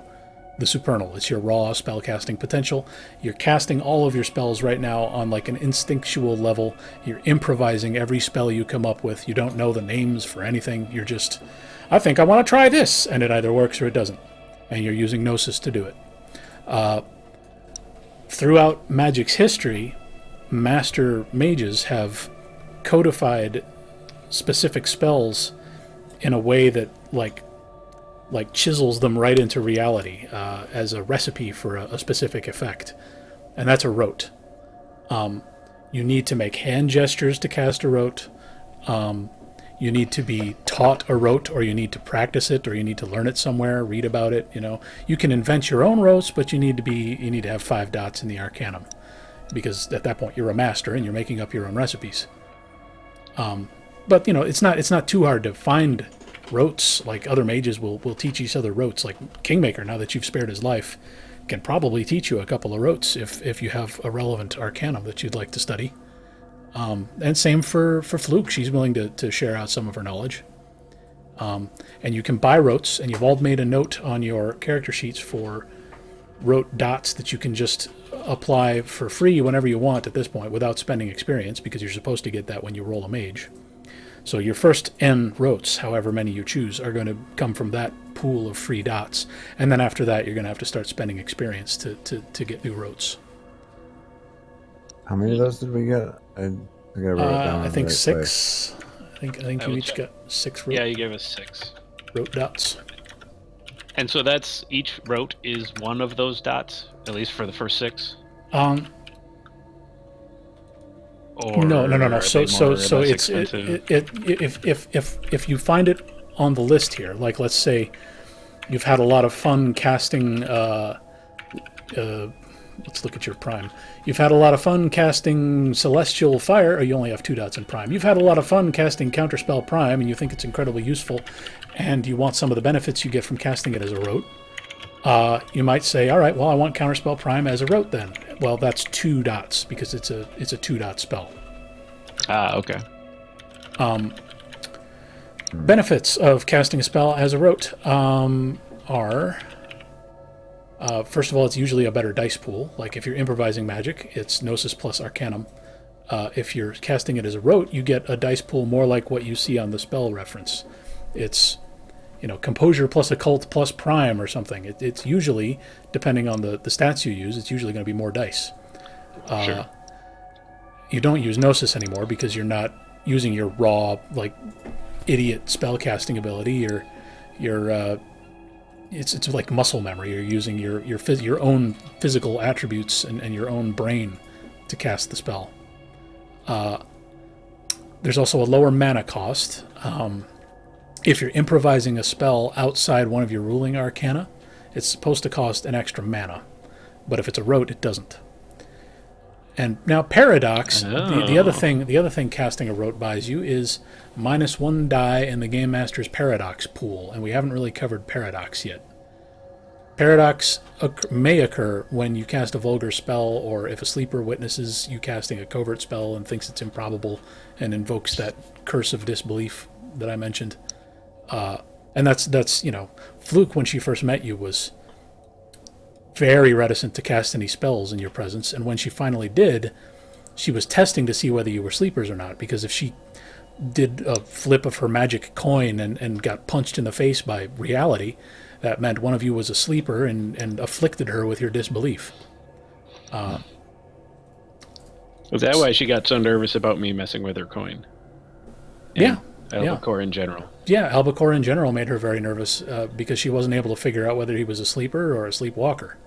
the supernal. It's your raw spellcasting potential. You're casting all of your spells right now on like an instinctual level. You're improvising every spell you come up with. You don't know the names for anything. You're just, I think I want to try this, and it either works or it doesn't. And you're using Gnosis to do it. Throughout Magic's history, master mages have codified specific spells in a way that like chisels them right into reality as a recipe for a specific effect, and that's a rote. You need to make hand gestures to cast a rote. You need to be taught a rote, or you need to practice it, or you need to learn it somewhere, read about it. You can invent your own rotes, but you need to have 5 dots in the Arcanum, because at that point you're a master and you're making up your own recipes. But it's not too hard to find rotes. Like other mages will teach each other rotes. Like Kingmaker, now that you've spared his life, can probably teach you a couple of rotes if you have a relevant Arcanum that you'd like to study. And same for Fluke. She's willing to share out some of her knowledge. And you can buy rotes, and you've all made a note on your character sheets for rote dots that you can just apply for free whenever you want at this point without spending experience, because you're supposed to get that when you roll a mage. So your first N rotes, however many you choose, are going to come from that pool of free dots. And then after that, you're going to have to start spending experience to get new rotes. How many of those did we get? I gotta write it down. I think 6. I think you each got 6 rote, Yeah, you gave us 6. rote dots. And so that's each rote is one of those dots, at least for the first 6. Or No. are So they more or so less it's expensive? if you find it on the list here, like let's say you've had a lot of fun casting. Let's look at your prime. You've had a lot of fun casting Celestial Fire, or you only have 2 dots in prime. You've had a lot of fun casting Counterspell Prime, and you think it's incredibly useful, and you want some of the benefits you get from casting it as a rote. You might say, all right, well, I want Counterspell Prime as a rote then. Well, that's 2 dots, because it's a 2-dot spell. Okay. Benefits of casting a spell as a rote are... first of all, it's usually a better dice pool. Like if you're improvising magic, it's Gnosis plus Arcanum. If you're casting it as a rote, you get a dice pool more like what you see on the spell reference. It's, Composure plus Occult plus Prime or something. It's usually, depending on the stats you use, it's usually going to be more dice. Sure. You don't use Gnosis anymore because you're not using your raw, idiot spell casting ability. It's like muscle memory. You're using your own physical attributes and your own brain to cast the spell. There's also a lower mana cost. If you're improvising a spell outside one of your ruling arcana, it's supposed to cost an extra mana. But if it's a rote, it doesn't. And now Paradox, the other thing casting a rote buys you is -1 die in the Game Master's Paradox pool, and we haven't really covered Paradox yet. Paradox may occur when you cast a vulgar spell, or if a sleeper witnesses you casting a covert spell and thinks it's improbable and invokes that curse of disbelief that I mentioned. And that's Fluke, when she first met you, was very reticent to cast any spells in your presence, and when she finally did, she was testing to see whether you were sleepers or not, because if she did a flip of her magic coin and got punched in the face by reality, that meant one of you was a sleeper and afflicted her with your disbelief. Is that why she got so nervous about me messing with her coin? Yeah. Albacore in general. Yeah, Albacore in general made her very nervous because she wasn't able to figure out whether he was a sleeper or a sleepwalker.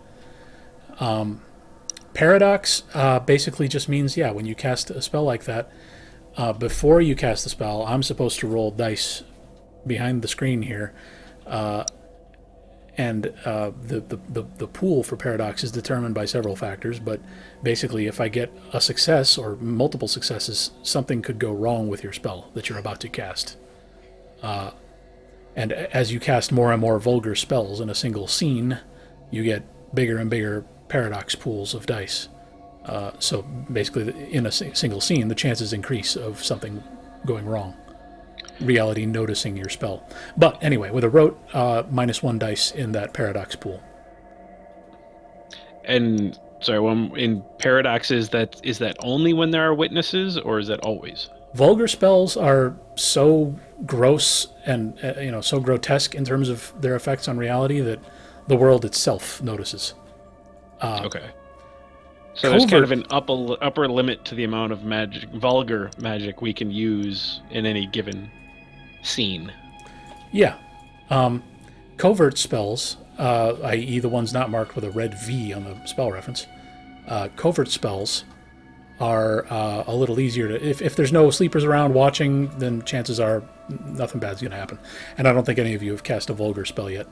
Paradox basically just means, when you cast a spell like that, before you cast the spell, I'm supposed to roll dice behind the screen here, and the pool for Paradox is determined by several factors, but basically if I get a success or multiple successes, something could go wrong with your spell that you're about to cast. And as you cast more and more vulgar spells in a single scene, you get bigger and bigger Paradox pools of dice. So basically, in a single scene, the chances increase of something going wrong. Reality noticing your spell. But anyway, with a rote, -1 dice in that Paradox pool. And sorry, in Paradox, is that only when there are witnesses, or is that always? Vulgar spells are so gross and so grotesque in terms of their effects on reality that the world itself notices. Okay. So there's kind of an upper limit to the amount of vulgar magic we can use in any given scene. Yeah. Covert spells, i.e. the ones not marked with a red V on the spell reference, covert spells are a little easier to... If there's no sleepers around watching, then chances are nothing bad's going to happen. And I don't think any of you have cast a vulgar spell yet.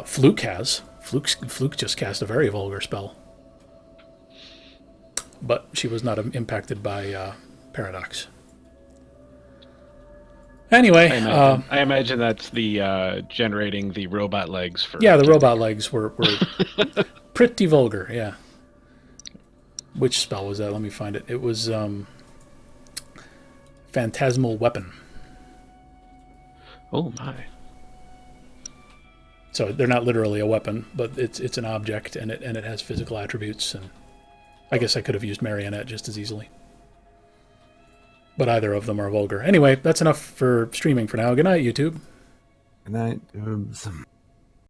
Fluke has. Fluke just cast a very vulgar spell. But she was not impacted by Paradox. Anyway, I imagine that's the generating the robot legs for. Yeah, the robot legs were pretty vulgar. Yeah. Which spell was that? Let me find it. It was Phantasmal Weapon. Oh my! So they're not literally a weapon, but it's an object, and it has physical attributes. And I guess I could have used marionette just as easily. But either of them are vulgar. Anyway, that's enough for streaming for now. Good night, YouTube. Good night.